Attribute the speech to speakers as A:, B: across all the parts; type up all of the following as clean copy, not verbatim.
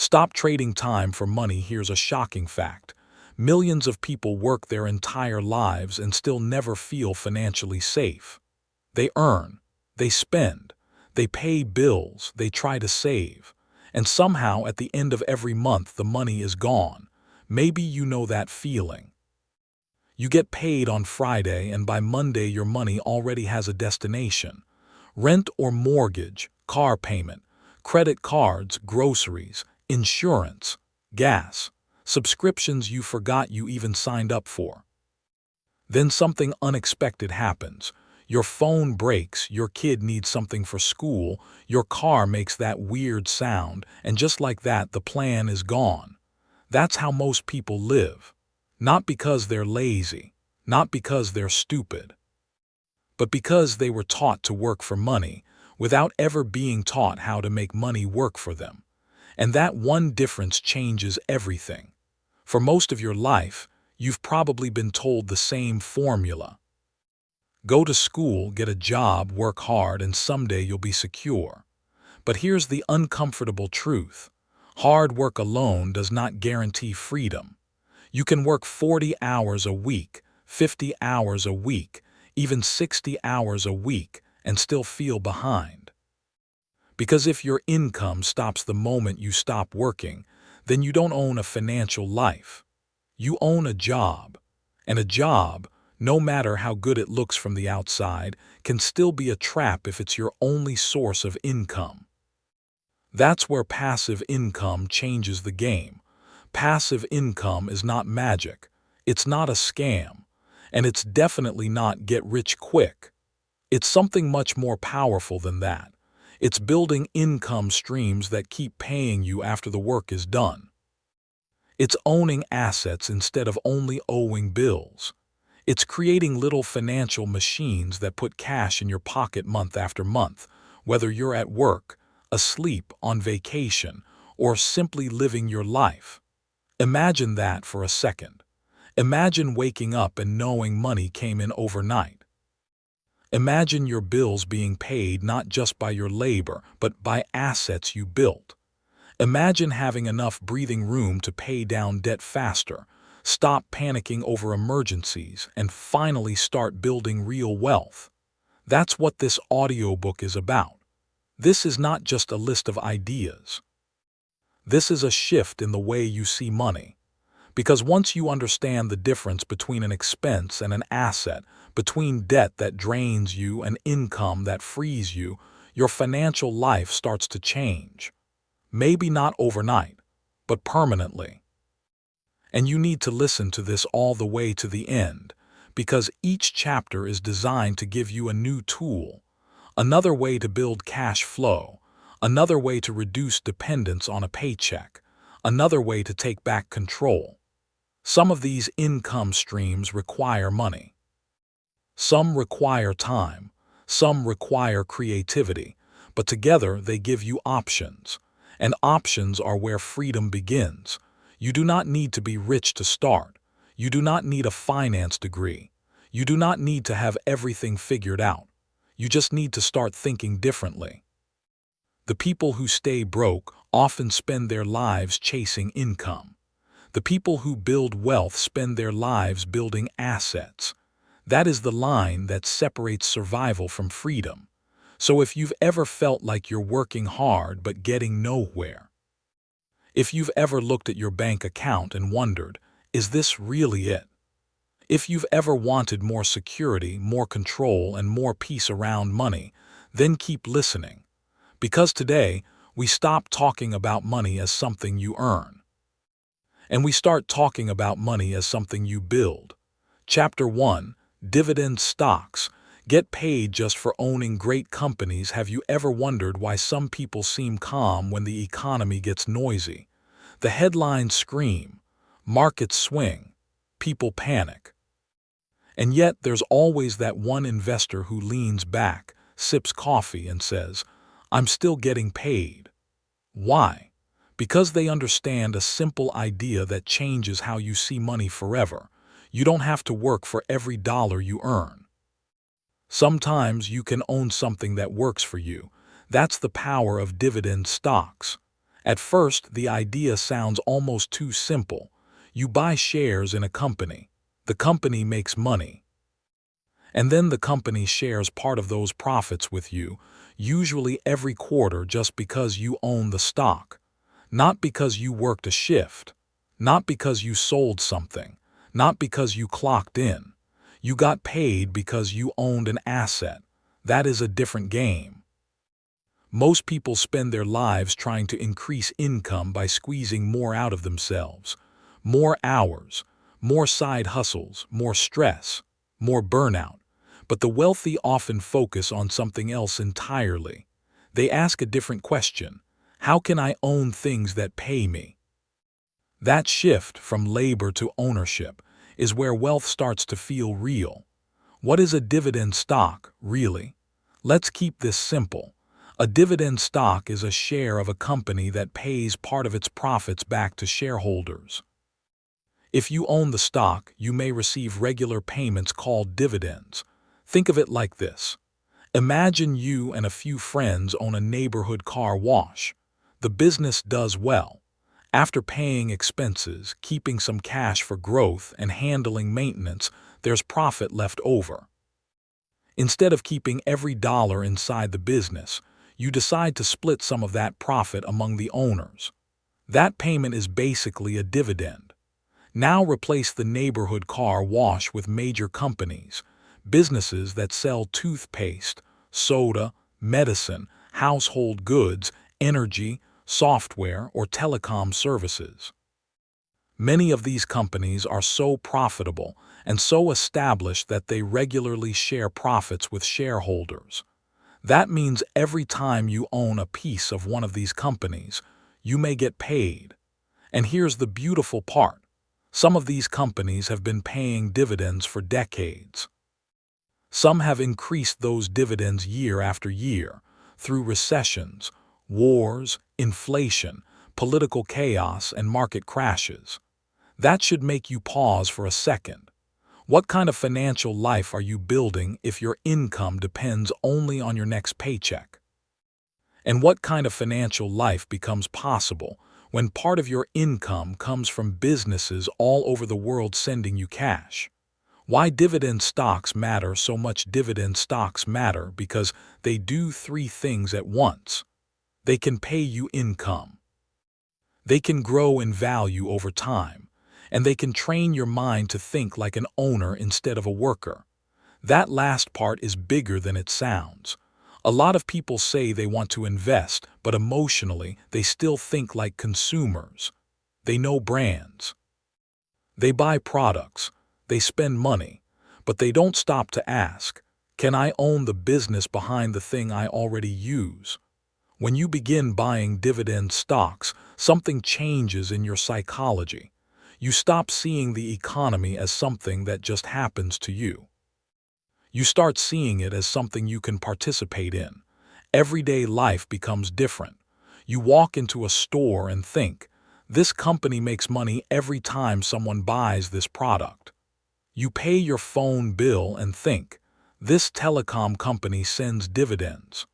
A: Stop trading time for money. Here's a shocking fact. Millions of people work their entire lives and still never feel financially safe. They earn, they spend, they pay bills, they try to save, and somehow at the end of every month the money is gone. Maybe you know that feeling. You get paid on Friday and by Monday your money already has a destination. Rent or mortgage, car payment, credit cards, groceries, insurance, gas, subscriptions you forgot you even signed up for. Then something unexpected happens. Your phone breaks, your kid needs something for school, your car makes that weird sound, and just like that the plan is gone. That's how most people live. Not because they're lazy, not because they're stupid, but because they were taught to work for money without ever being taught how to make money work for them. And that one difference changes everything. For most of your life, you've probably been told the same formula. Go to school, get a job, work hard, and someday you'll be secure. But here's the uncomfortable truth. Hard work alone does not guarantee freedom. You can work 40 hours a week, 50 hours a week, even 60 hours a week, and still feel behind. Because if your income stops the moment you stop working, then you don't own a financial life. You own a job. And a job, no matter how good it looks from the outside, can still be a trap if it's your only source of income. That's where passive income changes the game. Passive income is not magic, it's not a scam, and it's definitely not get rich quick. It's something much more powerful than that. It's building income streams that keep paying you after the work is done. It's owning assets instead of only owing bills. It's creating little financial machines that put cash in your pocket month after month, whether you're at work, asleep, on vacation, or simply living your life. Imagine that for a second. Imagine waking up and knowing money came in overnight. Imagine your bills being paid not just by your labor, but by assets you built. Imagine having enough breathing room to pay down debt faster, stop panicking over emergencies, and finally start building real wealth. That's what this audiobook is about. This is not just a list of ideas. This is a shift in the way you see money. Because once you understand the difference between an expense and an asset, between debt that drains you and income that frees you, your financial life starts to change. Maybe not overnight, but permanently. And you need to listen to this all the way to the end, because each chapter is designed to give you a new tool, another way to build cash flow, another way to reduce dependence on a paycheck, another way to take back control. Some of these income streams require money. Some require time. Some require creativity. But together they give you options. And options are where freedom begins. You do not need to be rich to start. You do not need a finance degree. You do not need to have everything figured out. You just need to start thinking differently. The people who stay broke often spend their lives chasing income. The people who build wealth spend their lives building assets. That is the line that separates survival from freedom. So if you've ever felt like you're working hard but getting nowhere, if you've ever looked at your bank account and wondered, is this really it? If you've ever wanted more security, more control, and more peace around money, then keep listening. Because today, we stop talking about money as something you earn. And we start talking about money as something you build. Chapter 1, Dividend Stocks. Get paid just for owning great companies. Have you ever wondered why some people seem calm when the economy gets noisy? The headlines scream, markets swing, people panic. And yet there's always that one investor who leans back, sips coffee, and says, "I'm still getting paid." Why? Because they understand a simple idea that changes how you see money forever. You don't have to work for every dollar you earn. Sometimes you can own something that works for you. That's the power of dividend stocks. At first, the idea sounds almost too simple. You buy shares in a company. The company makes money. And then the company shares part of those profits with you, usually every quarter just because you own the stock. Not because you worked a shift. Not because you sold something. Not because you clocked in. You got paid because you owned an asset. That is a different game. Most people spend their lives trying to increase income by squeezing more out of themselves. More hours, more side hustles, more stress, more burnout. But the wealthy often focus on something else entirely. They ask a different question. How can I own things that pay me? That shift from labor to ownership is where wealth starts to feel real. What is a dividend stock, really? Let's keep this simple. A dividend stock is a share of a company that pays part of its profits back to shareholders. If you own the stock, you may receive regular payments called dividends. Think of it like this. Imagine you and a few friends own a neighborhood car wash. The business does well. After paying expenses, keeping some cash for growth, and handling maintenance, there's profit left over. Instead of keeping every dollar inside the business, you decide to split some of that profit among the owners. That payment is basically a dividend. Now replace the neighborhood car wash with major companies, businesses that sell toothpaste, soda, medicine, household goods, energy, software, or telecom services. Many of these companies are so profitable and so established that they regularly share profits with shareholders. That means every time you own a piece of one of these companies, you may get paid. And here's the beautiful part. Some of these companies have been paying dividends for decades. Some have increased those dividends year after year through recessions, wars, inflation, political chaos, and market crashes. That should make you pause for a second. What kind of financial life are you building if your income depends only on your next paycheck? And what kind of financial life becomes possible when part of your income comes from businesses all over the world sending you cash? Why dividend stocks matter so much? Dividend stocks matter because they do three things at once. They can pay you income. They can grow in value over time. And they can train your mind to think like an owner instead of a worker. That last part is bigger than it sounds. A lot of people say they want to invest, but emotionally, they still think like consumers. They know brands. They buy products. They spend money. But they don't stop to ask, can I own the business behind the thing I already use? When you begin buying dividend stocks, something changes in your psychology. You stop seeing the economy as something that just happens to you. You start seeing it as something you can participate in. Everyday life becomes different. You walk into a store and think, this company makes money every time someone buys this product. You pay your phone bill and think, this telecom company sends dividends.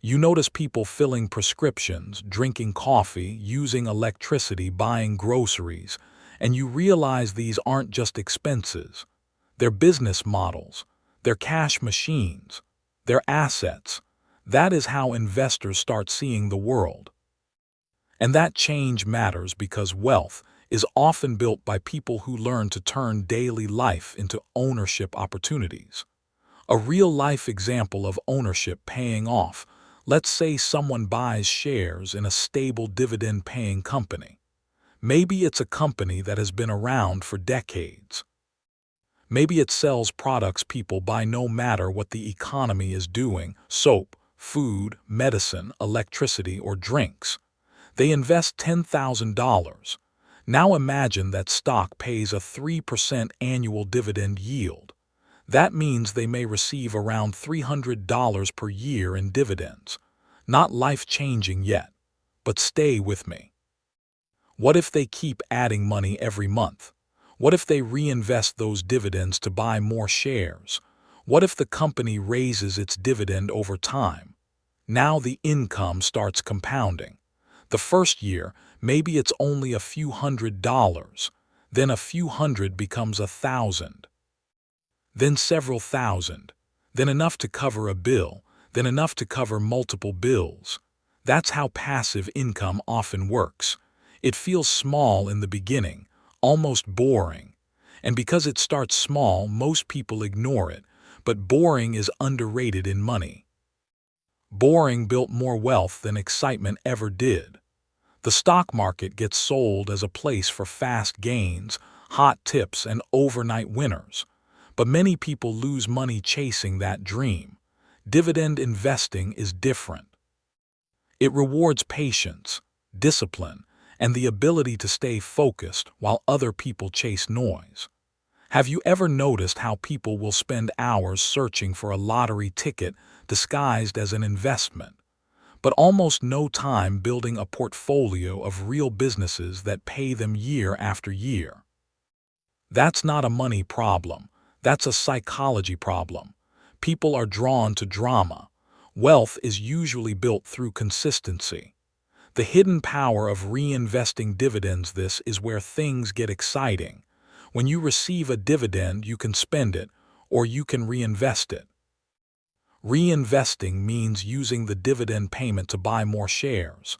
A: You notice people filling prescriptions, drinking coffee, using electricity, buying groceries, and you realize these aren't just expenses. They're business models. They're cash machines. They're assets. That is how investors start seeing the world. And that change matters because wealth is often built by people who learn to turn daily life into ownership opportunities. A real-life example of ownership paying off. Let's say someone buys shares in a stable dividend-paying company. Maybe it's a company that has been around for decades. Maybe it sells products people buy no matter what the economy is doing: soap, food, medicine, electricity, or drinks. They invest $10,000. Now imagine that stock pays a 3% annual dividend yield. That means they may receive around $300 per year in dividends. Not life-changing yet, but stay with me. What if they keep adding money every month? What if they reinvest those dividends to buy more shares? What if the company raises its dividend over time? Now the income starts compounding. The first year, maybe it's only a few $100s. Then a few hundred becomes 1,000. Then several thousand. Then enough to cover a bill. Then enough to cover multiple bills. That's how passive income often works. It feels small in the beginning, almost boring. And because it starts small, most people ignore it. But boring is underrated in money. Boring built more wealth than excitement ever did. The stock market gets sold as a place for fast gains, hot tips, and overnight winners. But many people lose money chasing that dream. Dividend investing is different. It rewards patience, discipline, and the ability to stay focused while other people chase noise. Have you ever noticed how people will spend hours searching for a lottery ticket disguised as an investment, but almost no time building a portfolio of real businesses that pay them year after year? That's not a money problem. That's a psychology problem. People are drawn to drama. Wealth is usually built through consistency. The hidden power of reinvesting dividends. This is where things get exciting. When you receive a dividend, you can spend it, or you can reinvest it. Reinvesting means using the dividend payment to buy more shares.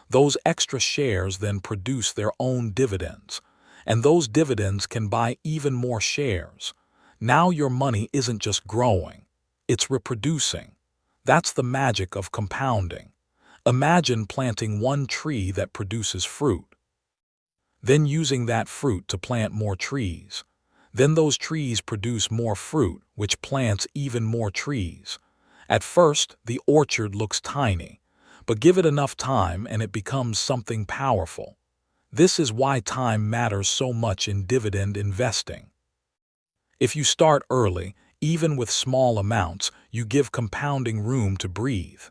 A: Those extra shares then produce their own dividends, and those dividends can buy even more shares. Now your money isn't just growing, it's reproducing. That's the magic of compounding. Imagine planting one tree that produces fruit, then using that fruit to plant more trees. Then those trees produce more fruit, which plants even more trees. At first, the orchard looks tiny, but give it enough time and it becomes something powerful. This is why time matters so much in dividend investing. If you start early, even with small amounts, you give compounding room to breathe.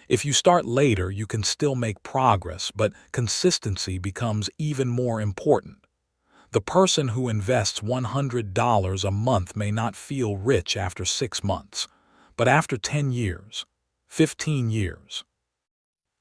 A: If you start later, you can still make progress, but consistency becomes even more important. The person who invests $100 a month may not feel rich after 6 months, but after 10 years, 15 years,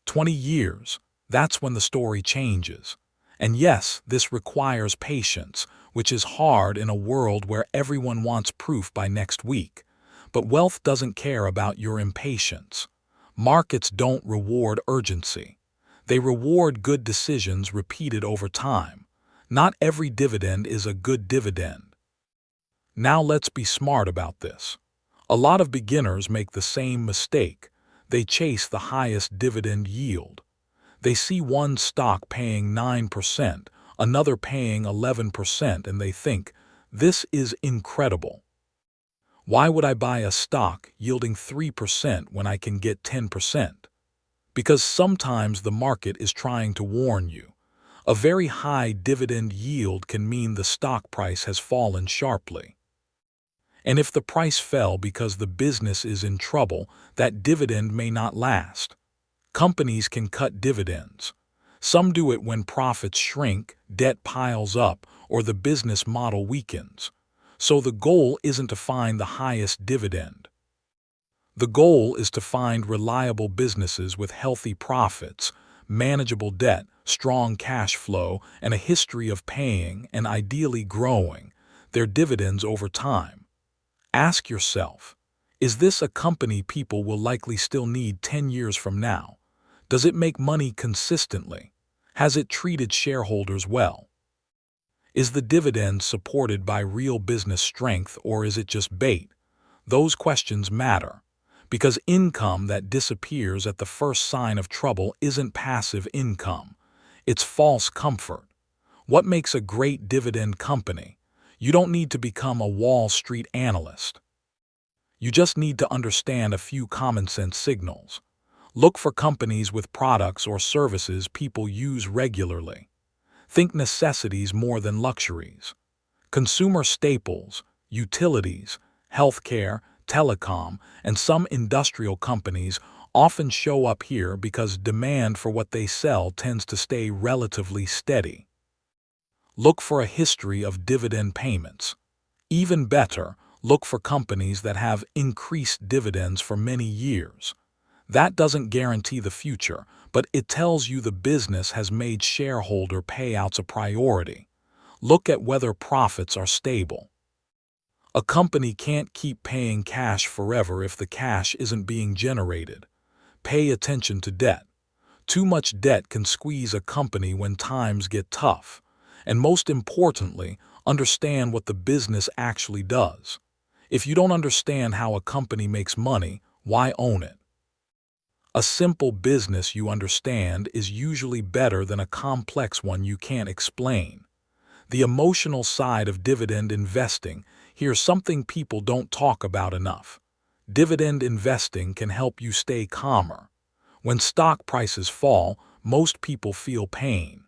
A: 20 years, that's when the story changes. And yes, this requires patience, which is hard in a world where everyone wants proof by next week. But wealth doesn't care about your impatience. Markets don't reward urgency. They reward good decisions repeated over time. Not every dividend is a good dividend. Now let's be smart about this. A lot of beginners make the same mistake. They chase the highest dividend yield. They see one stock paying 9%, another paying 11%, and they think, this is incredible. Why would I buy a stock yielding 3% when I can get 10%? Because sometimes the market is trying to warn you. A very high dividend yield can mean the stock price has fallen sharply. And if the price fell because the business is in trouble, that dividend may not last. Companies can cut dividends. Some do it when profits shrink, debt piles up, or the business model weakens. So the goal isn't to find the highest dividend. The goal is to find reliable businesses with healthy profits, manageable debt, strong cash flow, and a history of paying and ideally growing their dividends over time. Ask yourself, is this a company people will likely still need 10 years from now? Does it make money consistently? Has it treated shareholders well? Is the dividend supported by real business strength, or is it just bait? Those questions matter, because income that disappears at the first sign of trouble isn't passive income. It's false comfort. What makes a great dividend company? You don't need to become a Wall Street analyst. You just need to understand a few common sense signals. Look for companies with products or services people use regularly. Think necessities more than luxuries. Consumer staples, utilities, healthcare, telecom, and some industrial companies often show up here because demand for what they sell tends to stay relatively steady. Look for a history of dividend payments. Even better, look for companies that have increased dividends for many years. That doesn't guarantee the future, but it tells you the business has made shareholder payouts a priority. Look at whether profits are stable. A company can't keep paying cash forever if the cash isn't being generated. Pay attention to debt. Too much debt can squeeze a company when times get tough. And most importantly, understand what the business actually does. If you don't understand how a company makes money, why own it? A simple business you understand is usually better than a complex one you can't explain. The emotional side of dividend investing, here's something people don't talk about enough. Dividend investing can help you stay calmer. When stock prices fall, most people feel pain.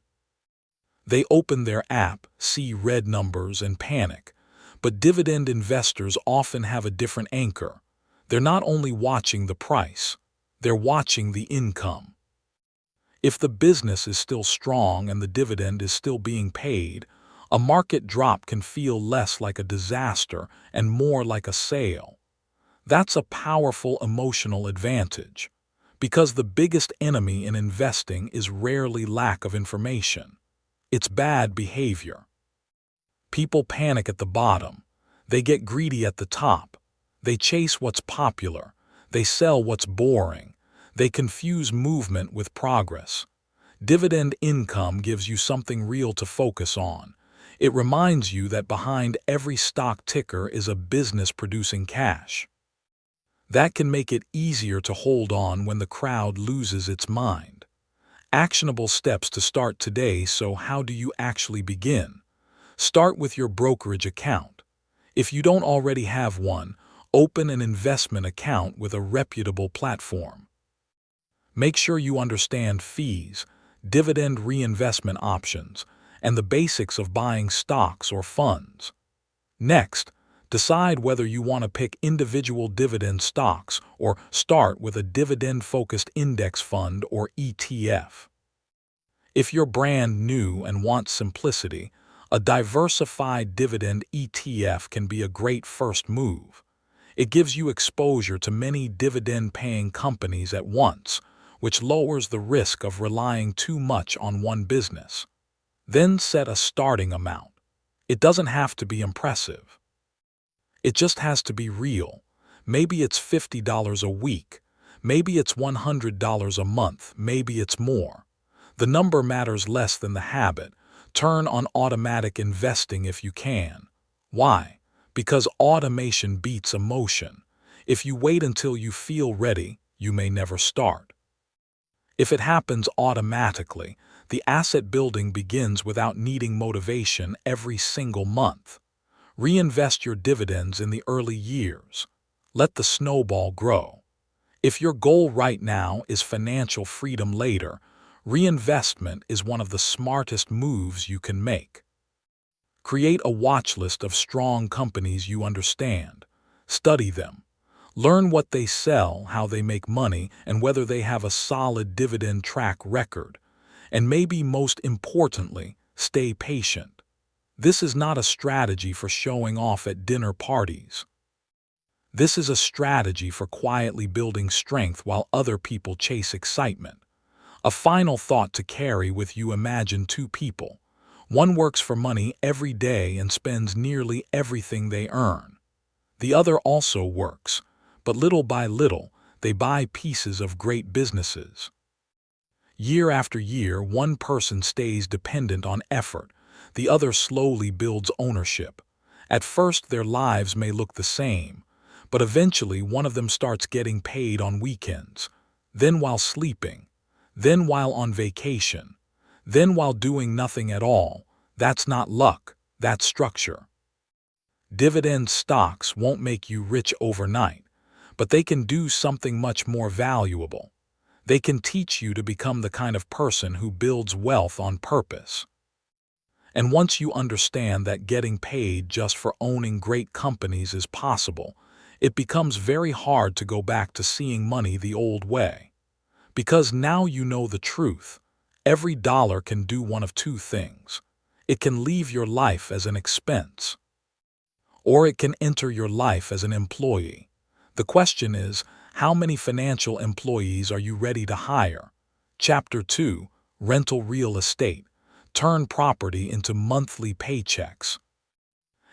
A: They open their app, see red numbers, and panic. But dividend investors often have a different anchor. They're not only watching the price, they're watching the income. If the business is still strong and the dividend is still being paid, a market drop can feel less like a disaster and more like a sale. That's a powerful emotional advantage, because the biggest enemy in investing is rarely lack of information. It's bad behavior. People panic at the bottom. They get greedy at the top. They chase what's popular. They sell what's boring. They confuse movement with progress. Dividend income gives you something real to focus on. It reminds you that behind every stock ticker is a business producing cash. That can make it easier to hold on when the crowd loses its mind. Actionable steps to start today. So how do you actually begin? Start with your brokerage account. If you don't already have one, open an investment account with a reputable platform. Make sure you understand fees, dividend reinvestment options, and the basics of buying stocks or funds. Next, decide whether you want to pick individual dividend stocks or start with a dividend-focused index fund or ETF. If you're brand new and want simplicity, a diversified dividend ETF can be a great first move. It gives you exposure to many dividend-paying companies at once, which lowers the risk of relying too much on one business. Then set a starting amount. It doesn't have to be impressive. It just has to be real. Maybe it's $50 a week. Maybe it's $100 a month. Maybe it's more. The number matters less than the habit. Turn on automatic investing if you can. Why? Because automation beats emotion. If you wait until you feel ready, you may never start. If it happens automatically, the asset building begins without needing motivation every single month. Reinvest your dividends in the early years. Let the snowball grow. If your goal right now is financial freedom later, reinvestment is one of the smartest moves you can make. Create a watch list of strong companies you understand. Study them. Learn what they sell, how they make money, and whether they have a solid dividend track record. And maybe most importantly, stay patient. This is not a strategy for showing off at dinner parties. This is a strategy for quietly building strength while other people chase excitement. A final thought to carry with you: imagine two people. One works for money every day and spends nearly everything they earn. The other also works, but little by little, they buy pieces of great businesses. Year after year, one person stays dependent on effort. The other slowly builds ownership. At first, their lives may look the same, but eventually one of them starts getting paid on weekends, then while sleeping, then while on vacation, then while doing nothing at all. That's not luck, that's structure. Dividend stocks won't make you rich overnight, but they can do something much more valuable. They can teach you to become the kind of person who builds wealth on purpose. And once you understand that getting paid just for owning great companies is possible, it becomes very hard to go back to seeing money the old way. Because now you know the truth. Every dollar can do one of two things. It can leave your life as an expense, or it can enter your life as an employee. The question is, How many financial employees are you ready to hire? Chapter 2, Rental Real Estate. Turn property into monthly paychecks.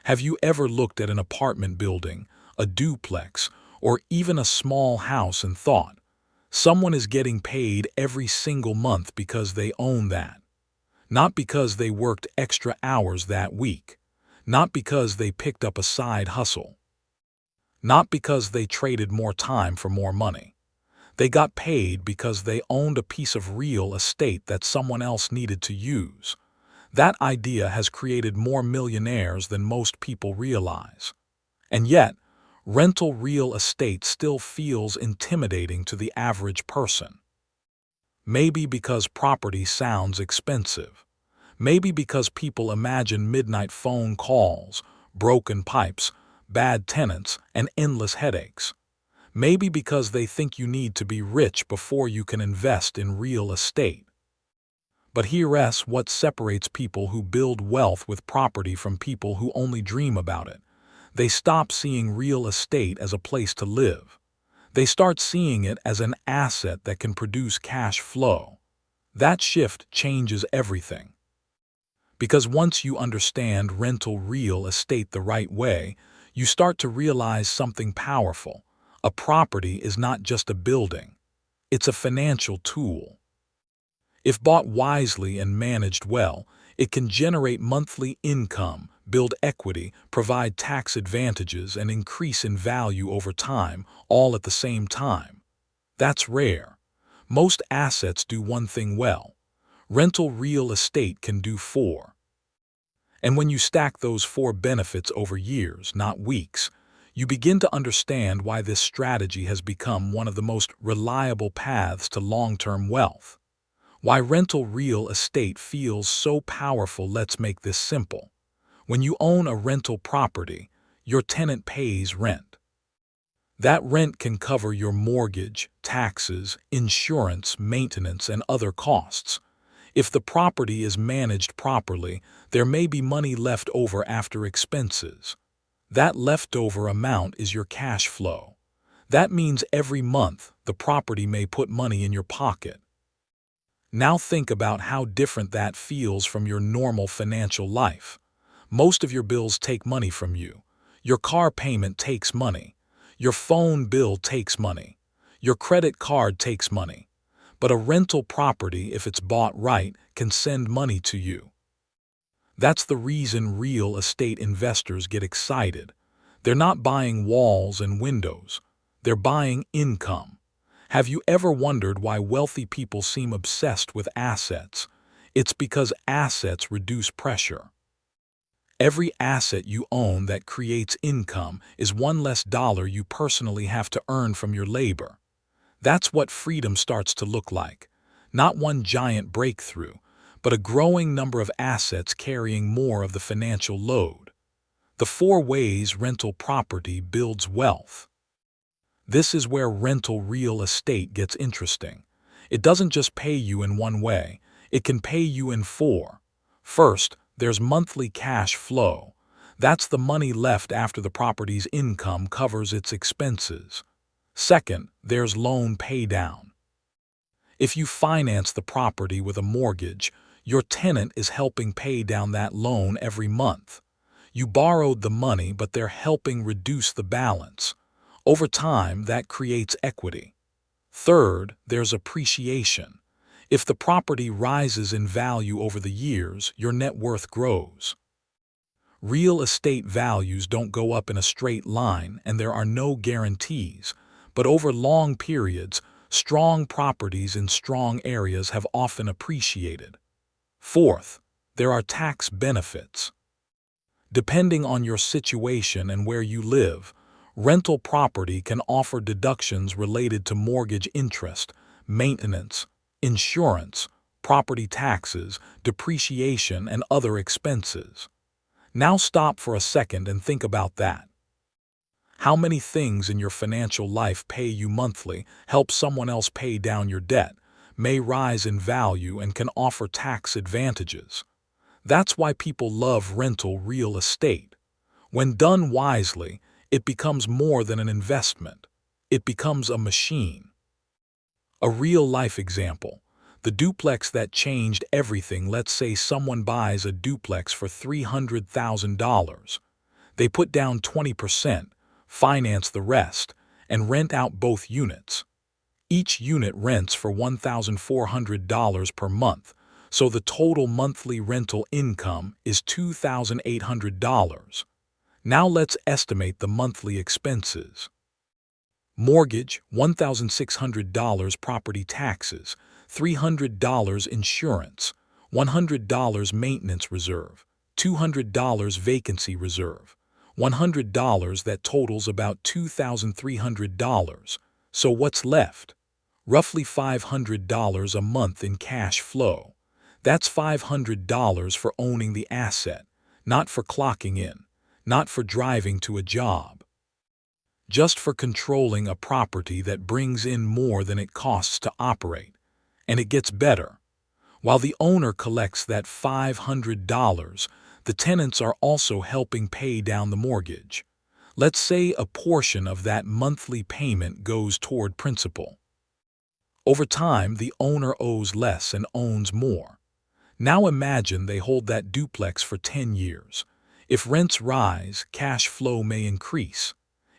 A: Have you ever looked at an apartment building, a duplex, or even a small house and thought, someone is getting paid every single month because they own that? Not because they worked extra hours that week. Not because they picked up a side hustle. Not because they traded more time for more money. They got paid because they owned a piece of real estate that someone else needed to use. That idea has created more millionaires than most people realize. And yet, rental real estate still feels intimidating to the average person. Maybe because property sounds expensive. Maybe because people imagine midnight phone calls, broken pipes, bad tenants, and endless headaches. Maybe because they think you need to be rich before you can invest in real estate. But here's what separates people who build wealth with property from people who only dream about it. They stop seeing real estate as a place to live. They start seeing it as an asset that can produce cash flow. That shift changes everything. Because once you understand rental real estate the right way, you start to realize something powerful. A property is not just a building. It's a financial tool. If bought wisely and managed well, it can generate monthly income, build equity, provide tax advantages, and increase in value over time, all at the same time. That's rare. Most assets do one thing well. Rental real estate can do four. And when you stack those four benefits over years, not weeks, you begin to understand why this strategy has become one of the most reliable paths to long-term wealth. Why rental real estate feels so powerful. Let's make this simple. When you own a rental property, your tenant pays rent. That rent can cover your mortgage, taxes, insurance, maintenance, and other costs. If the property is managed properly, there may be money left over after expenses. That leftover amount is your cash flow. That means every month the property may put money in your pocket. Now think about how different that feels from your normal financial life. Most of your bills take money from you. Your car payment takes money. Your phone bill takes money. Your credit card takes money. But a rental property, if it's bought right, can send money to you. That's the reason real estate investors get excited. They're not buying walls and windows. They're buying income. Have you ever wondered why wealthy people seem obsessed with assets? It's because assets reduce pressure. Every asset you own that creates income is one less dollar you personally have to earn from your labor. That's what freedom starts to look like. Not one giant breakthrough, but a growing number of assets carrying more of the financial load. The 4 ways rental property builds wealth. This is where rental real estate gets interesting. It doesn't just pay you in one way, it can pay you in 4. First, there's monthly cash flow. That's the money left after the property's income covers its expenses. Second, there's loan paydown. If you finance the property with a mortgage, your tenant is helping pay down that loan every month. You borrowed the money, but they're helping reduce the balance. Over time, that creates equity. Third, there's appreciation. If the property rises in value over the years, your net worth grows. Real estate values don't go up in a straight line, and there are no guarantees. But over long periods, strong properties in strong areas have often appreciated. Fourth, there are tax benefits. Depending on your situation and where you live, rental property can offer deductions related to mortgage interest, maintenance, insurance, property taxes, depreciation, and other expenses. Now stop for a second and think about that. How many things in your financial life pay you monthly, help someone else pay down your debt, may rise in value, and can offer tax advantages? That's why people love rental real estate. When done wisely, it becomes more than an investment. It becomes a machine. A real-life example. The duplex that changed everything. Let's say someone buys a duplex for $300,000. They put down 20%, finance the rest, and rent out both units. Each unit rents for $1,400 per month, so the total monthly rental income is $2,800. Now let's estimate the monthly expenses. Mortgage, $1,600. Property taxes, $300. Insurance, $100. Maintenance reserve, $200. Vacancy reserve, $100. That totals about $2,300. So what's left? Roughly $500 a month in cash flow. That's $500 for owning the asset, not for clocking in, not for driving to a job. Just for controlling a property that brings in more than it costs to operate. And it gets better. While the owner collects that $500, the tenants are also helping pay down the mortgage. Let's say a portion of that monthly payment goes toward principal. Over time, the owner owes less and owns more. Now imagine they hold that duplex for 10 years. If rents rise, cash flow may increase.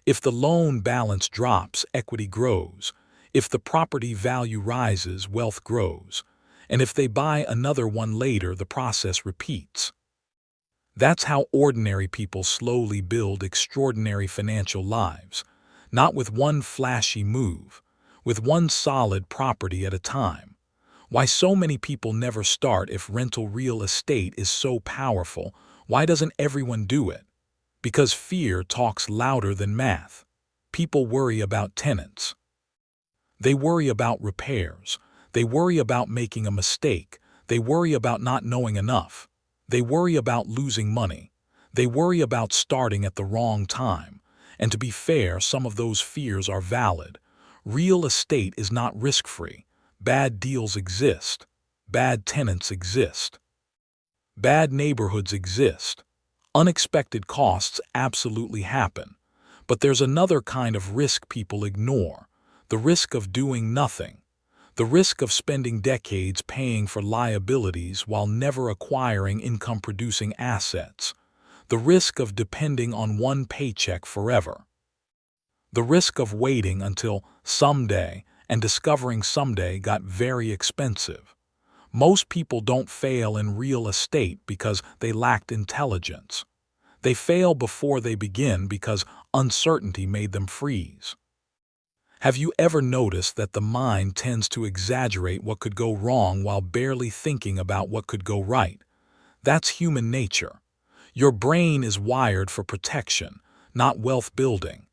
A: If the loan balance drops, equity grows. If the property value rises, wealth grows. And if they buy another one later, the process repeats. That's how ordinary people slowly build extraordinary financial lives, not with one flashy move, with one solid property at a time. Why so many people never start? If rental real estate is so powerful, why doesn't everyone do it? Because fear talks louder than math. People worry about tenants. They worry about repairs. They worry about making a mistake. They worry about not knowing enough. They worry about losing money. They worry about starting at the wrong time. And to be fair, some of those fears are valid. Real estate is not risk-free. Bad deals exist. Bad tenants exist. Bad neighborhoods exist. Unexpected costs absolutely happen. But there's another kind of risk people ignore. The risk of doing nothing. The risk of spending decades paying for liabilities while never acquiring income-producing assets. The risk of depending on one paycheck forever. The risk of waiting until someday and discovering someday got very expensive. Most people don't fail in real estate because they lacked intelligence. They fail before they begin because uncertainty made them freeze. Have you ever noticed that the mind tends to exaggerate what could go wrong while barely thinking about what could go right? That's human nature. Your brain is wired for protection, not wealth building.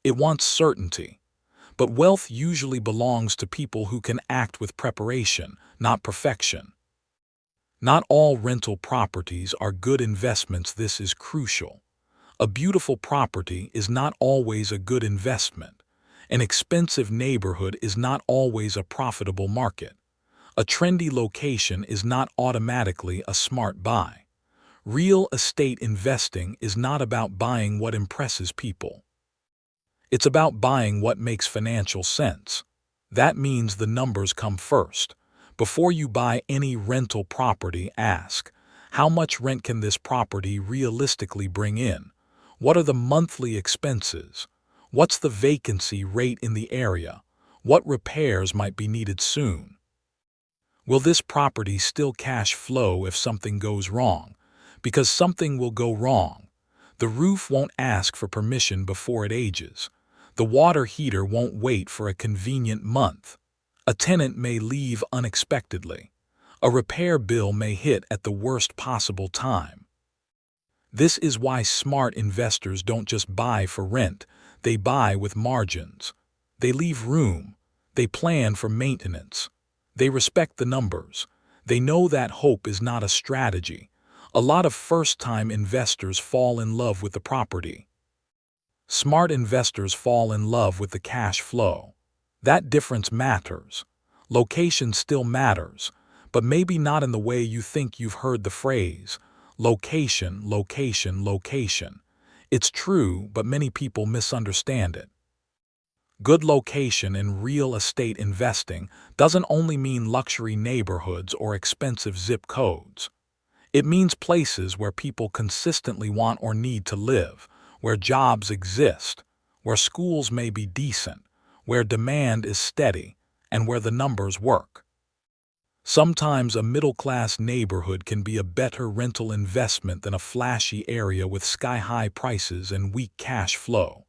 A: It wants certainty. But wealth usually belongs to people who can act with preparation, not perfection. Not all rental properties are good investments. This is crucial. A beautiful property is not always a good investment. An expensive neighborhood is not always a profitable market. A trendy location is not automatically a smart buy. Real estate investing is not about buying what impresses people. It's about buying what makes financial sense. That means the numbers come first. Before you buy any rental property, ask, how much rent can this property realistically bring in? What are the monthly expenses? What's the vacancy rate in the area? What repairs might be needed soon? Will this property still cash flow if something goes wrong? Because something will go wrong. The roof won't ask for permission before it ages. The water heater won't wait for a convenient month. A tenant may leave unexpectedly. A repair bill may hit at the worst possible time. This is why smart investors don't just buy for rent. They buy with margins. They leave room. They plan for maintenance. They respect the numbers. They know that hope is not a strategy. A lot of first-time investors fall in love with the property. Smart investors fall in love with the cash flow. That difference matters. Location still matters, but maybe not in the way you think. You've heard the phrase, location, location, location. It's true, but many people misunderstand it. Good location in real estate investing doesn't only mean luxury neighborhoods or expensive zip codes. It means places where people consistently want or need to live, where jobs exist, where schools may be decent, where demand is steady, and where the numbers work. Sometimes a middle-class neighborhood can be a better rental investment than a flashy area with sky-high prices and weak cash flow.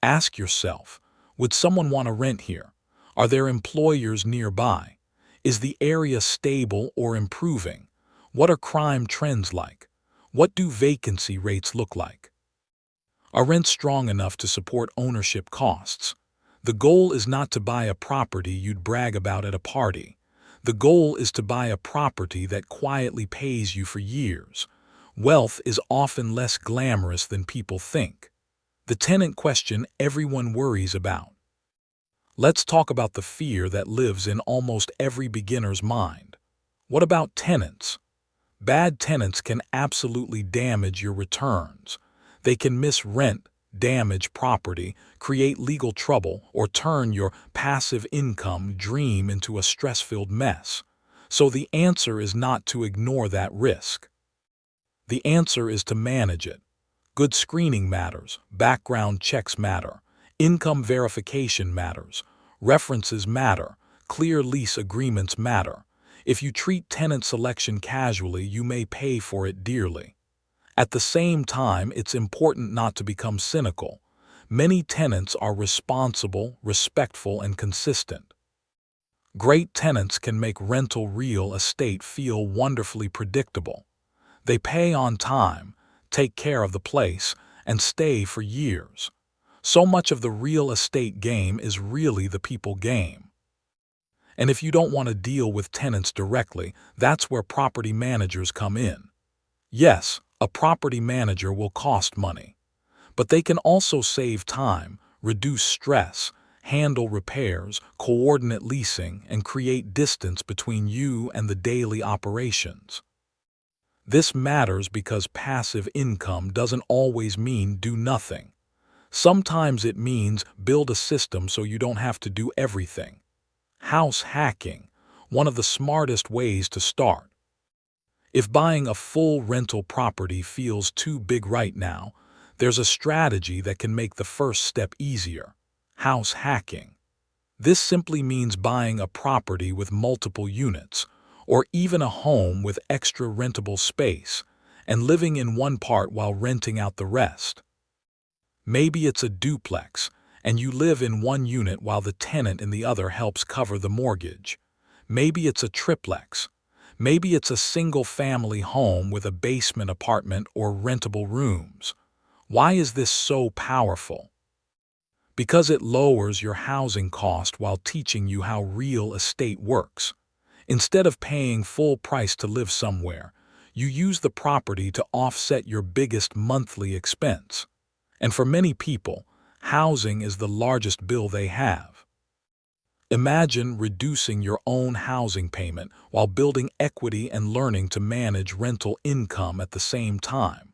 A: Ask yourself, would someone want to rent here? Are there employers nearby? Is the area stable or improving? What are crime trends like? What do vacancy rates look like? Are rents strong enough to support ownership costs? The goal is not to buy a property you'd brag about at a party. The goal is to buy a property that quietly pays you for years. Wealth is often less glamorous than people think. The tenant question everyone worries about. Let's talk about the fear that lives in almost every beginner's mind. What about tenants? Bad tenants can absolutely damage your returns. They can miss rent, damage property, create legal trouble, or turn your passive income dream into a stress-filled mess. So the answer is not to ignore that risk. The answer is to manage it. Good screening matters, background checks matter, income verification matters, references matter, clear lease agreements matter. If you treat tenant selection casually, you may pay for it dearly. At the same time, it's important not to become cynical. Many tenants are responsible, respectful, and consistent. Great tenants can make rental real estate feel wonderfully predictable. They pay on time, take care of the place, and stay for years. So much of the real estate game is really the people game. And if you don't want to deal with tenants directly, that's where property managers come in. Yes, a property manager will cost money, but they can also save time, reduce stress, handle repairs, coordinate leasing, and create distance between you and the daily operations. This matters because passive income doesn't always mean do nothing. Sometimes it means build a system so you don't have to do everything. House hacking, one of the smartest ways to start. If buying a full rental property feels too big right now, there's a strategy that can make the first step easier. House hacking. This simply means buying a property with multiple units, or even a home with extra rentable space, and living in one part while renting out the rest. Maybe it's a duplex, and you live in one unit while the tenant in the other helps cover the mortgage. Maybe it's a triplex. Maybe it's a single-family home with a basement apartment or rentable rooms. Why is this so powerful? Because it lowers your housing cost while teaching you how real estate works. Instead of paying full price to live somewhere, you use the property to offset your biggest monthly expense. And for many people, housing is the largest bill they have. Imagine reducing your own housing payment while building equity and learning to manage rental income at the same time.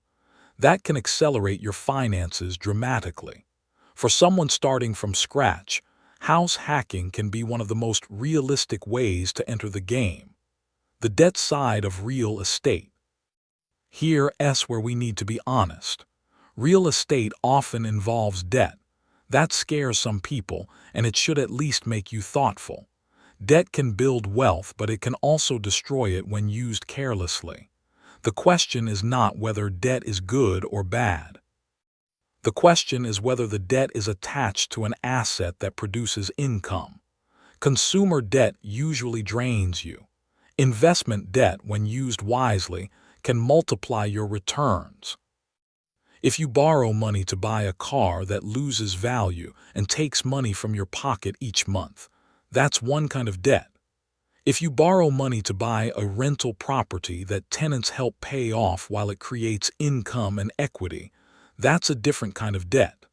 A: That can accelerate your finances dramatically. For someone starting from scratch, house hacking can be one of the most realistic ways to enter the game. The debt side of real estate. Here's where we need to be honest. Real estate often involves debt. That scares some people, and it should at least make you thoughtful. Debt can build wealth, but it can also destroy it when used carelessly. The question is not whether debt is good or bad. The question is whether the debt is attached to an asset that produces income. Consumer debt usually drains you. Investment debt, when used wisely, can multiply your returns. If you borrow money to buy a car that loses value and takes money from your pocket each month, that's one kind of debt. If you borrow money to buy a rental property that tenants help pay off while it creates income and equity, that's a different kind of debt.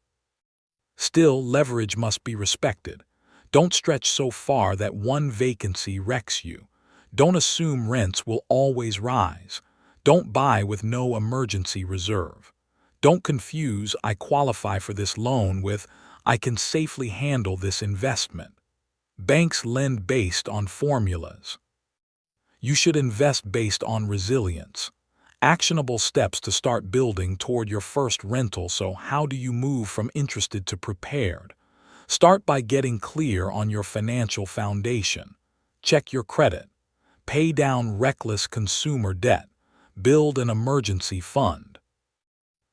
A: Still, leverage must be respected. Don't stretch so far that one vacancy wrecks you. Don't assume rents will always rise. Don't buy with no emergency reserve. Don't confuse "I qualify for this loan" with I can safely handle this investment. Banks lend based on formulas. You should invest based on resilience. Actionable steps to start building toward your first rental. So how do you move from interested to prepared? Start by getting clear on your financial foundation. Check your credit. Pay down reckless consumer debt. Build an emergency fund.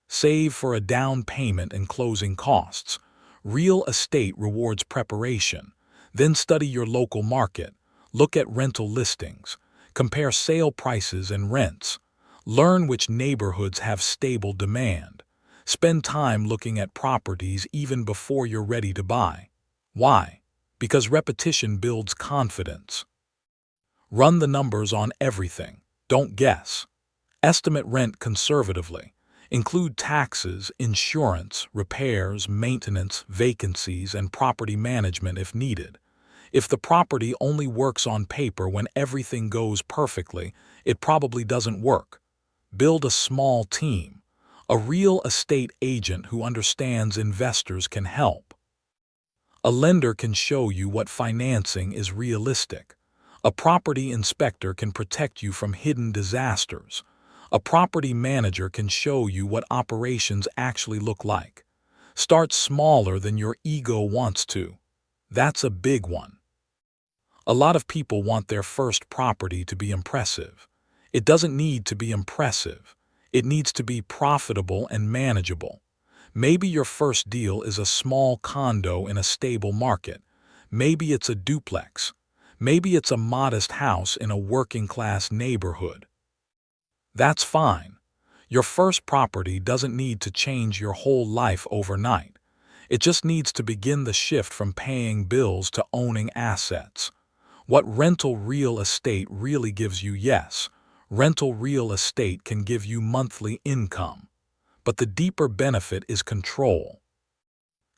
A: Save for a down payment and closing costs. Real estate rewards preparation. Then study your local market. Look at rental listings. Compare sale prices and rents. Learn which neighborhoods have stable demand. Spend time looking at properties even before you're ready to buy. Why? Because repetition builds confidence. Run the numbers on everything. Don't guess. Estimate rent conservatively. Include taxes, insurance, repairs, maintenance, vacancies, and property management if needed. If the property only works on paper when everything goes perfectly, it probably doesn't work. Build a small team. A real estate agent who understands investors can help. A lender can show you what financing is realistic. A property inspector can protect you from hidden disasters. A property manager can show you what operations actually look like. Start smaller than your ego wants to. That's a big one. A lot of people want their first property to be impressive. It doesn't need to be impressive. It needs to be profitable and manageable. Maybe your first deal is a small condo in a stable market. Maybe it's a duplex. Maybe it's a modest house in a working-class neighborhood. That's fine. Your first property doesn't need to change your whole life overnight. It just needs to begin the shift from paying bills to owning assets. What rental real estate really gives you, yes, rental real estate can give you monthly income. But the deeper benefit is control.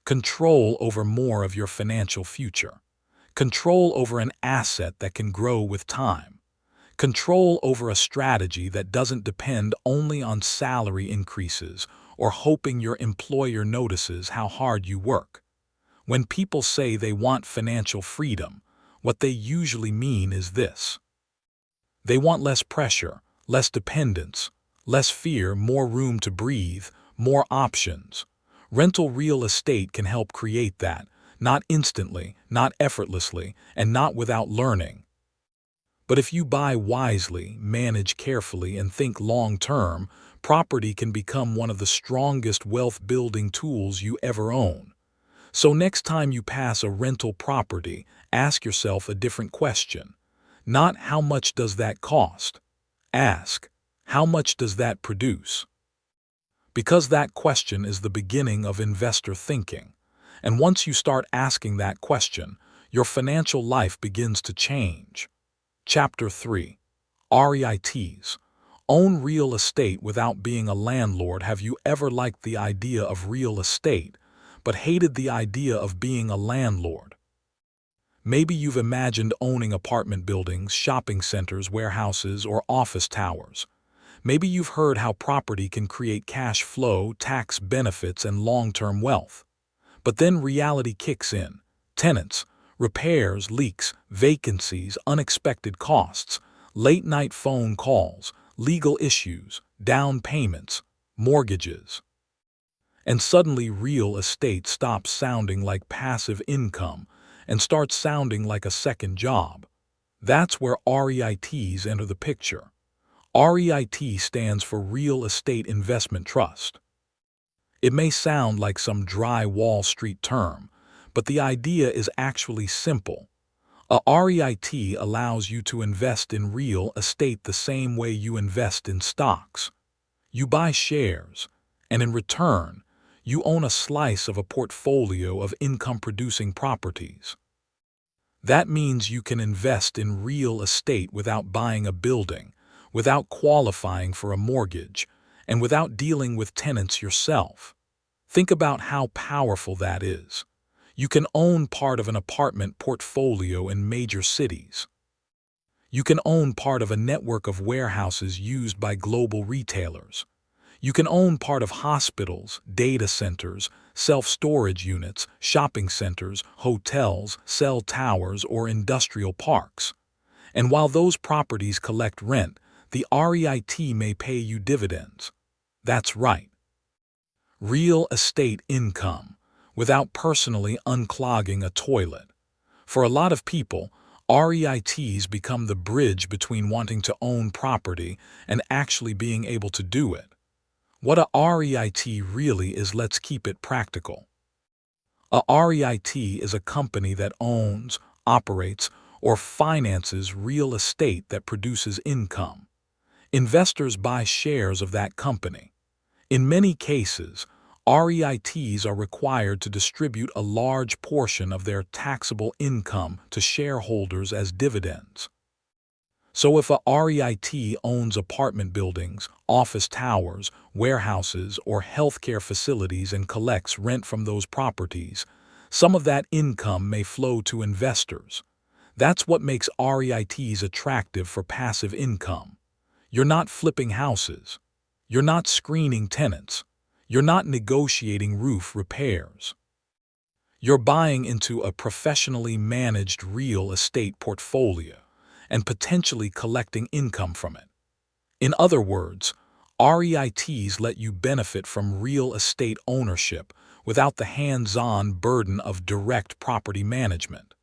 A: Control over more of your financial future. Control over an asset that can grow with time. Control over a strategy that doesn't depend only on salary increases or hoping your employer notices how hard you work. When people say they want financial freedom, what they usually mean is this. They want less pressure, less dependence, less fear, more room to breathe, more options. Rental real estate can help create that, not instantly, not effortlessly, and not without learning. But if you buy wisely, manage carefully, and think long-term, property can become one of the strongest wealth-building tools you ever own. So next time you pass a rental property, ask yourself a different question. Not how much does that cost? Ask, how much does that produce? Because that question is the beginning of investor thinking. And once you start asking that question, your financial life begins to change. Chapter 3. REITs. Own real estate without being a landlord. Have you ever liked the idea of real estate, but hated the idea of being a landlord? Maybe you've imagined owning apartment buildings, shopping centers, warehouses, or office towers. Maybe you've heard how property can create cash flow, tax benefits, and long-term wealth. But then reality kicks in. Tenants, repairs, leaks, vacancies, unexpected costs, late-night phone calls, legal issues, down payments, mortgages. And suddenly real estate stops sounding like passive income and starts sounding like a second job. That's where REITs enter the picture. REIT stands for Real Estate Investment Trust. It may sound like some dry Wall Street term, but the idea is actually simple. A REIT allows you to invest in real estate the same way you invest in stocks. You buy shares, and in return, you own a slice of a portfolio of income-producing properties. That means you can invest in real estate without buying a building, without qualifying for a mortgage, and without dealing with tenants yourself. Think about how powerful that is. You can own part of an apartment portfolio in major cities. You can own part of a network of warehouses used by global retailers. You can own part of hospitals, data centers, self-storage units, shopping centers, hotels, cell towers, or industrial parks. And while those properties collect rent, the REIT may pay you dividends. That's right, real estate income, without personally unclogging a toilet. For a lot of people, REITs become the bridge between wanting to own property and actually being able to do it. What a REIT really is, let's keep it practical. A REIT is a company that owns, operates, or finances real estate that produces income. Investors buy shares of that company. In many cases, REITs are required to distribute a large portion of their taxable income to shareholders as dividends. So if a REIT owns apartment buildings, office towers, warehouses, or healthcare facilities and collects rent from those properties, some of that income may flow to investors. That's what makes REITs attractive for passive income. You're not flipping houses. You're not screening tenants. You're not negotiating roof repairs. You're buying into a professionally managed real estate portfolio and potentially collecting income from it. In other words, REITs let you benefit from real estate ownership without the hands-on burden of direct property management.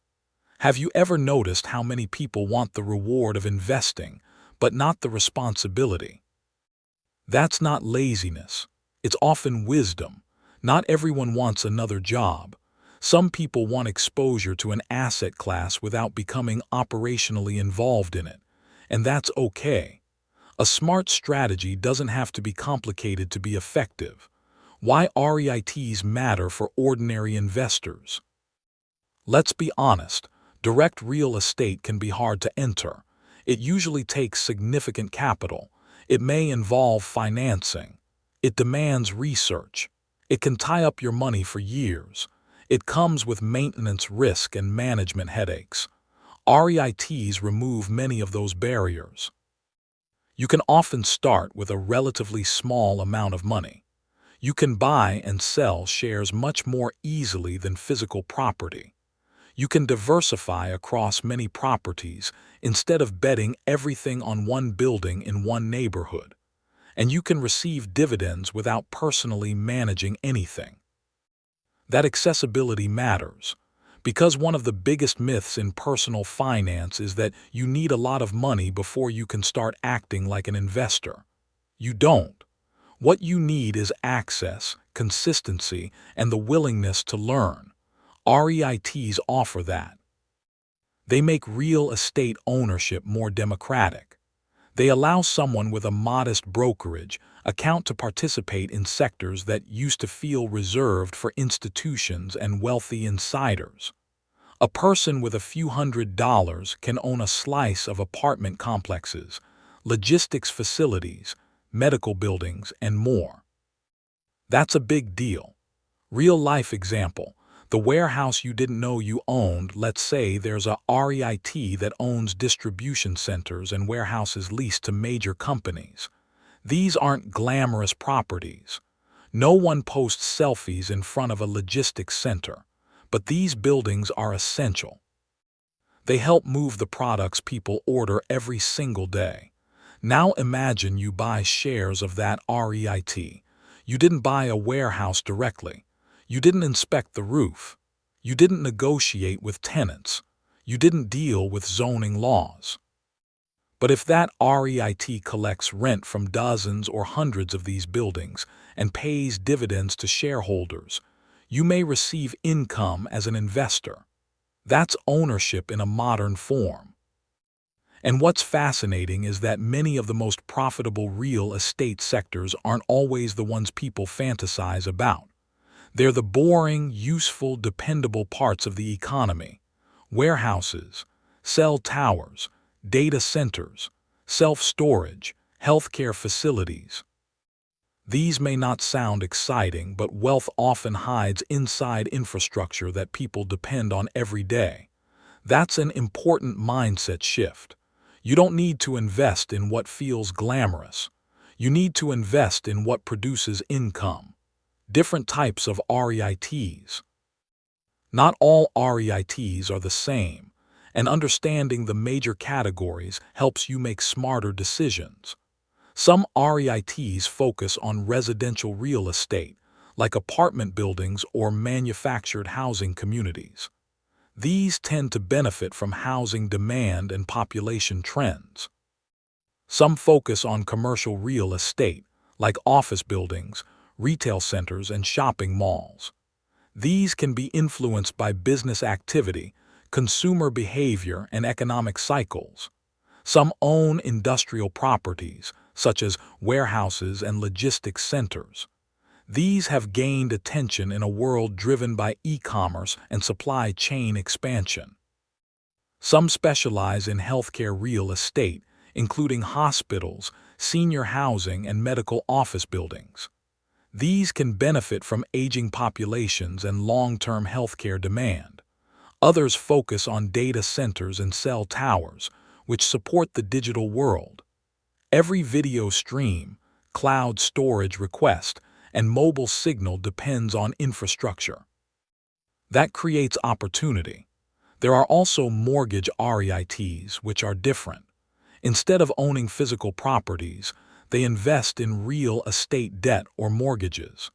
A: Have you ever noticed how many people want the reward of investing, but not the responsibility? That's not laziness. It's often wisdom. Not everyone wants another job. Some people want exposure to an asset class without becoming operationally involved in it, and that's okay. A smart strategy doesn't have to be complicated to be effective. Why REITs matter for ordinary investors? Let's be honest, direct real estate can be hard to enter. It usually takes significant capital. It may involve financing. It demands research. It can tie up your money for years. It comes with maintenance risk and management headaches. REITs remove many of those barriers. You can often start with a relatively small amount of money. You can buy and sell shares much more easily than physical property. You can diversify across many properties instead of betting everything on one building in one neighborhood. And you can receive dividends without personally managing anything. That accessibility matters, because one of the biggest myths in personal finance is that you need a lot of money before you can start acting like an investor. You don't. What you need is access, consistency, and the willingness to learn. REITs offer that. They make real estate ownership more democratic. They allow someone with a modest brokerage account to participate in sectors that used to feel reserved for institutions and wealthy insiders. A person with a few $100s can own a slice of apartment complexes, logistics facilities, medical buildings, and more. That's a big deal. Real-life example. The warehouse you didn't know you owned, let's say there's a REIT that owns distribution centers and warehouses leased to major companies. These aren't glamorous properties. No one posts selfies in front of a logistics center, but these buildings are essential. They help move the products people order every single day. Now imagine you buy shares of that REIT. You didn't buy a warehouse directly. You didn't inspect the roof. You didn't negotiate with tenants. You didn't deal with zoning laws. But if that REIT collects rent from dozens or hundreds of these buildings and pays dividends to shareholders, you may receive income as an investor. That's ownership in a modern form. And what's fascinating is that many of the most profitable real estate sectors aren't always the ones people fantasize about. They're the boring, useful, dependable parts of the economy. Warehouses, cell towers, data centers, self-storage, healthcare facilities. These may not sound exciting, but wealth often hides inside infrastructure that people depend on every day. That's an important mindset shift. You don't need to invest in what feels glamorous. You need to invest in what produces income. Different types of REITs. Not all REITs are the same, and understanding the major categories helps you make smarter decisions. Some REITs focus on residential real estate, like apartment buildings or manufactured housing communities. These tend to benefit from housing demand and population trends. Some focus on commercial real estate, like office buildings, retail centers, and shopping malls. These can be influenced by business activity, consumer behavior, and economic cycles. Some own industrial properties, such as warehouses and logistics centers. These have gained attention in a world driven by e-commerce and supply chain expansion. Some specialize in healthcare real estate, including hospitals, senior housing, and medical office buildings. These can benefit from aging populations and long-term healthcare demand. Others focus on data centers and cell towers, which support the digital world. Every video stream, cloud storage request, and mobile signal depends on infrastructure. That creates opportunity. There are also mortgage REITs, which are different. Instead of owning physical properties, they invest in real estate debt or mortgages.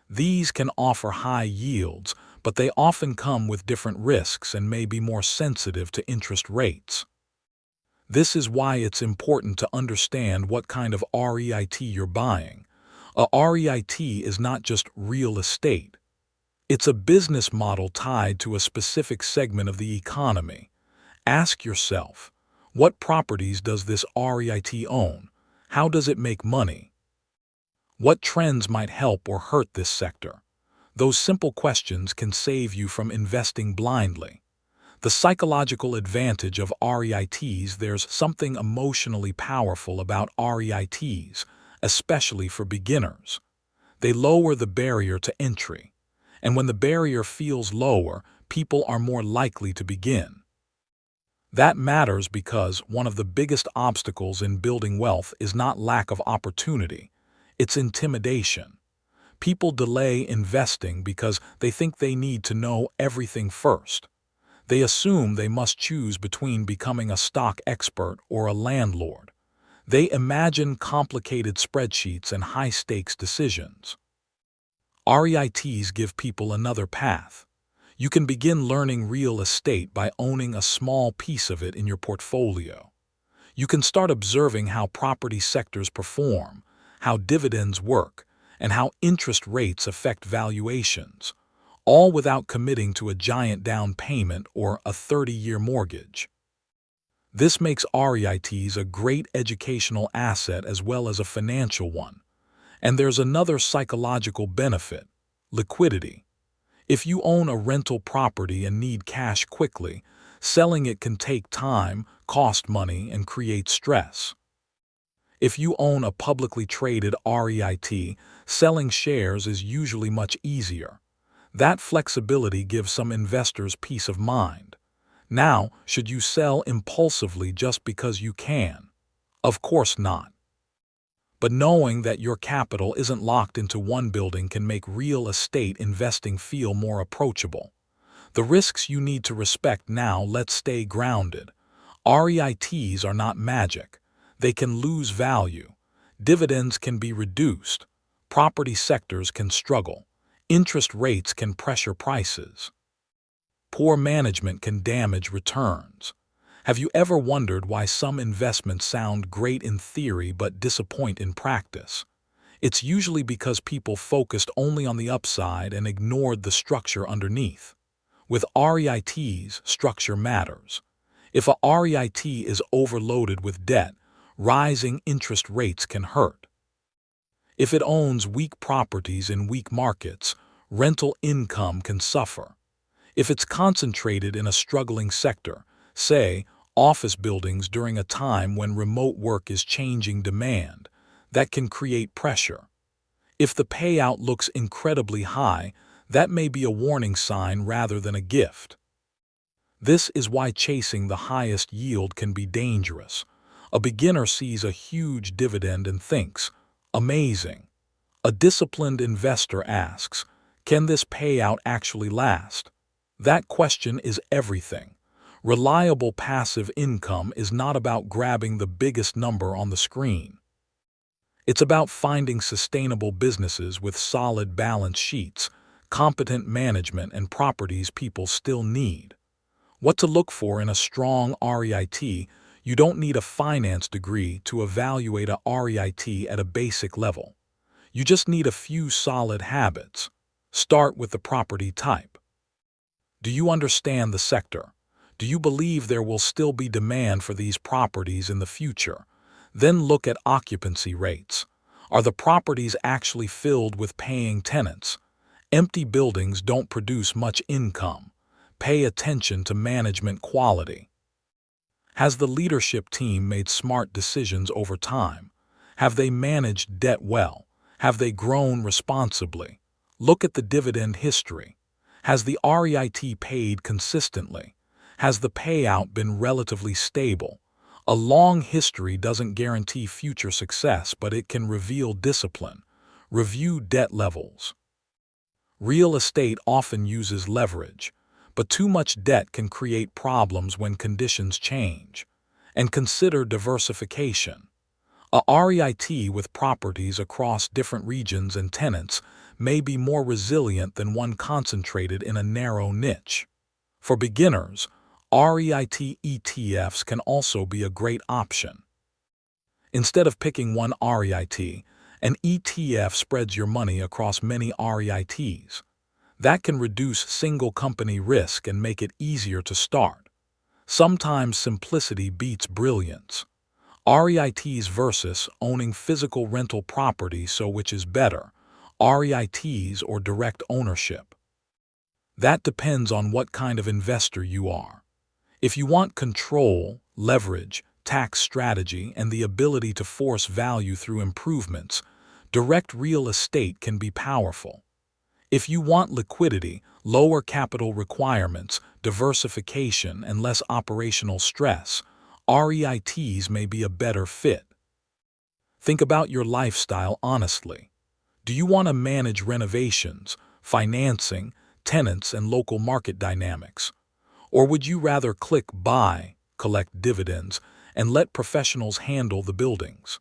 A: These can offer high yields, but they often come with different risks and may be more sensitive to interest rates. This is why it's important to understand what kind of REIT you're buying. A REIT is not just real estate. It's a business model tied to a specific segment of the economy. Ask yourself, what properties does this REIT own? How does it make money? What trends might help or hurt this sector? Those simple questions can save you from investing blindly. The psychological advantage of REITs. There's something emotionally powerful about REITs, especially for beginners. They lower the barrier to entry. And when the barrier feels lower, people are more likely to begin. That matters because one of the biggest obstacles in building wealth is not lack of opportunity, it's intimidation. People delay investing because they think they need to know everything first. They assume they must choose between becoming a stock expert or a landlord. They imagine complicated spreadsheets and high-stakes decisions. REITs give people another path. You can begin learning real estate by owning a small piece of it in your portfolio. You can start observing how property sectors perform, how dividends work, and how interest rates affect valuations, all without committing to a giant down payment or a 30-year mortgage. This makes REITs a great educational asset as well as a financial one. And there's another psychological benefit: liquidity. If you own a rental property and need cash quickly, selling it can take time, cost money, and create stress. If you own a publicly traded REIT, selling shares is usually much easier. That flexibility gives some investors peace of mind. Now, should you sell impulsively just because you can? Of course not. But knowing that your capital isn't locked into one building can make real estate investing feel more approachable. The risks you need to respect now. Let's stay grounded. REITs are not magic. They can lose value. Dividends can be reduced. Property sectors can struggle. Interest rates can pressure prices. Poor management can damage returns. Have you ever wondered why some investments sound great in theory but disappoint in practice? It's usually because people focused only on the upside and ignored the structure underneath. With REITs, structure matters. If a REIT is overloaded with debt, rising interest rates can hurt. If it owns weak properties in weak markets, rental income can suffer. If it's concentrated in a struggling sector, say, office buildings during a time when remote work is changing demand, that can create pressure. If the payout looks incredibly high, that may be a warning sign rather than a gift. This is why chasing the highest yield can be dangerous. A beginner sees a huge dividend and thinks, Amazing. A disciplined investor asks, can this payout actually last? That question is everything. Reliable passive income is not about grabbing the biggest number on the screen. It's about finding sustainable businesses with solid balance sheets, competent management, and properties people still need. What to look for in a strong REIT? You don't need a finance degree to evaluate a REIT at a basic level. You just need a few solid habits. Start with the property type. Do you understand the sector? Do you believe there will still be demand for these properties in the future? Then look at occupancy rates. Are the properties actually filled with paying tenants? Empty buildings don't produce much income. Pay attention to management quality. Has the leadership team made smart decisions over time? Have they managed debt well? Have they grown responsibly? Look at the dividend history. Has the REIT paid consistently? Has the payout been relatively stable? A long history doesn't guarantee future success, but it can reveal discipline. Review debt levels. Real estate often uses leverage, but too much debt can create problems when conditions change. And consider diversification. A REIT with properties across different regions and tenants may be more resilient than one concentrated in a narrow niche. For beginners, REIT ETFs can also be a great option. Instead of picking one REIT, an ETF spreads your money across many REITs. That can reduce single company risk and make it easier to start. Sometimes simplicity beats brilliance. REITs versus owning physical rental property, so which is better, REITs or direct ownership? That depends on what kind of investor you are. If you want control, leverage, tax strategy, and the ability to force value through improvements, direct real estate can be powerful. If you want liquidity, lower capital requirements, diversification, and less operational stress, REITs may be a better fit. Think about your lifestyle honestly. Do you want to manage renovations, financing, tenants, and local market dynamics? Or would you rather click buy, collect dividends, and let professionals handle the buildings?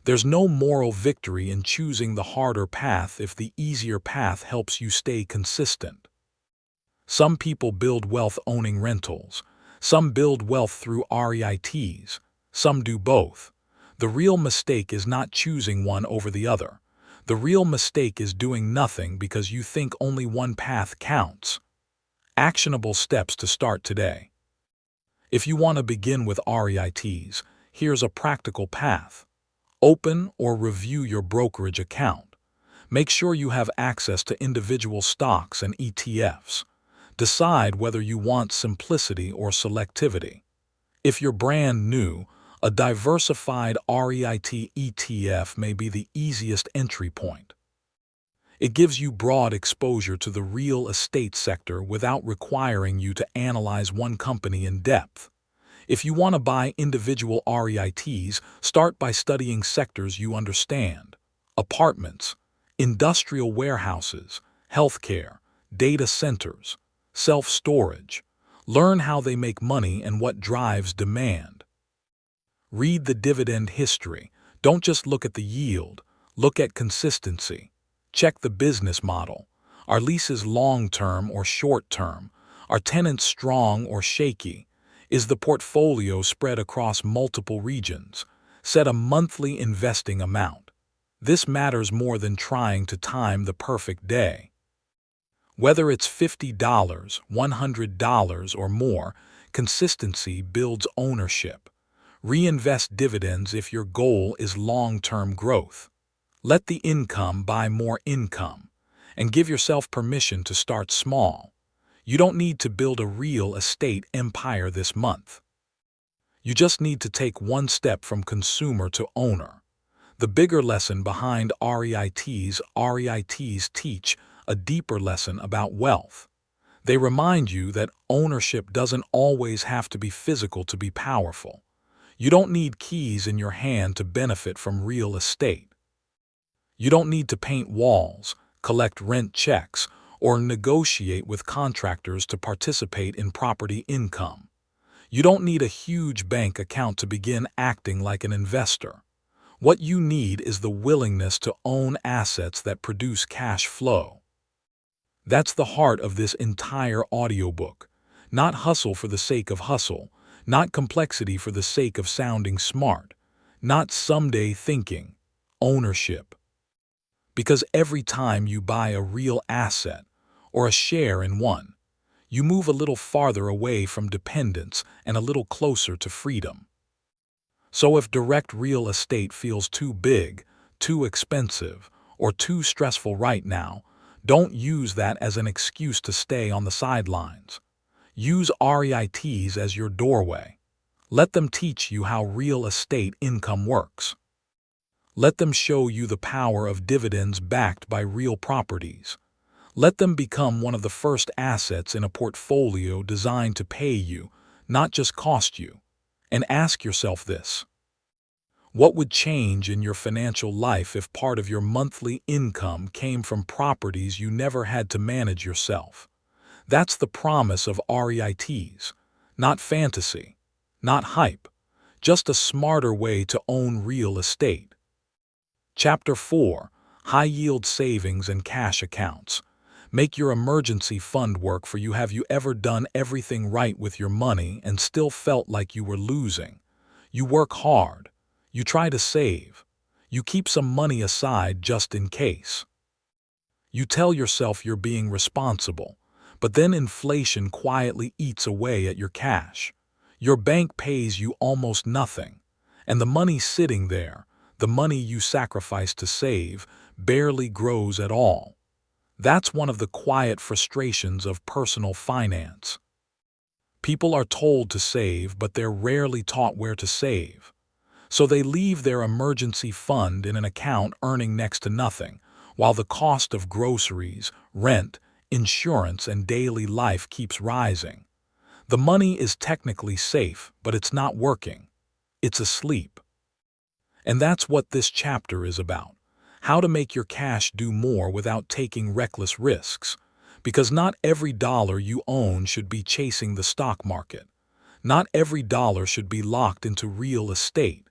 A: There's no moral victory in choosing the harder path if the easier path helps you stay consistent. Some people build wealth owning rentals. Some build wealth through REITs. Some do both. The real mistake is not choosing one over the other. The real mistake is doing nothing because you think only one path counts. Actionable steps to start today. If you want to begin with REITs, here's a practical path. Open or review your brokerage account. Make sure you have access to individual stocks and ETFs. Decide whether you want simplicity or selectivity. If you're brand new, a diversified REIT ETF may be the easiest entry point. It gives you broad exposure to the real estate sector without requiring you to analyze one company in depth. If you want to buy individual REITs, start by studying sectors you understand: apartments, industrial warehouses, healthcare, data centers, self-storage. Learn how they make money and what drives demand. Read the dividend history. Don't just look at the yield, look at consistency. Check the business model. Are leases long-term or short-term? Are tenants strong or shaky? Is the portfolio spread across multiple regions? Set a monthly investing amount. This matters more than trying to time the perfect day. Whether it's $50, $100, or more, consistency builds ownership. Reinvest dividends if your goal is long-term growth. Let the income buy more income, and give yourself permission to start small. You don't need to build a real estate empire this month. You just need to take one step from consumer to owner. The bigger lesson behind REITs teach a deeper lesson about wealth. They remind you that ownership doesn't always have to be physical to be powerful. You don't need keys in your hand to benefit from real estate. You don't need to paint walls, collect rent checks, or negotiate with contractors to participate in property income. You don't need a huge bank account to begin acting like an investor. What you need is the willingness to own assets that produce cash flow. That's the heart of this entire audiobook. Not hustle for the sake of hustle, not complexity for the sake of sounding smart, not someday thinking, ownership. Because every time you buy a real asset or a share in one, you move a little farther away from dependence and a little closer to freedom. So if direct real estate feels too big, too expensive, or too stressful right now, don't use that as an excuse to stay on the sidelines. Use REITs as your doorway. Let them teach you how real estate income works. Let them show you the power of dividends backed by real properties. Let them become one of the first assets in a portfolio designed to pay you, not just cost you. And ask yourself this: what would change in your financial life if part of your monthly income came from properties you never had to manage yourself? That's the promise of REITs. Not fantasy, not hype, just a smarter way to own real estate. Chapter 4: High-Yield Savings and Cash Accounts. Make your emergency fund work for you. Have you ever done everything right with your money and still felt like you were losing? You work hard. You try to save. You keep some money aside just in case. You tell yourself you're being responsible, but then inflation quietly eats away at your cash. Your bank pays you almost nothing, and the money sitting there, the money you sacrificed to save, barely grows at all. That's one of the quiet frustrations of personal finance. People are told to save, but they're rarely taught where to save. So they leave their emergency fund in an account earning next to nothing, while the cost of groceries, rent, insurance, and daily life keeps rising. The money is technically safe, but it's not working. It's asleep. And that's what this chapter is about: how to make your cash do more without taking reckless risks. Because not every dollar you own should be chasing the stock market. Not every dollar should be locked into real estate.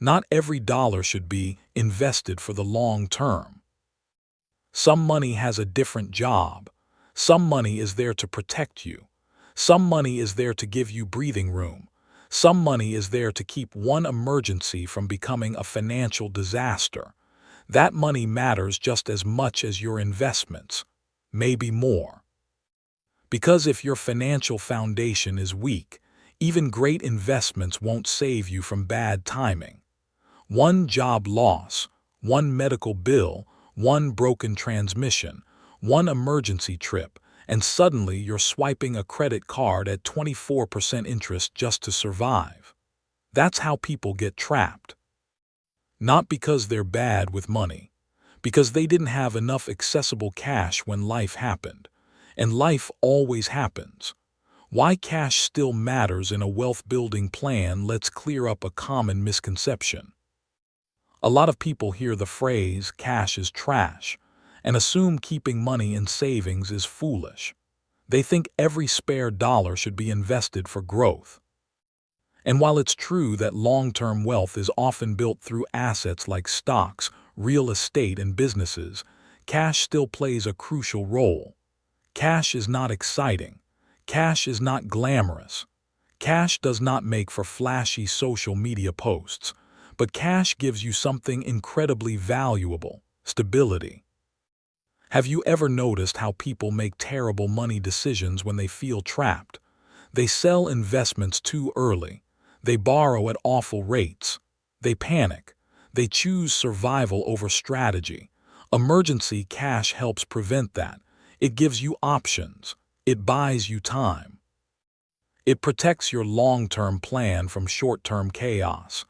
A: Not every dollar should be invested for the long term. Some money has a different job. Some money is there to protect you. Some money is there to give you breathing room. Some money is there to keep one emergency from becoming a financial disaster. That money matters just as much as your investments, maybe more. Because if your financial foundation is weak, even great investments won't save you from bad timing. One job loss, one medical bill, one broken transmission, one emergency trip, and suddenly you're swiping a credit card at 24% interest just to survive. That's how people get trapped. Not because they're bad with money, because they didn't have enough accessible cash when life happened. And life always happens. Why cash still matters in a wealth-building plan. Let's clear up a common misconception. A lot of people hear the phrase "cash is trash" and assume keeping money in savings is foolish. They think every spare dollar should be invested for growth. And while it's true that long-term wealth is often built through assets like stocks, real estate, and businesses, cash still plays a crucial role. Cash is not exciting. Cash is not glamorous. Cash does not make for flashy social media posts. But cash gives you something incredibly valuable: stability. Have you ever noticed how people make terrible money decisions when they feel trapped? They sell investments too early. They borrow at awful rates. They panic. They choose survival over strategy. Emergency cash helps prevent that. It gives you options. It buys you time. It protects your long-term plan from short-term chaos.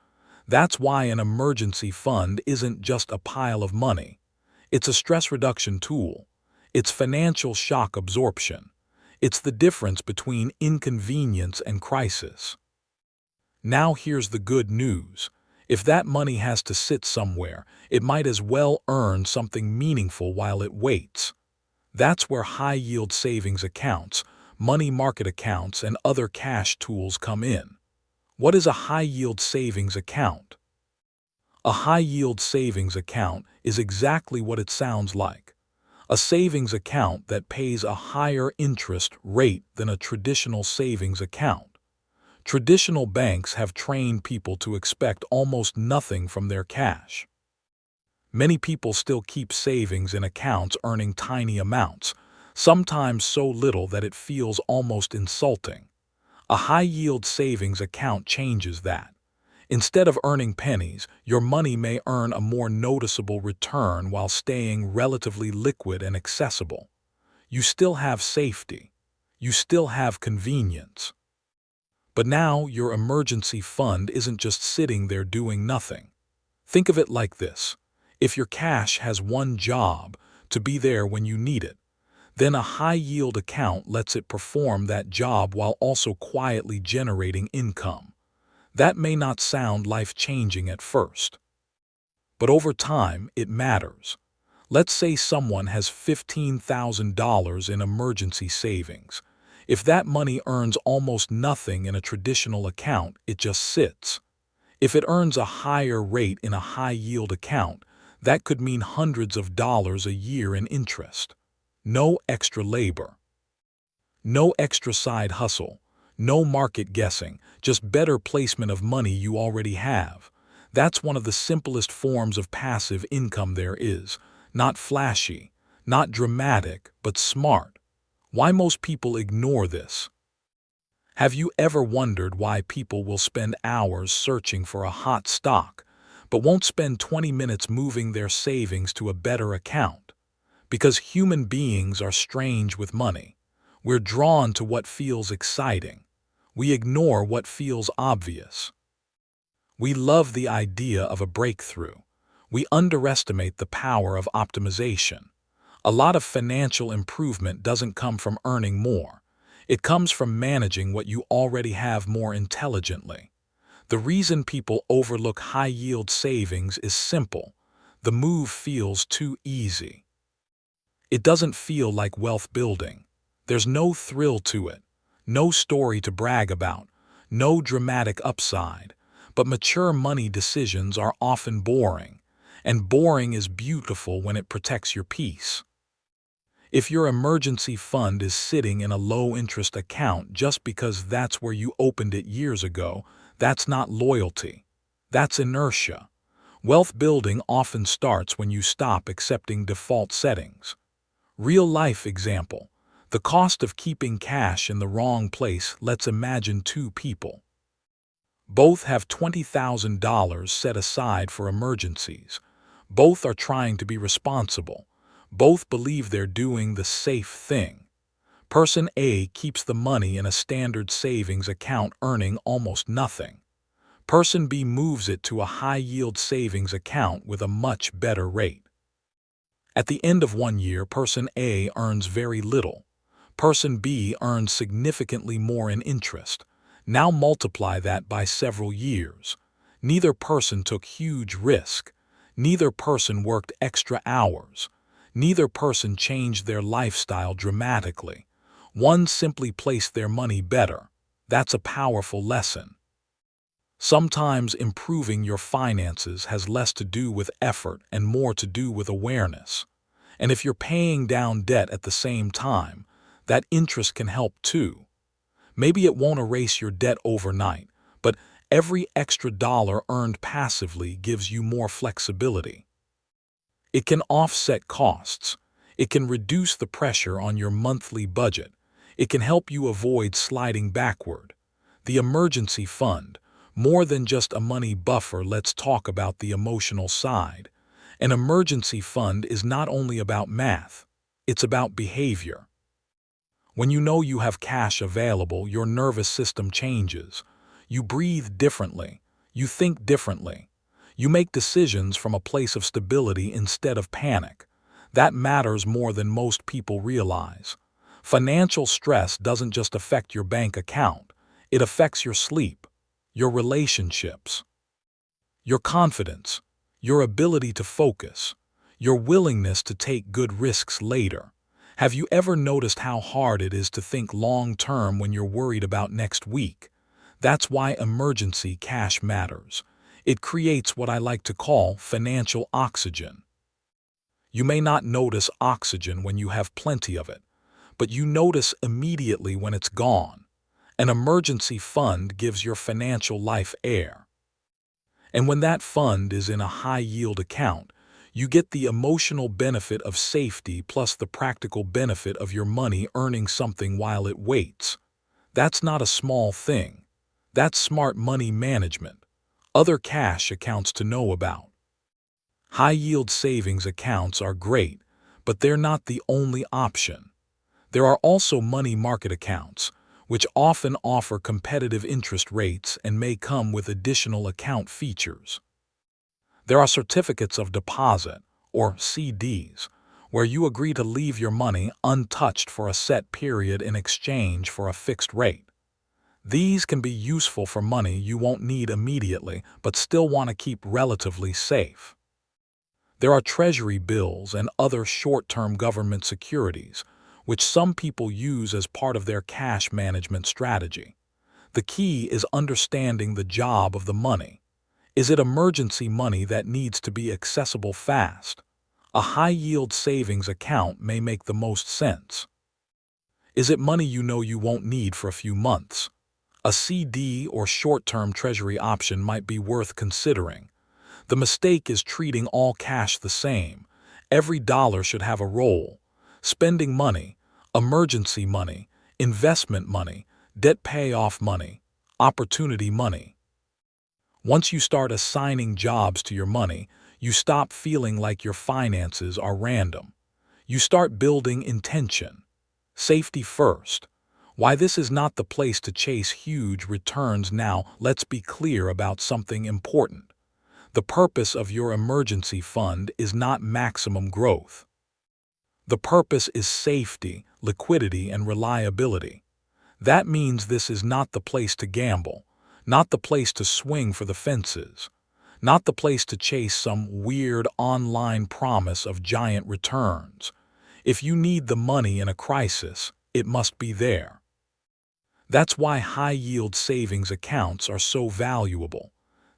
A: That's why an emergency fund isn't just a pile of money. It's a stress reduction tool. It's financial shock absorption. It's the difference between inconvenience and crisis. Now here's the good news. If that money has to sit somewhere, it might as well earn something meaningful while it waits. That's where high-yield savings accounts, money market accounts, and other cash tools come in. What is a high-yield savings account? A high-yield savings account is exactly what it sounds like. A savings account that pays a higher interest rate than a traditional savings account. Traditional banks have trained people to expect almost nothing from their cash. Many people still keep savings in accounts earning tiny amounts, sometimes so little that it feels almost insulting. A high-yield savings account changes that. Instead of earning pennies, your money may earn a more noticeable return while staying relatively liquid and accessible. You still have safety. You still have convenience. But now your emergency fund isn't just sitting there doing nothing. Think of it like this. If your cash has one job, to be there when you need it, then a high-yield account lets it perform that job while also quietly generating income. That may not sound life-changing at first, but over time it matters. Let's say someone has $15,000 in emergency savings. If that money earns almost nothing in a traditional account, it just sits. If it earns a higher rate in a high-yield account, that could mean hundreds of dollars a year in interest. No extra labor. No extra side hustle. No market guessing, just better placement of money you already have. That's one of the simplest forms of passive income there is. Not flashy, not dramatic, but smart. Why most people ignore this? Have you ever wondered why people will spend hours searching for a hot stock, but won't spend 20 minutes moving their savings to a better account? Because human beings are strange with money. We're drawn to what feels exciting. We ignore what feels obvious. We love the idea of a breakthrough. We underestimate the power of optimization. A lot of financial improvement doesn't come from earning more. It comes from managing what you already have more intelligently. The reason people overlook high-yield savings is simple. The move feels too easy. It doesn't feel like wealth building. There's no thrill to it, no story to brag about, no dramatic upside. But mature money decisions are often boring, and boring is beautiful when it protects your peace. If your emergency fund is sitting in a low-interest account just because that's where you opened it years ago, that's not loyalty. That's inertia. Wealth building often starts when you stop accepting default settings. Real-life example. The cost of keeping cash in the wrong place. Let's imagine two people. Both have $20,000 set aside for emergencies. Both are trying to be responsible. Both believe they're doing the safe thing. Person A keeps the money in a standard savings account earning almost nothing. Person B moves it to a high-yield savings account with a much better rate. At the end of 1 year, Person A earns very little. Person B earns significantly more in interest. Now multiply that by several years. Neither person took huge risk. Neither person worked extra hours. Neither person changed their lifestyle dramatically. One simply placed their money better. That's a powerful lesson. Sometimes improving your finances has less to do with effort and more to do with awareness. And if you're paying down debt at the same time, that interest can help too. Maybe it won't erase your debt overnight, but every extra dollar earned passively gives you more flexibility. It can offset costs. It can reduce the pressure on your monthly budget. It can help you avoid sliding backward. The emergency fund, more than just a money buffer. Let's talk about the emotional side. An emergency fund is not only about math, it's about behavior. When you know you have cash available, your nervous system changes. You breathe differently. You think differently. You make decisions from a place of stability instead of panic. That matters more than most people realize. Financial stress doesn't just affect your bank account. It affects your sleep, your relationships, Your confidence, your ability to focus, your willingness to take good risks later. Have you ever noticed how hard it is to think long-term when you're worried about next week? That's why emergency cash matters. It creates what I like to call financial oxygen. You may not notice oxygen when you have plenty of it, but you notice immediately when it's gone. An emergency fund gives your financial life air. And when that fund is in a high-yield account, you get the emotional benefit of safety plus the practical benefit of your money earning something while it waits. That's not a small thing. That's smart money management. Other cash accounts to know about. High-yield savings accounts are great, but they're not the only option. There are also money market accounts, which often offer competitive interest rates and may come with additional account features. There are certificates of deposit, or CDs, where you agree to leave your money untouched for a set period in exchange for a fixed rate. These can be useful for money you won't need immediately but still want to keep relatively safe. There are treasury bills and other short-term government securities, which some people use as part of their cash management strategy. The key is understanding the job of the money. Is it emergency money that needs to be accessible fast? A high-yield savings account may make the most sense. Is it money you know you won't need for a few months? A CD or short-term treasury option might be worth considering. The mistake is treating all cash the same. Every dollar should have a role. Spending money, emergency money, investment money, debt payoff money, opportunity money. Once you start assigning jobs to your money, you stop feeling like your finances are random. You start building intention. Safety first. Why this is not the place to chase huge returns now, let's be clear about something important. The purpose of your emergency fund is not maximum growth. The purpose is safety, liquidity, and reliability. That means this is not the place to gamble, not the place to swing for the fences, not the place to chase some weird online promise of giant returns. If you need the money in a crisis, it must be there. That's why high-yield savings accounts are so valuable.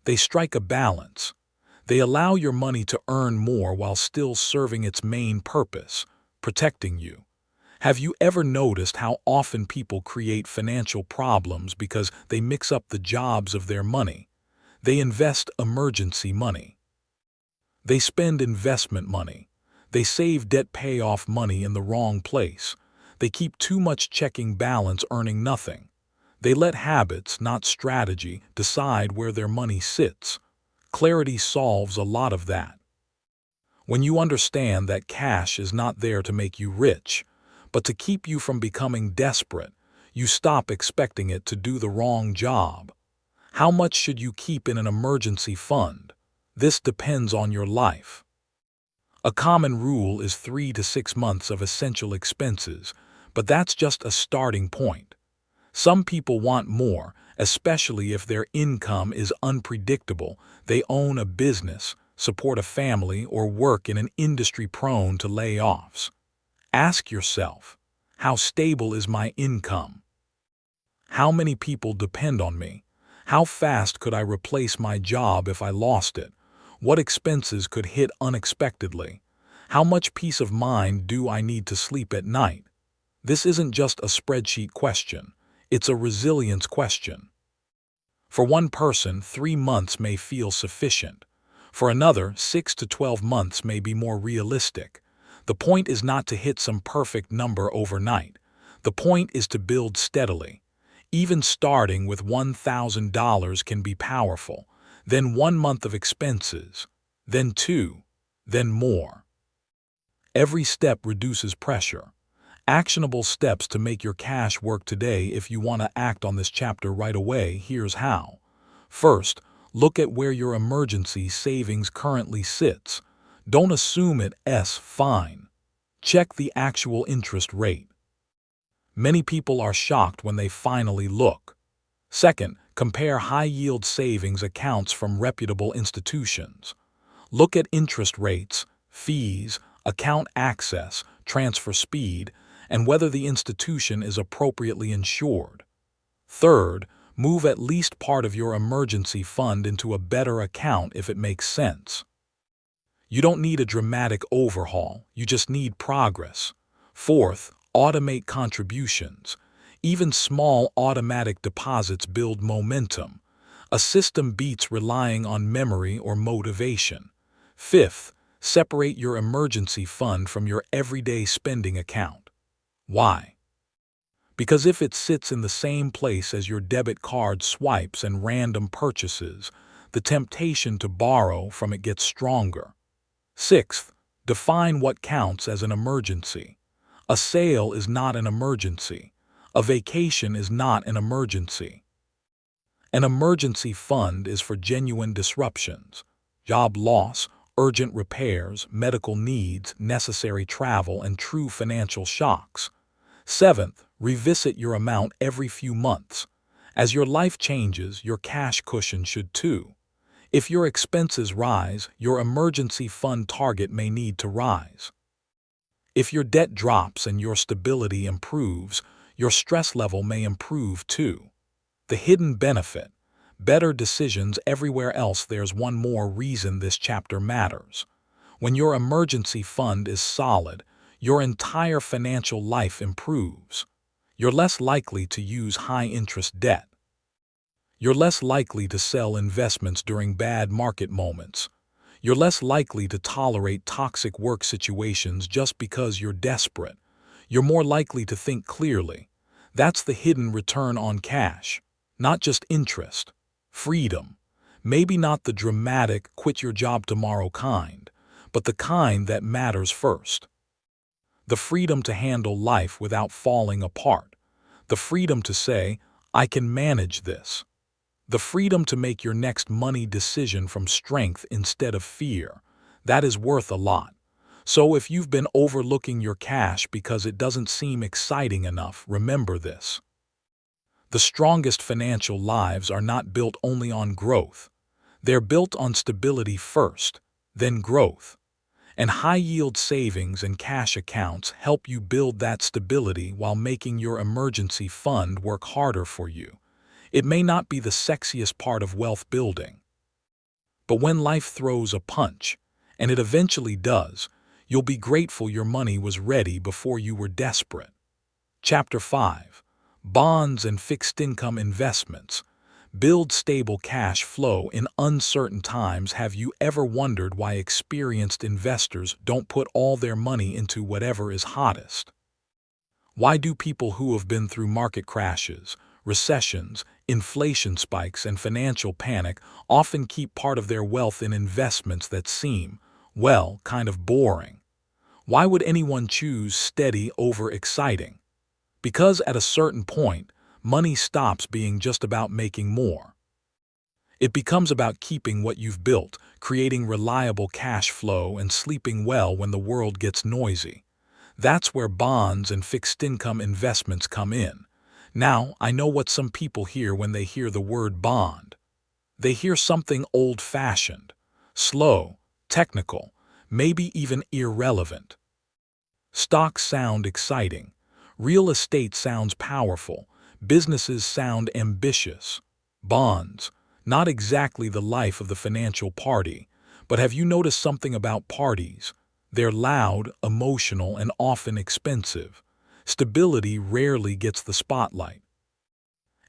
A: They strike a balance. They allow your money to earn more while still serving its main purpose, protecting you. Have you ever noticed how often people create financial problems because they mix up the jobs of their money? They invest emergency money. They spend investment money. They save debt payoff money in the wrong place. They keep too much checking balance earning nothing. They let habits, not strategy, decide where their money sits. Clarity solves a lot of that. When you understand that cash is not there to make you rich, but to keep you from becoming desperate, you stop expecting it to do the wrong job. How much should you keep in an emergency fund? This depends on your life. A common rule is 3 to 6 months of essential expenses, but that's just a starting point. Some people want more, especially if their income is unpredictable. They own a business, support a family, or work in an industry prone to layoffs. Ask yourself, how stable is my income? How many people depend on me? How fast could I replace my job if I lost it? What expenses could hit unexpectedly? How much peace of mind do I need to sleep at night? This isn't just a spreadsheet question. It's a resilience question. For one person, 3 months may feel sufficient. For another, 6 to 12 months may be more realistic. The point is not to hit some perfect number overnight. The point is to build steadily. Even starting with $1,000 can be powerful. Then 1 month of expenses. Then 2. Then more. Every step reduces pressure. Actionable steps to make your cash work today. If you want to act on this chapter right away, here's how. First, look at where your emergency savings currently sits. Don't assume it's fine. Check the actual interest rate. Many people are shocked when they finally look. Second, compare high-yield savings accounts from reputable institutions. Look at interest rates, fees, account access, transfer speed, and whether the institution is appropriately insured. Third, move at least part of your emergency fund into a better account if it makes sense. You don't need a dramatic overhaul, you just need progress. Fourth, automate contributions. Even small automatic deposits build momentum. A system beats relying on memory or motivation. Fifth, separate your emergency fund from your everyday spending account. Why? Because if it sits in the same place as your debit card swipes and random purchases, the temptation to borrow from it gets stronger. Sixth, define what counts as an emergency. A sale is not an emergency. A vacation is not an emergency. An emergency fund is for genuine disruptions, job loss, urgent repairs, medical needs, necessary travel, and true financial shocks. Seventh, revisit your amount every few months. As your life changes, your cash cushion should too. If your expenses rise, your emergency fund target may need to rise. If your debt drops and your stability improves, your stress level may improve too. The hidden benefit: better decisions everywhere else. There's one more reason this chapter matters. When your emergency fund is solid, your entire financial life improves. You're less likely to use high-interest debt. You're less likely to sell investments during bad market moments. You're less likely to tolerate toxic work situations just because you're desperate. You're more likely to think clearly. That's the hidden return on cash. Not just interest. Freedom. Maybe not the dramatic, quit your job tomorrow kind, but the kind that matters first. The freedom to handle life without falling apart. The freedom to say, I can manage this. The freedom to make your next money decision from strength instead of fear. That is worth a lot. So if you've been overlooking your cash because it doesn't seem exciting enough, remember this. The strongest financial lives are not built only on growth. They're built on stability first, then growth. And high-yield savings and cash accounts help you build that stability while making your emergency fund work harder for you. It may not be the sexiest part of wealth building. But when life throws a punch, and it eventually does, you'll be grateful your money was ready before you were desperate. Chapter 5. Bonds and Fixed Income Investments. Build stable cash flow in uncertain times. Have you ever wondered why experienced investors don't put all their money into whatever is hottest? Why do people who have been through market crashes, recessions, inflation spikes, and financial panic often keep part of their wealth in investments that seem, well, kind of boring? Why would anyone choose steady over exciting? Because at a certain point, money stops being just about making more. It becomes about keeping what you've built, creating reliable cash flow, and sleeping well when the world gets noisy. That's where bonds and fixed income investments come in. Now, I know what some people hear when they hear the word bond. They hear something old-fashioned, slow, technical, maybe even irrelevant. Stocks sound exciting. Real estate sounds powerful. Businesses sound ambitious. Bonds, not exactly the life of the financial party, but have you noticed something about parties? They're loud, emotional, and often expensive. Stability rarely gets the spotlight.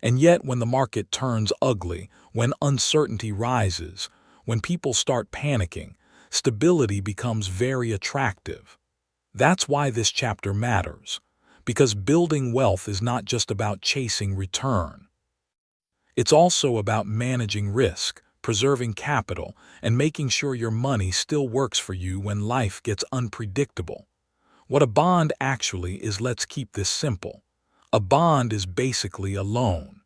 A: And yet, when the market turns ugly, when uncertainty rises, when people start panicking, stability becomes very attractive. That's why this chapter matters. Because building wealth is not just about chasing return. It's also about managing risk, preserving capital, and making sure your money still works for you when life gets unpredictable. What a bond actually is, let's keep this simple. A bond is basically a loan.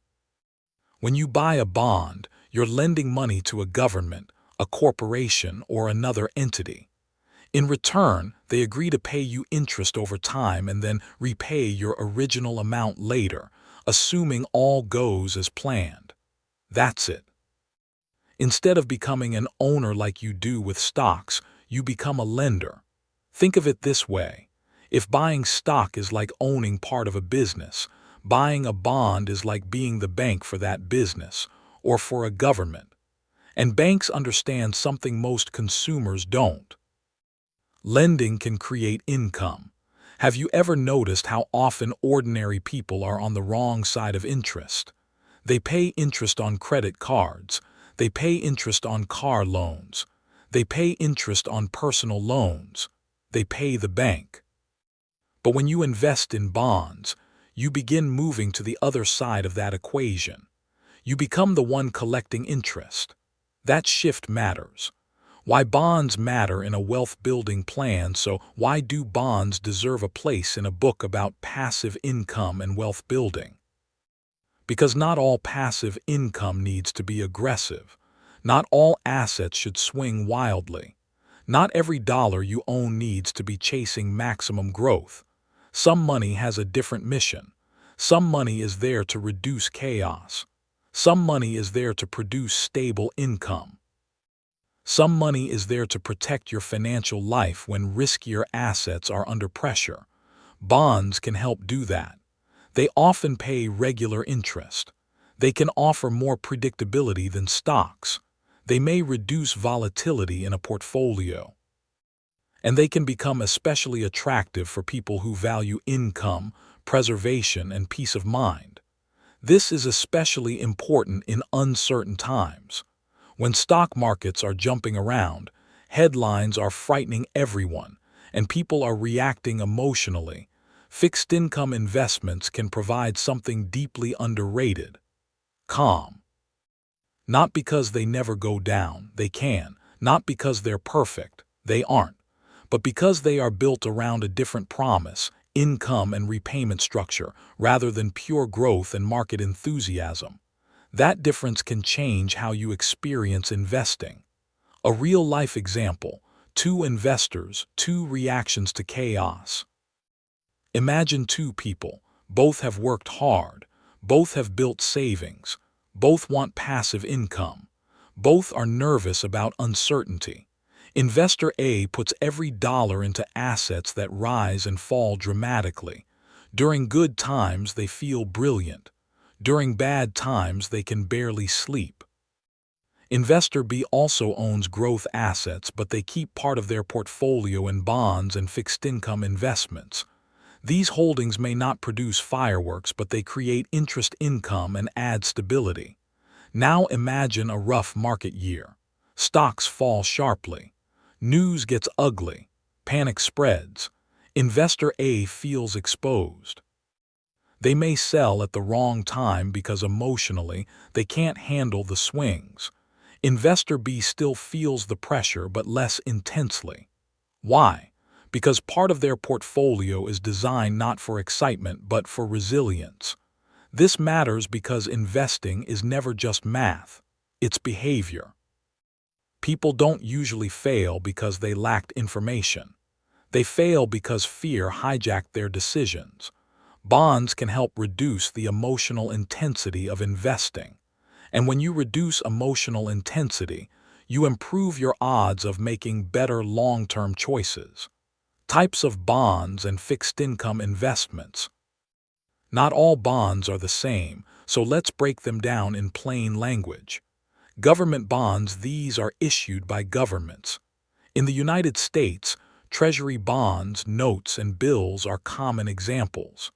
A: When you buy a bond, you're lending money to a government, a corporation, or another entity. In return, they agree to pay you interest over time and then repay your original amount later, assuming all goes as planned. That's it. Instead of becoming an owner like you do with stocks, you become a lender. Think of it this way. If buying stock is like owning part of a business, buying a bond is like being the bank for that business or for a government. And banks understand something most consumers don't. Lending can create income. Have you ever noticed how often ordinary people are on the wrong side of interest? They pay interest on credit cards. They pay interest on car loans. They pay interest on personal loans. They pay the bank. But when you invest in bonds, you begin moving to the other side of that equation. You become the one collecting interest. That shift matters. Why bonds matter in a wealth-building plan. So why do bonds deserve a place in a book about passive income and wealth building? Because not all passive income needs to be aggressive. Not all assets should swing wildly. Not every dollar you own needs to be chasing maximum growth. Some money has a different mission. Some money is there to reduce chaos. Some money is there to produce stable income. Some money is there to protect your financial life when riskier assets are under pressure. Bonds can help do that. They often pay regular interest. They can offer more predictability than stocks. They may reduce volatility in a portfolio. And they can become especially attractive for people who value income, preservation, and peace of mind. This is especially important in uncertain times. When stock markets are jumping around, headlines are frightening everyone, and people are reacting emotionally. Fixed income investments can provide something deeply underrated: calm. Not because they never go down, they can. Not because they're perfect, they aren't. But because they are built around a different promise, income and repayment structure, rather than pure growth and market enthusiasm. That difference can change how you experience investing. A real-life example: two investors, two reactions to chaos. Imagine two people. Both have worked hard. Both have built savings. Both want passive income. Both are nervous about uncertainty. Investor A puts every dollar into assets that rise and fall dramatically. During good times, they feel brilliant. During bad times, they can barely sleep. Investor B also owns growth assets, but they keep part of their portfolio in bonds and fixed income investments. These holdings may not produce fireworks, but they create interest income and add stability. Now imagine a rough market year. Stocks fall sharply. News gets ugly. Panic spreads. Investor A feels exposed. They may sell at the wrong time because emotionally they can't handle the swings. Investor B still feels the pressure, but less intensely. Why? Because part of their portfolio is designed not for excitement but for resilience. This matters because investing is never just math, it's behavior. People don't usually fail because they lacked information. They fail because fear hijacked their decisions. Bonds can help reduce the emotional intensity of investing. And when you reduce emotional intensity, you improve your odds of making better long-term choices. Types of bonds and fixed income investments. Not all bonds are the same, so let's break them down in plain language. Government bonds: these are issued by governments. In the United States, Treasury bonds, notes, and bills are common examples.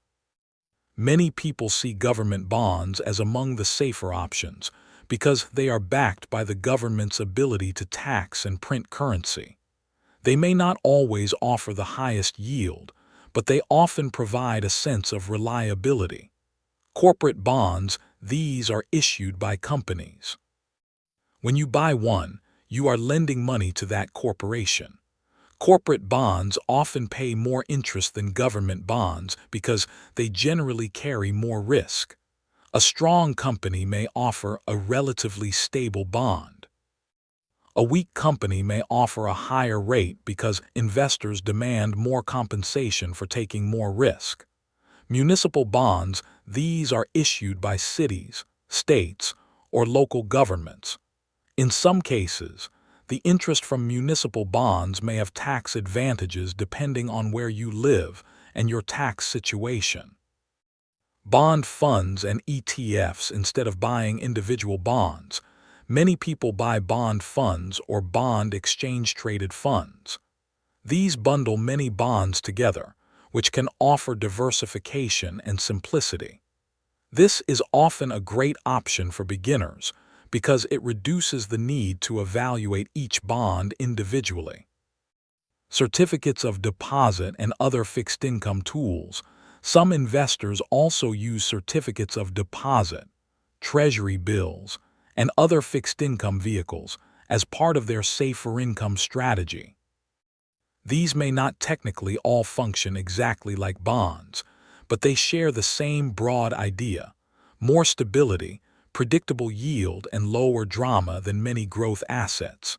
A: Many people see government bonds as among the safer options because they are backed by the government's ability to tax and print currency. They may not always offer the highest yield, but they often provide a sense of reliability. Corporate bonds: these are issued by companies. When you buy one, you are lending money to that corporation. Corporate bonds often pay more interest than government bonds because they generally carry more risk. A strong company may offer a relatively stable bond. A weak company may offer a higher rate because investors demand more compensation for taking more risk. Municipal bonds, these are issued by cities, states, or local governments. In some cases, the interest from municipal bonds may have tax advantages depending on where you live and your tax situation. Bond funds and ETFs instead of buying individual bonds. Many people buy bond funds or bond exchange-traded funds. These bundle many bonds together, which can offer diversification and simplicity. This is often a great option for beginners because it reduces the need to evaluate each bond individually. Certificates of deposit and other fixed income tools. Some investors also use certificates of deposit, treasury bills, and other fixed income vehicles as part of their safer income strategy. These may not technically all function exactly like bonds, but they share the same broad idea: more stability, predictable yield, and lower drama than many growth assets.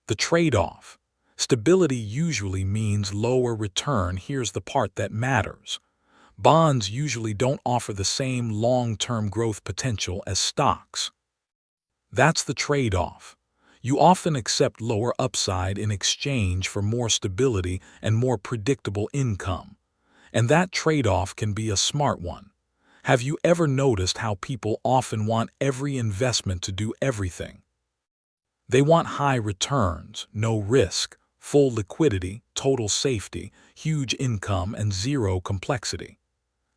A: The trade-off: stability usually means lower return. Here's the part that matters. Bonds usually don't offer the same long-term growth potential as stocks. That's the trade-off. You often accept lower upside in exchange for more stability and more predictable income. And that trade-off can be a smart one. Have you ever noticed how people often want every investment to do everything? They want high returns, no risk, full liquidity, total safety, huge income, and zero complexity.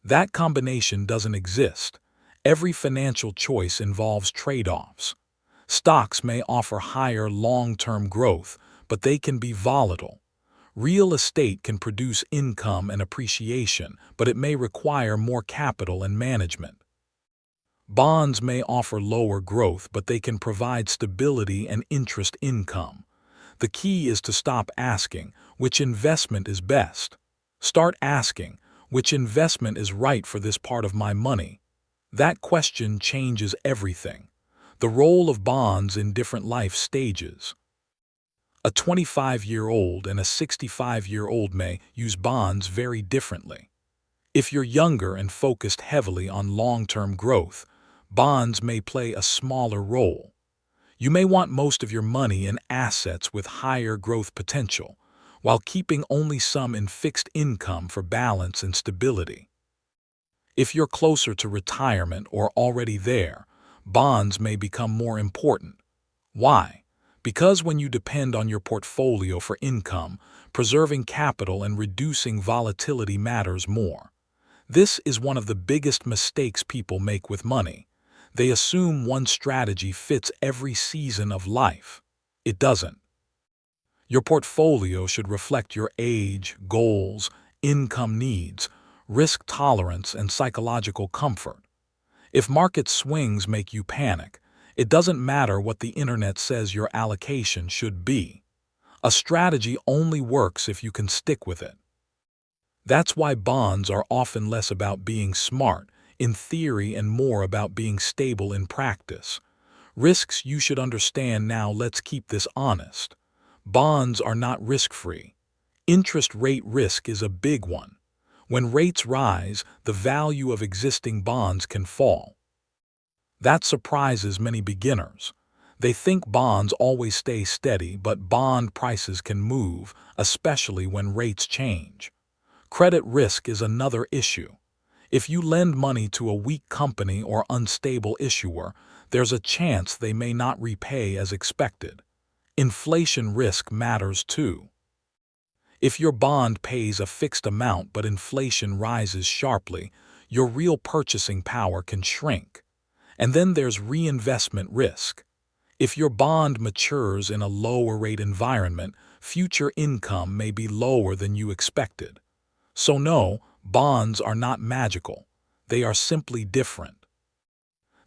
A: That combination doesn't exist. Every financial choice involves trade-offs. Stocks may offer higher long-term growth, but they can be volatile. Real estate can produce income and appreciation, but it may require more capital and management. Bonds may offer lower growth, but they can provide stability and interest income. The key is to stop asking, which investment is best? Start asking, which investment is right for this part of my money? That question changes everything. The role of bonds in different life stages. A 25-year-old and a 65-year-old may use bonds very differently. If you're younger and focused heavily on long-term growth, bonds may play a smaller role. You may want most of your money in assets with higher growth potential, while keeping only some in fixed income for balance and stability. If you're closer to retirement or already there, bonds may become more important. Why? Because when you depend on your portfolio for income, preserving capital and reducing volatility matters more. This is one of the biggest mistakes people make with money. They assume one strategy fits every season of life. It doesn't. Your portfolio should reflect your age, goals, income needs, risk tolerance, and psychological comfort. If market swings make you panic, it doesn't matter what the internet says your allocation should be. A strategy only works if you can stick with it. That's why bonds are often less about being smart in theory and more about being stable in practice. Risks you should understand now. Let's keep this honest. Bonds are not risk-free. Interest rate risk is a big one. When rates rise, the value of existing bonds can fall. That surprises many beginners. They think bonds always stay steady, but bond prices can move, especially when rates change. Credit risk is another issue. If you lend money to a weak company or unstable issuer, there's a chance they may not repay as expected. Inflation risk matters too. If your bond pays a fixed amount but inflation rises sharply, your real purchasing power can shrink. And then there's reinvestment risk. If your bond matures in a lower rate environment, future income may be lower than you expected. So no, bonds are not magical. They are simply different.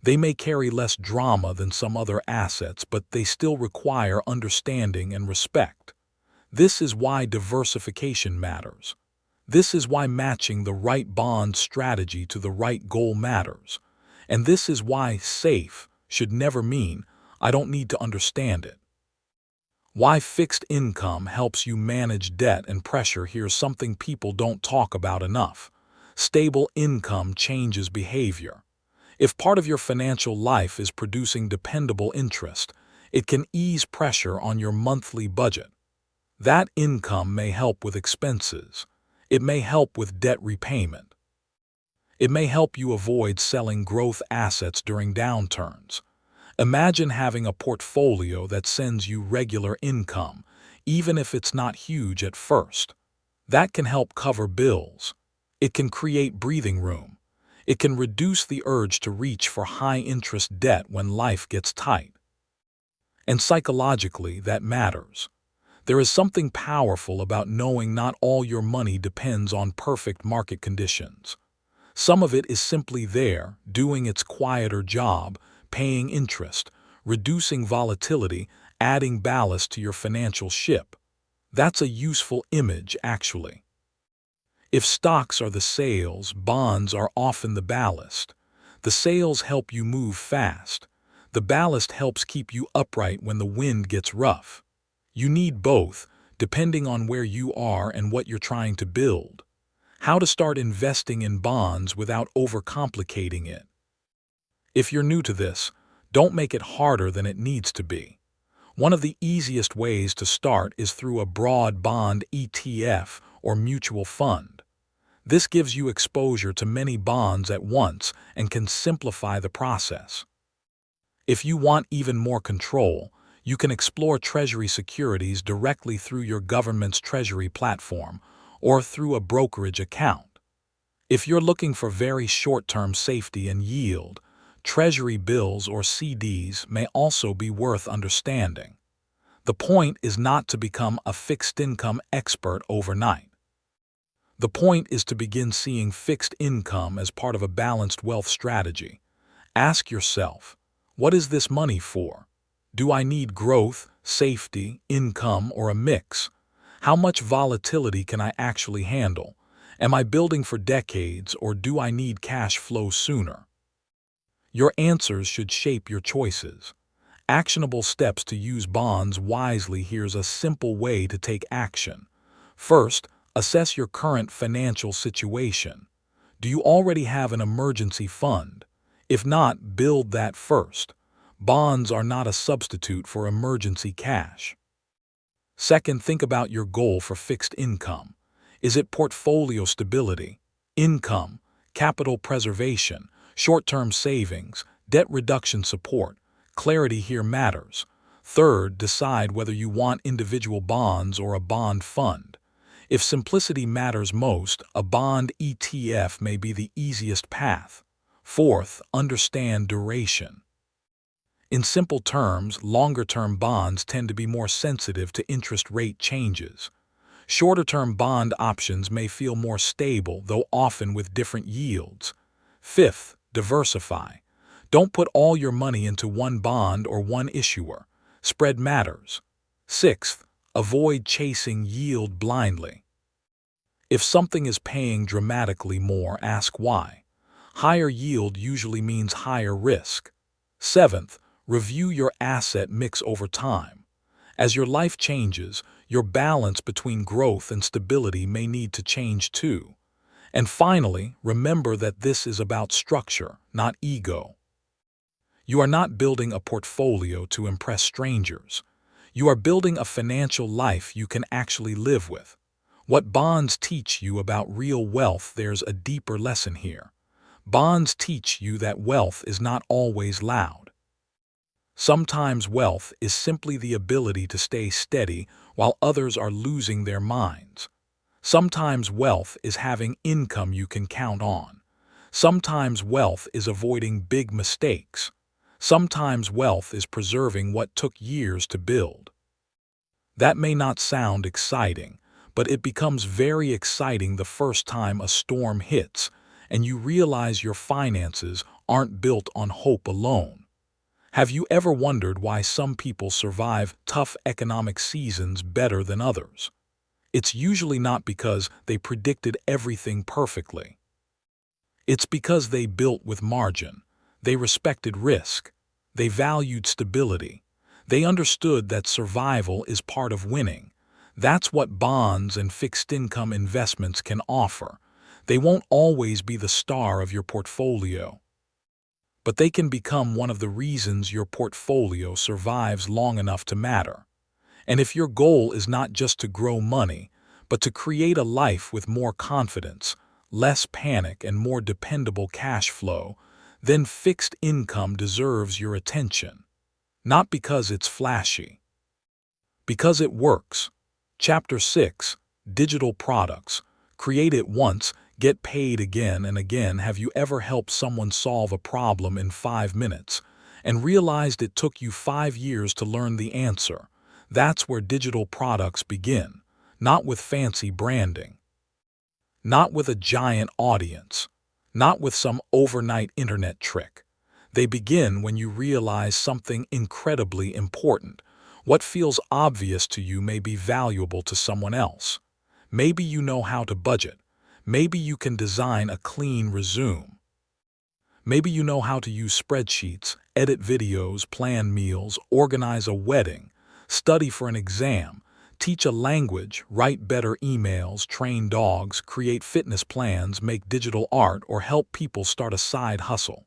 A: They may carry less drama than some other assets, but they still require understanding and respect. This is why diversification matters. This is why matching the right bond strategy to the right goal matters. And this is why safe should never mean I don't need to understand it. Why fixed income helps you manage debt and pressure. Here's something people don't talk about enough. Stable income changes behavior. If part of your financial life is producing dependable interest, it can ease pressure on your monthly budget. That income may help with expenses. It may help with debt repayment. It may help you avoid selling growth assets during downturns. Imagine having a portfolio that sends you regular income, even if it's not huge at first. That can help cover bills. It can create breathing room. It can reduce the urge to reach for high-interest debt when life gets tight. And psychologically, that matters. There is something powerful about knowing not all your money depends on perfect market conditions. Some of it is simply there, doing its quieter job, paying interest, reducing volatility, adding ballast to your financial ship. That's a useful image, actually. If stocks are the sails, bonds are often the ballast. The sails help you move fast. The ballast helps keep you upright when the wind gets rough. You need both, depending on where you are and what you're trying to build. How to start investing in bonds without overcomplicating it. If you're new to this, don't make it harder than it needs to be. One of the easiest ways to start is through a broad bond ETF or mutual fund. This gives you exposure to many bonds at once and can simplify the process. If you want even more control, you can explore Treasury securities directly through your government's Treasury platform or through a brokerage account. If you're looking for very short-term safety and yield, Treasury bills or CDs may also be worth understanding. The point is not to become a fixed income expert overnight. The point is to begin seeing fixed income as part of a balanced wealth strategy. Ask yourself, what is this money for? Do I need growth, safety, income, or a mix? How much volatility can I actually handle? Am I building for decades, or do I need cash flow sooner? Your answers should shape your choices. Actionable steps to use bonds wisely. Here's a simple way to take action. First, assess your current financial situation. Do you already have an emergency fund? If not, build that first. Bonds are not a substitute for emergency cash. Second, think about your goal for fixed income. Is it portfolio stability, income, capital preservation, short-term savings, debt reduction support? Clarity here matters. Third, decide whether you want individual bonds or a bond fund. If simplicity matters most, a bond ETF may be the easiest path. Fourth, understand duration. In simple terms, longer-term bonds tend to be more sensitive to interest rate changes. Shorter-term bond options may feel more stable, though often with different yields. Fifth, diversify. Don't put all your money into one bond or one issuer. Spread matters. Sixth, avoid chasing yield blindly. If something is paying dramatically more, ask why. Higher yield usually means higher risk. Seventh, review your asset mix over time. As your life changes, your balance between growth and stability may need to change too. And finally, remember that this is about structure, not ego. You are not building a portfolio to impress strangers. You are building a financial life you can actually live with. What bonds teach you about real wealth? There's a deeper lesson here. Bonds teach you that wealth is not always loud. Sometimes wealth is simply the ability to stay steady while others are losing their minds. Sometimes wealth is having income you can count on. Sometimes wealth is avoiding big mistakes. Sometimes wealth is preserving what took years to build. That may not sound exciting, but it becomes very exciting the first time a storm hits and you realize your finances aren't built on hope alone. Have you ever wondered why some people survive tough economic seasons better than others? It's usually not because they predicted everything perfectly. It's because they built with margin. They respected risk. They valued stability. They understood that survival is part of winning. That's what bonds and fixed income investments can offer. They won't always be the star of your portfolio, but they can become one of the reasons your portfolio survives long enough to matter. And if your goal is not just to grow money, but to create a life with more confidence, less panic, and more dependable cash flow, then fixed income deserves your attention. Not because it's flashy, because it works. Chapter 6: Digital Products. Create it once, get paid again and again. Have you ever helped someone solve a problem in 5 minutes and realized it took you 5 years to learn the answer? That's where digital products begin, not with fancy branding, not with a giant audience, not with some overnight internet trick. They begin when you realize something incredibly important. What feels obvious to you may be valuable to someone else. Maybe you know how to budget. Maybe you can design a clean resume. Maybe you know how to use spreadsheets, edit videos, plan meals, organize a wedding, study for an exam, teach a language, write better emails, train dogs, create fitness plans, make digital art, or help people start a side hustle.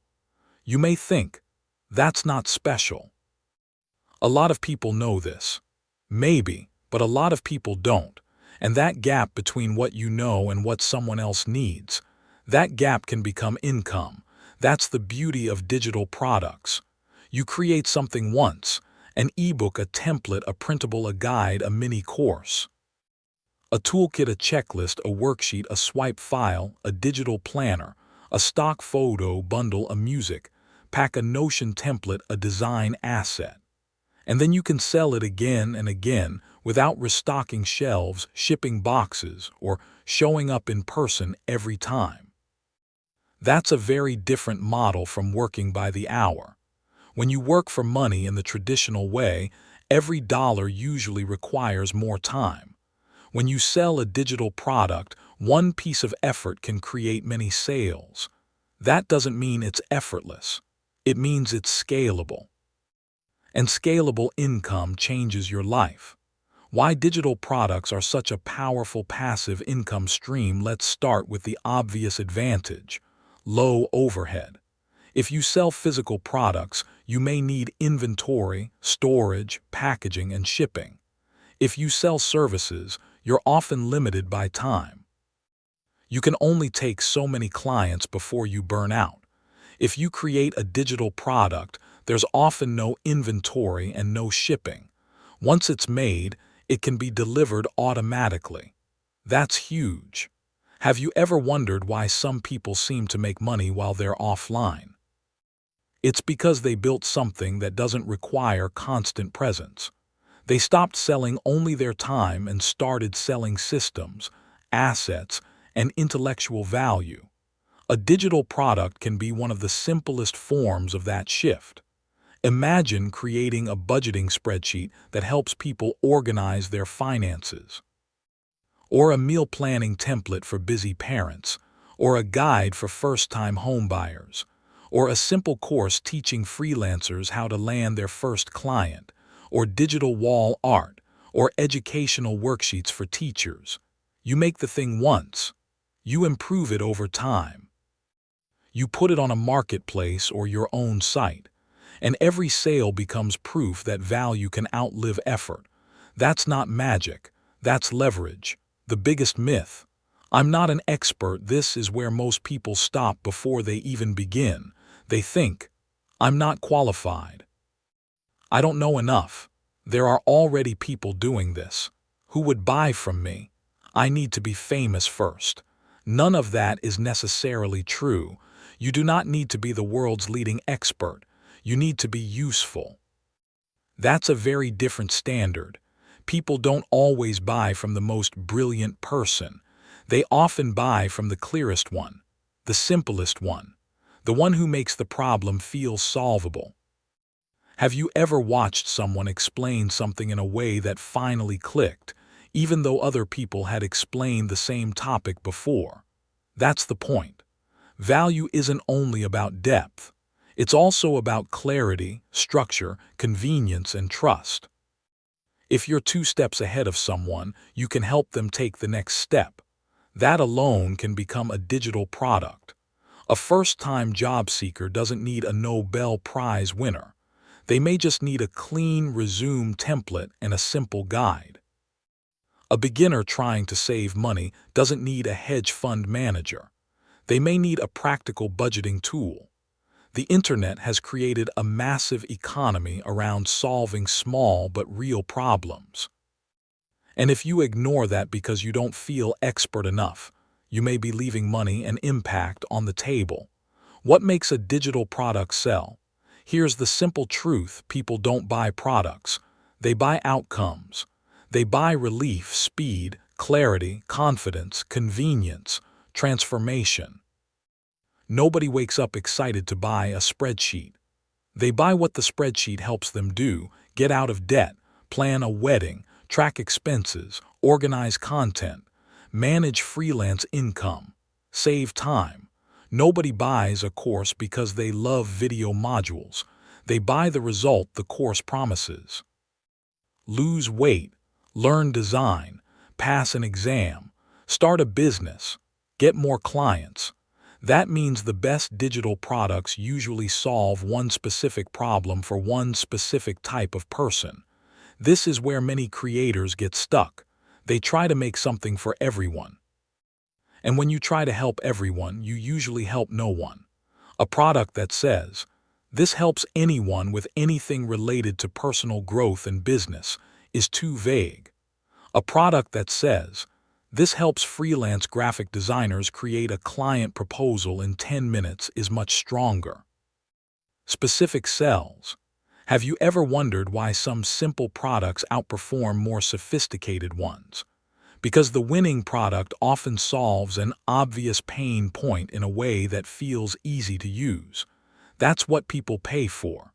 A: You may think, that's not special. A lot of people know this. Maybe, but a lot of people don't. And that gap between what you know and what someone else needs, that gap can become income. That's the beauty of digital products. You create something once, an ebook, a template, a printable, a guide, a mini course, a toolkit, a checklist, a worksheet, a swipe file, a digital planner, a stock photo bundle, a music pack, a Notion template, a design asset. And then you can sell it again and again without restocking shelves, shipping boxes, or showing up in person every time. That's a very different model from working by the hour. When you work for money in the traditional way, every dollar usually requires more time. When you sell a digital product, one piece of effort can create many sales. That doesn't mean it's effortless. It means it's scalable. And scalable income changes your life. Why digital products are such a powerful passive income stream. Let's start with the obvious advantage: low overhead. If you sell physical products, you may need inventory, storage, packaging, and shipping. If you sell services, you're often limited by time. You can only take so many clients before you burn out. If you create a digital product, there's often no inventory and no shipping. Once it's made, it can be delivered automatically. That's huge. Have you ever wondered why some people seem to make money while they're offline? It's because they built something that doesn't require constant presence. They stopped selling only their time and started selling systems, assets, and intellectual value. A digital product can be one of the simplest forms of that shift. Imagine creating a budgeting spreadsheet that helps people organize their finances, or a meal planning template for busy parents, or a guide for first-time homebuyers, or a simple course teaching freelancers how to land their first client, or digital wall art, or educational worksheets for teachers. You make the thing once. You improve it over time. You put it on a marketplace or your own site, and every sale becomes proof that value can outlive effort. That's not magic. That's leverage. The biggest myth. I'm not an expert. This is where most people stop before they even begin. They think, I'm not qualified. I don't know enough. There are already people doing this. Who would buy from me? I need to be famous first. None of that is necessarily true. You do not need to be the world's leading expert. You need to be useful. That's a very different standard. People don't always buy from the most brilliant person. They often buy from the clearest one, the simplest one, the one who makes the problem feel solvable. Have you ever watched someone explain something in a way that finally clicked, even though other people had explained the same topic before? That's the point. Value isn't only about depth. It's also about clarity, structure, convenience, and trust. If you're 2 steps ahead of someone, you can help them take the next step. That alone can become a digital product. A first-time job seeker doesn't need a Nobel Prize winner. They may just need a clean resume template and a simple guide. A beginner trying to save money doesn't need a hedge fund manager. They may need a practical budgeting tool. The internet has created a massive economy around solving small but real problems. And if you ignore that because you don't feel expert enough, you may be leaving money and impact on the table. What makes a digital product sell? Here's the simple truth: people don't buy products. They buy outcomes. They buy relief, speed, clarity, confidence, convenience, transformation. Nobody wakes up excited to buy a spreadsheet. They buy what the spreadsheet helps them do: get out of debt, plan a wedding, track expenses, organize content, manage freelance income, save time. Nobody buys a course because they love video modules. They buy the result the course promises. Lose weight, learn design, pass an exam, start a business, get more clients. That means the best digital products usually solve one specific problem for one specific type of person. This is where many creators get stuck. They try to make something for everyone. And when you try to help everyone, you usually help no one. A product that says, "This helps anyone with anything related to personal growth and business," is too vague. A product that says, "This helps freelance graphic designers create a client proposal in 10 minutes," is much stronger. Specific sells. Have you ever wondered why some simple products outperform more sophisticated ones? Because the winning product often solves an obvious pain point in a way that feels easy to use. That's what people pay for.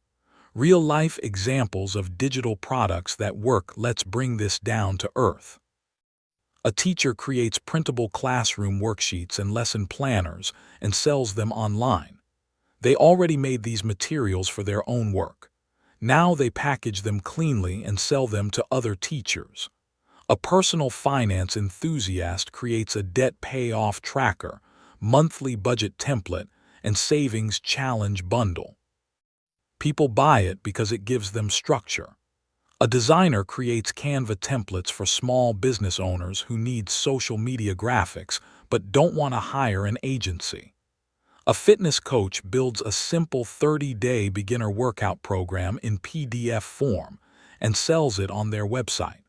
A: Real-life examples of digital products that work. Let's bring this down to earth. A teacher creates printable classroom worksheets and lesson planners and sells them online. They already made these materials for their own work. Now they package them cleanly and sell them to other teachers. A personal finance enthusiast creates a debt payoff tracker, monthly budget template, and savings challenge bundle. People buy it because it gives them structure. A designer creates Canva templates for small business owners who need social media graphics but don't want to hire an agency. A fitness coach builds a simple 30-day beginner workout program in PDF form and sells it on their website.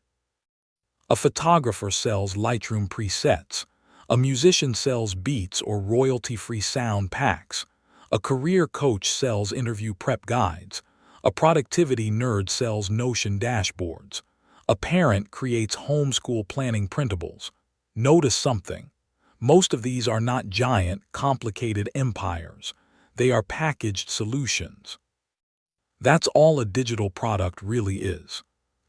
A: A photographer sells Lightroom presets. A musician sells beats or royalty-free sound packs. A career coach sells interview prep guides. A productivity nerd sells Notion dashboards. A parent creates homeschool planning printables. Notice something. Most of these are not giant, complicated empires. They are packaged solutions. That's all a digital product really is.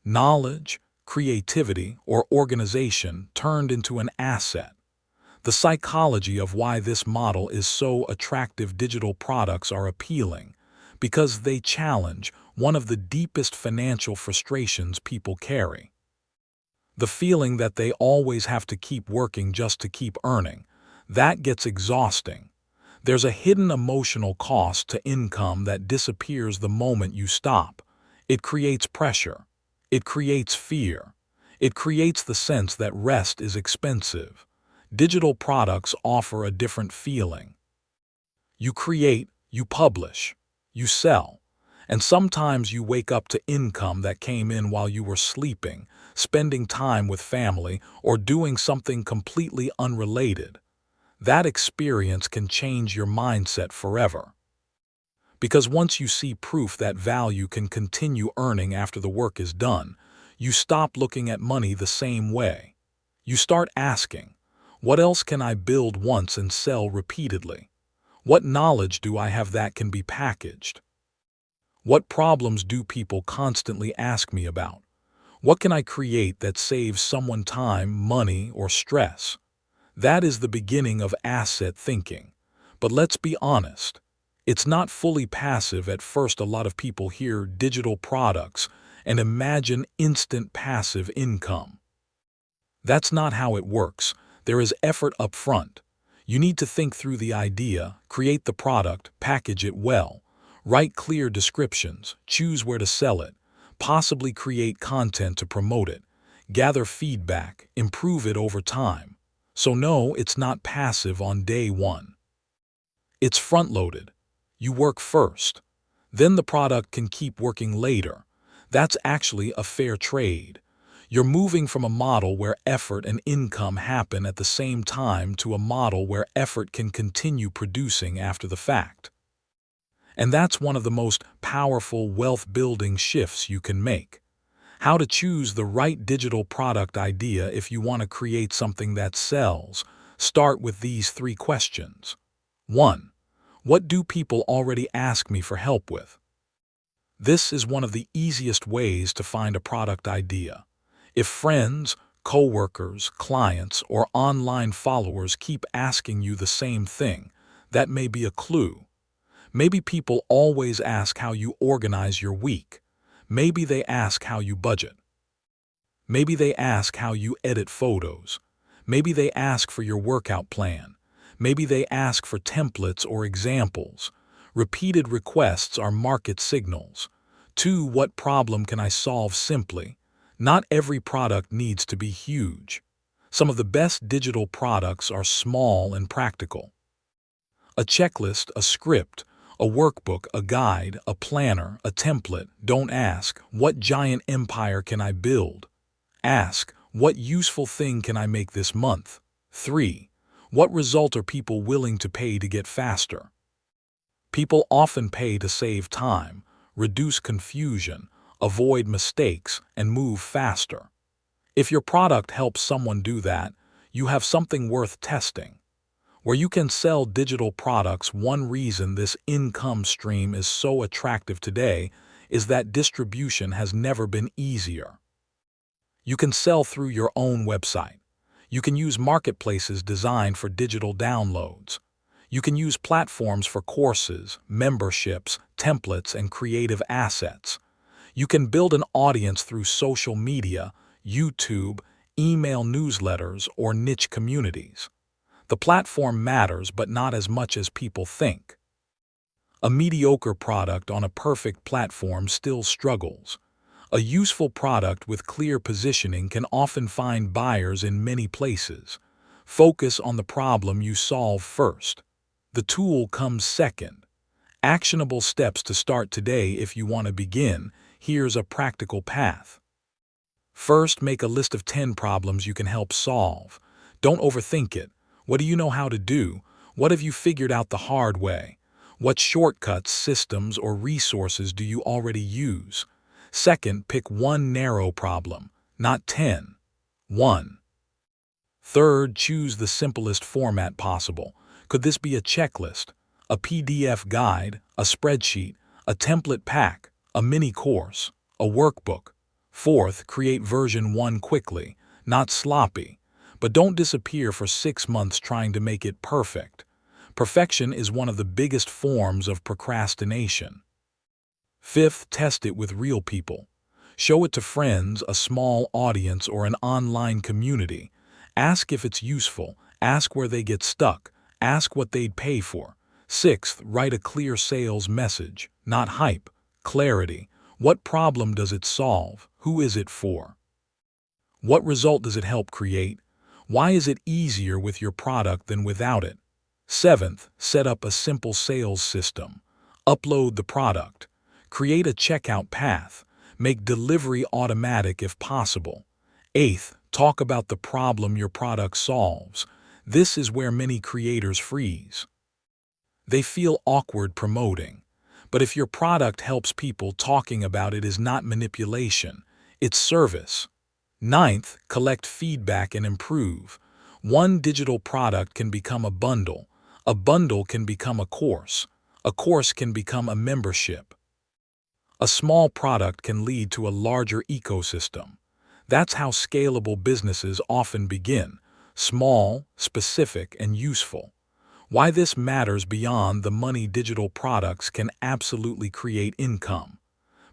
A: Knowledge, creativity, or organization turned into an asset. The psychology of why this model is so attractive: digital products are appealing because they challenge one of the deepest financial frustrations people carry. The feeling that they always have to keep working just to keep earning. That gets exhausting. There's a hidden emotional cost to income that disappears the moment you stop. It creates pressure. It creates fear. It creates the sense that rest is expensive. Digital products offer a different feeling. You create, you publish, you sell. And sometimes you wake up to income that came in while you were sleeping, spending time with family, or doing something completely unrelated. That experience can change your mindset forever. Because once you see proof that value can continue earning after the work is done, you stop looking at money the same way. You start asking, what else can I build once and sell repeatedly? What knowledge do I have that can be packaged? What problems do people constantly ask me about? What can I create that saves someone time, money, or stress? That is the beginning of asset thinking. But let's be honest, it's not fully passive at first. A lot of people hear digital products and imagine instant passive income. That's not how it works. There is effort up front. You need to think through the idea, create the product, package it well, write clear descriptions, choose where to sell it, possibly create content to promote it, gather feedback, improve it over time. So no, it's not passive on day one. It's front-loaded. You work first. Then the product can keep working later. That's actually a fair trade. You're moving from a model where effort and income happen at the same time to a model where effort can continue producing after the fact. And that's one of the most powerful wealth-building shifts you can make. How to choose the right digital product idea if you want to create something that sells. Start with these 3 questions. 1. What do people already ask me for help with? This is one of the easiest ways to find a product idea. If friends, coworkers, clients, or online followers keep asking you the same thing, that may be a clue. Maybe people always ask how you organize your week. Maybe they ask how you budget. Maybe they ask how you edit photos. Maybe they ask for your workout plan. Maybe they ask for templates or examples. Repeated requests are market signals. 2. What problem can I solve simply? Not every product needs to be huge. Some of the best digital products are small and practical. A checklist, a script, a workbook, a guide, a planner, a template. Don't ask, what giant empire can I build? Ask, what useful thing can I make this month? 3. What result are people willing to pay to get faster? People often pay to save time, reduce confusion, avoid mistakes, and move faster. If your product helps someone do that, you have something worth testing. Where you can sell digital products, one reason this income stream is so attractive today is that distribution has never been easier. You can sell through your own website. You can use marketplaces designed for digital downloads. You can use platforms for courses, memberships, templates, and creative assets. You can build an audience through social media, YouTube, email newsletters, or niche communities. The platform matters, but not as much as people think. A mediocre product on a perfect platform still struggles. A useful product with clear positioning can often find buyers in many places. Focus on the problem you solve first. The tool comes second. Actionable steps to start today if you want to begin. Here's a practical path. First, make a list of 10 problems you can help solve. Don't overthink it. What do you know how to do? What have you figured out the hard way? What shortcuts, systems, or resources do you already use? Second, pick one narrow problem, not 10. 1. Third, choose the simplest format possible. Could this be a checklist, a PDF guide, a spreadsheet, a template pack, a mini course, a workbook? Fourth, create version 1 quickly, not sloppy. But don't disappear for 6 months trying to make it perfect. Perfection is one of the biggest forms of procrastination. Fifth, test it with real people. Show it to friends, a small audience, or an online community. Ask if it's useful. Ask where they get stuck. Ask what they'd pay for. Sixth, write a clear sales message, not hype, clarity. What problem does it solve? Who is it for? What result does it help create? Why is it easier with your product than without it? Seventh, set up a simple sales system. Upload the product. Create a checkout path. Make delivery automatic if possible. Eighth, talk about the problem your product solves. This is where many creators freeze. They feel awkward promoting. But if your product helps people, talking about it is not manipulation, it's service. Ninth, collect feedback and improve. One digital product can become a bundle can become a course can become a membership. A small product can lead to a larger ecosystem. That's how scalable businesses often begin, small, specific, and useful. Why this matters beyond the money, digital products can absolutely create income.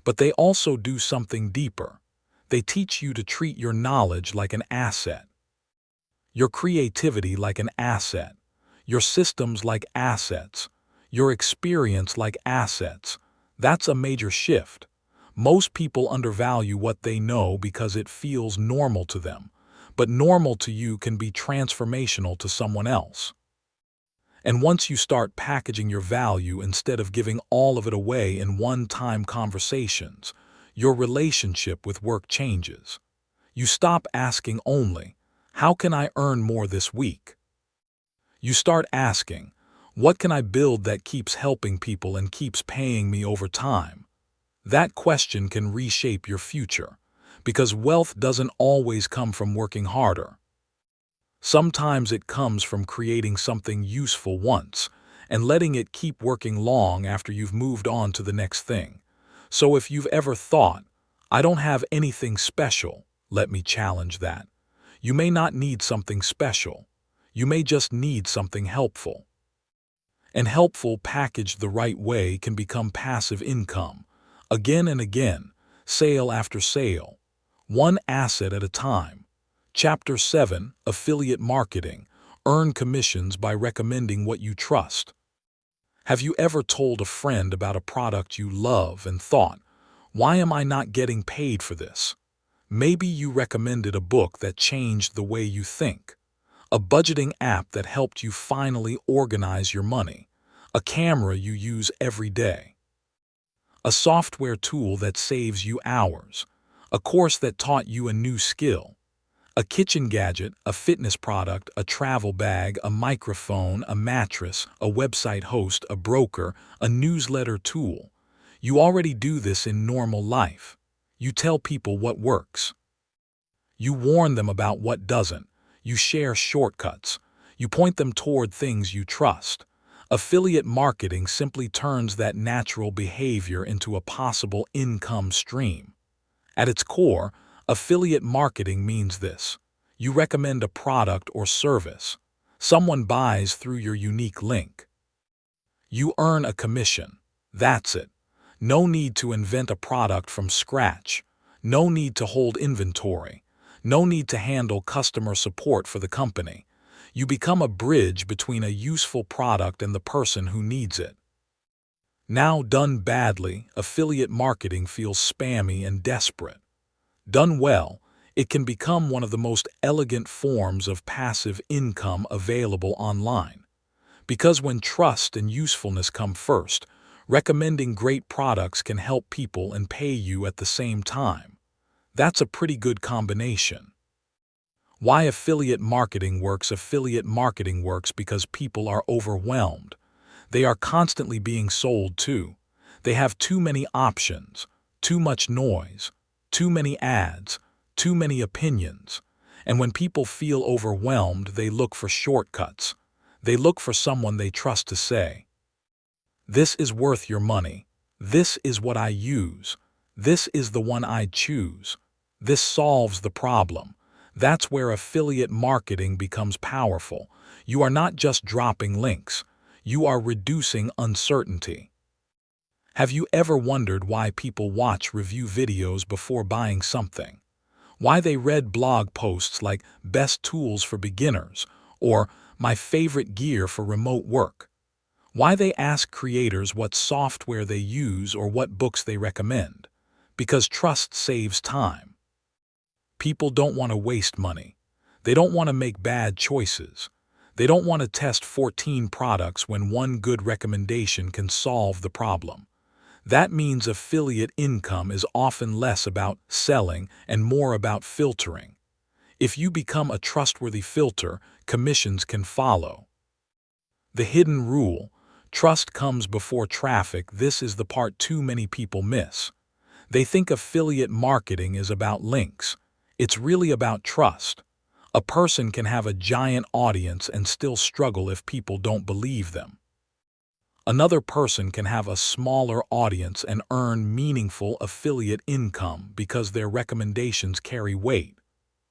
A: But they also do something deeper. They teach you to treat your knowledge like an asset. your creativity like an asset, your systems like assets, your experience like assets. That's a major shift. Most people undervalue what they know because it feels normal to them, but normal to you can be transformational to someone else. And once you start packaging your value instead of giving all of it away in one-time conversations, your relationship with work changes. You stop asking only, "How can I earn more this week?" You start asking, "What can I build that keeps helping people and keeps paying me over time?" That question can reshape your future, because wealth doesn't always come from working harder. Sometimes it comes from creating something useful once and letting it keep working long after you've moved on to the next thing. So if you've ever thought, "I don't have anything special," let me challenge that. You may not need something special. You may just need something helpful. And helpful, packaged the right way, can become passive income. Again and again, sale after sale, one asset at a time. Chapter 7, Affiliate Marketing. Earn commissions by recommending what you trust. Have you ever told a friend about a product you love and thought, "Why am I not getting paid for this?" Maybe you recommended a book that changed the way you think, a budgeting app that helped you finally organize your money, a camera you use every day, a software tool that saves you hours, a course that taught you a new skill, a kitchen gadget, a fitness product, a travel bag, a microphone, a mattress, a website host, a broker, a newsletter tool. You already do this in normal life. You tell people what works. You warn them about what doesn't. You share shortcuts. You point them toward things you trust. Affiliate marketing simply turns that natural behavior into a possible income stream. At its core, affiliate marketing means this. You recommend a product or service. Someone buys through your unique link. You earn a commission. That's it. No need to invent a product from scratch. No need to hold inventory. No need to handle customer support for the company. You become a bridge between a useful product and the person who needs it. Now, done badly, affiliate marketing feels spammy and desperate. Done well, it can become one of the most elegant forms of passive income available online. Because when trust and usefulness come first, recommending great products can help people and pay you at the same time. That's a pretty good combination. Why affiliate marketing works? Affiliate marketing works because people are overwhelmed. They are constantly being sold to. They have too many options, too much noise, too many ads, too many opinions. And when people feel overwhelmed, they look for shortcuts. They look for someone they trust to say, "This is worth your money. This is what I use. This is the one I'd choose. This solves the problem." That's where affiliate marketing becomes powerful. You are not just dropping links. You are reducing uncertainty. Have you ever wondered why people watch review videos before buying something? Why they read blog posts like "Best Tools for Beginners" or "My Favorite Gear for Remote Work"? Why they ask creators what software they use or what books they recommend? Because trust saves time. People don't want to waste money. They don't want to make bad choices. They don't want to test 14 products when one good recommendation can solve the problem. That means affiliate income is often less about selling and more about filtering. If you become a trustworthy filter, commissions can follow. The hidden rule: trust comes before traffic. This is the part too many people miss. They think affiliate marketing is about links. It's really about trust. A person can have a giant audience and still struggle if people don't believe them. Another person can have a smaller audience and earn meaningful affiliate income because their recommendations carry weight.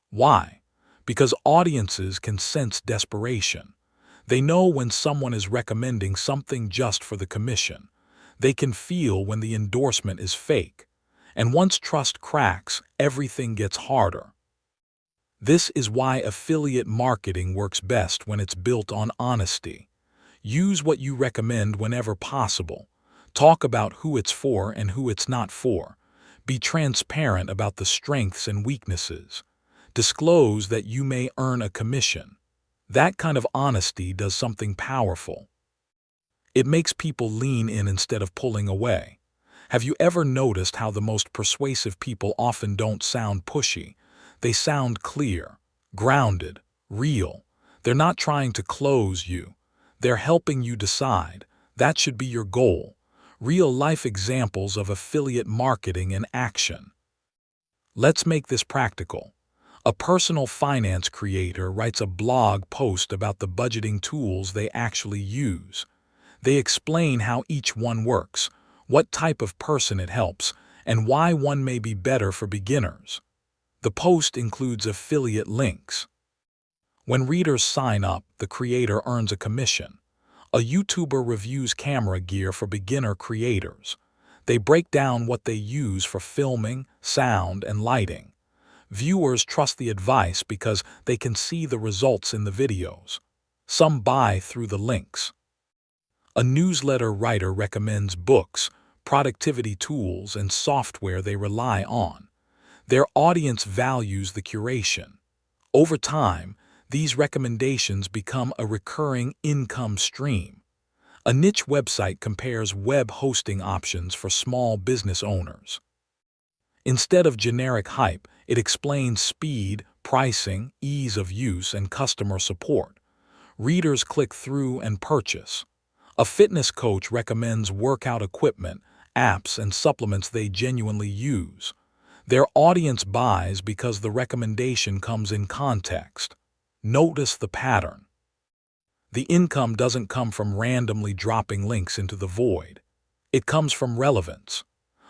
A: Why? Because audiences can sense desperation. They know when someone is recommending something just for the commission. They can feel when the endorsement is fake. And once trust cracks, everything gets harder. This is why affiliate marketing works best when it's built on honesty. Use what you recommend whenever possible. Talk about who it's for and who it's not for. Be transparent about the strengths and weaknesses. Disclose that you may earn a commission. That kind of honesty does something powerful. It makes people lean in instead of pulling away. Have you ever noticed how the most persuasive people often don't sound pushy? They sound clear, grounded, real. They're not trying to close you. They're helping you decide. That should be your goal. Real-life examples of affiliate marketing in action. Let's make this practical. A personal finance creator writes a blog post about the budgeting tools they actually use. They explain how each one works, what type of person it helps, and why one may be better for beginners. The post includes affiliate links. When readers sign up, the creator earns a commission. A YouTuber reviews camera gear for beginner creators. They break down what they use for filming, sound, and lighting. Viewers trust the advice because they can see the results in the videos. Some buy through the links. A newsletter writer recommends books, productivity tools, and software they rely on. Their audience values the curation. Over time, these recommendations become a recurring income stream. A niche website compares web hosting options for small business owners. Instead of generic hype, it explains speed, pricing, ease of use, and customer support. Readers click through and purchase. A fitness coach recommends workout equipment, apps, and supplements they genuinely use. Their audience buys because the recommendation comes in context. Notice the pattern. The income doesn't come from randomly dropping links into the void. It comes from relevance.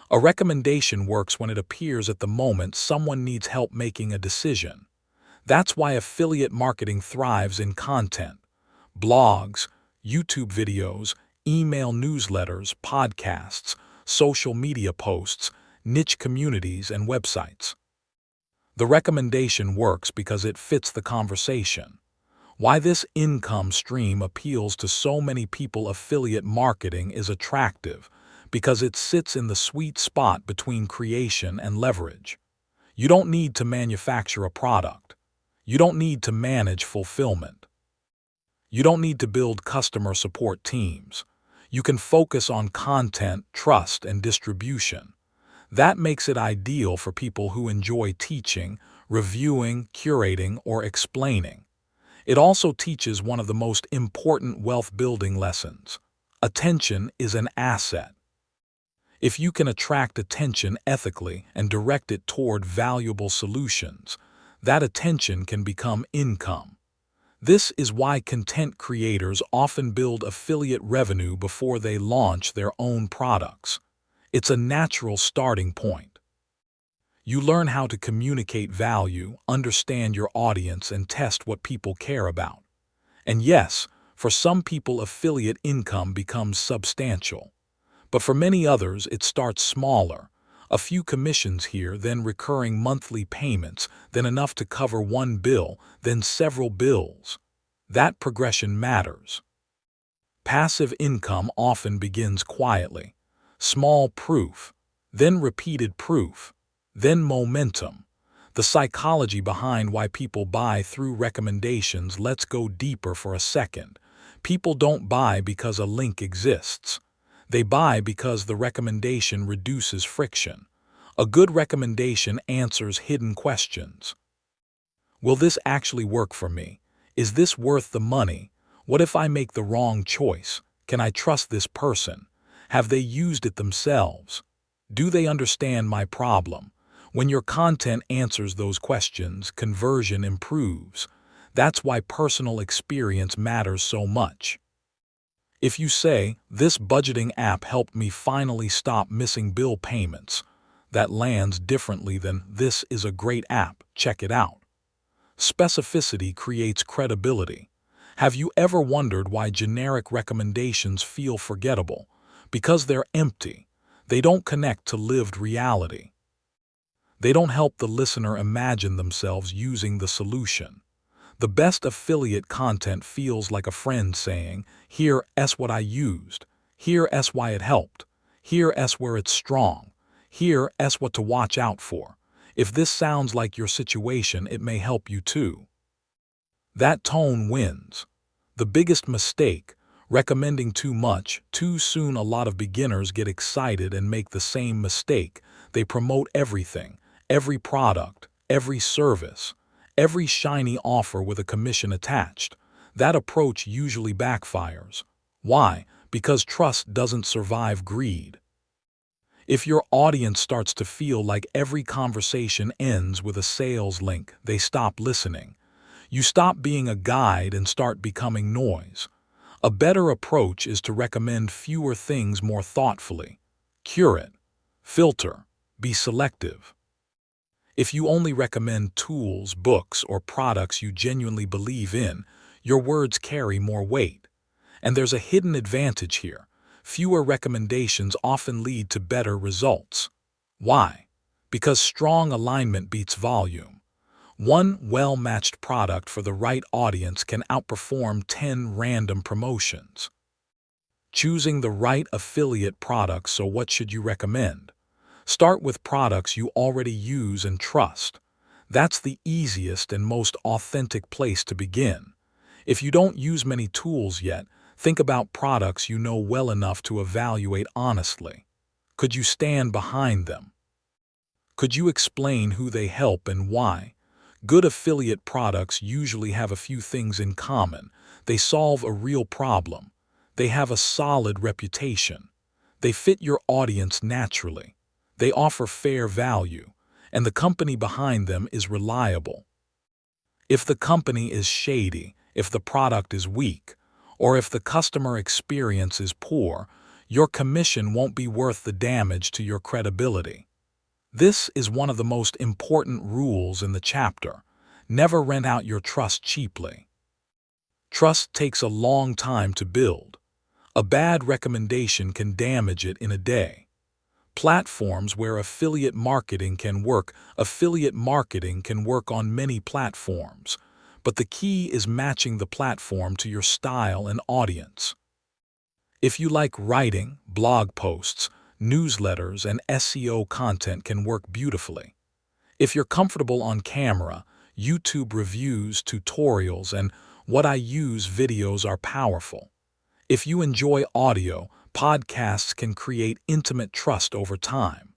A: A recommendation works when it appears at the moment someone needs help making a decision. That's why affiliate marketing thrives in content. Blogs, YouTube videos, email newsletters, podcasts, social media posts, niche communities, and websites. The recommendation works because it fits the conversation. Why this income stream appeals to so many people. Affiliate marketing is attractive because it sits in the sweet spot between creation and leverage. You don't need to manufacture a product. You don't need to manage fulfillment. You don't need to build customer support teams. You can focus on content, trust, and distribution. That makes it ideal for people who enjoy teaching, reviewing, curating, or explaining. It also teaches one of the most important wealth-building lessons. Attention is an asset. If you can attract attention ethically and direct it toward valuable solutions, that attention can become income. This is why content creators often build affiliate revenue before they launch their own products. It's a natural starting point. You learn how to communicate value, understand your audience, and test what people care about. And yes, for some people, affiliate income becomes substantial. But for many others, it starts smaller. A few commissions here, then recurring monthly payments, then enough to cover one bill, then several bills. That progression matters. Passive income often begins quietly. Small proof, then repeated proof, then momentum. The psychology behind why people buy through recommendations. Let's go deeper for a second. People don't buy because a link exists. They buy because the recommendation reduces friction. A good recommendation answers hidden questions. Will this actually work for me? Is this worth the money? What if I make the wrong choice? Can I trust this person? Have they used it themselves? Do they understand my problem? When your content answers those questions, conversion improves. That's why personal experience matters so much. If you say, "This budgeting app helped me finally stop missing bill payments," that lands differently than "This is a great app, check it out." Specificity creates credibility. Have you ever wondered why generic recommendations feel forgettable? Because they're empty. They don't connect to lived reality. They don't help the listener imagine themselves using the solution. The best affiliate content feels like a friend saying, "Here S what I used. Here S why it helped. Here S where it's strong. Here S what to watch out for. If this sounds like your situation, it may help you too." That tone wins. The biggest mistake, recommending too much, too soon. A lot of beginners get excited and make the same mistake. They promote everything, every product, every service, every shiny offer with a commission attached. That approach usually backfires. Why? Because trust doesn't survive greed. If your audience starts to feel like every conversation ends with a sales link, they stop listening. You stop being a guide and start becoming noise. A better approach is to recommend fewer things more thoughtfully. Curate, filter, be selective. If you only recommend tools, books, or products you genuinely believe in, your words carry more weight. And there's a hidden advantage here. Fewer recommendations often lead to better results. Why? Because strong alignment beats volume. One well-matched product for the right audience can outperform 10 random promotions. Choosing the right affiliate products. So what should you recommend? Start with products you already use and trust. That's the easiest and most authentic place to begin. If you don't use many tools yet, think about products you know well enough to evaluate honestly. Could you stand behind them? Could you explain who they help and why? Good affiliate products usually have a few things in common. They solve a real problem. They have a solid reputation. They fit your audience naturally. They offer fair value, and the company behind them is reliable. If the company is shady, if the product is weak, or if the customer experience is poor, your commission won't be worth the damage to your credibility. This is one of the most important rules in the chapter. Never rent out your trust cheaply. Trust takes a long time to build. A bad recommendation can damage it in a day. Platforms where affiliate marketing can work. Affiliate marketing can work on many platforms, but the key is matching the platform to your style and audience. If you like writing, blog posts, newsletters, and SEO content can work beautifully. If you're comfortable on camera, YouTube reviews, tutorials, and what I use videos are powerful. If you enjoy audio, podcasts can create intimate trust over time.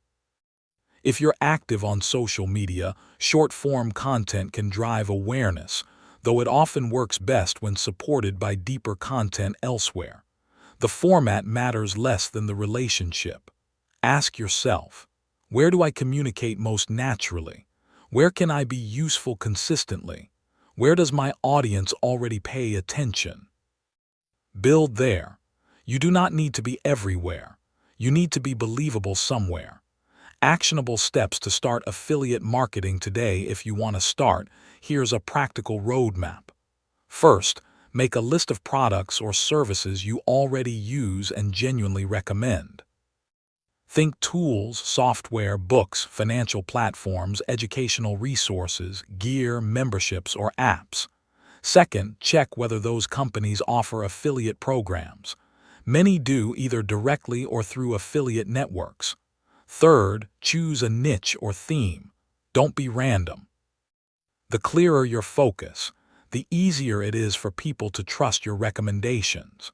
A: If you're active on social media, short-form content can drive awareness, though it often works best when supported by deeper content elsewhere. The format matters less than the relationship. Ask yourself, where do I communicate most naturally? Where can I be useful consistently? Where does my audience already pay attention? Build there. You do not need to be everywhere. You need to be believable somewhere. Actionable steps to start affiliate marketing today. If you want to start, here's a practical roadmap. First, make a list of products or services you already use and genuinely recommend. Think tools, software, books, financial platforms, educational resources, gear, memberships, or apps. Second, check whether those companies offer affiliate programs. Many do, either directly or through affiliate networks. Third, choose a niche or theme. Don't be random. The clearer your focus, the easier it is for people to trust your recommendations.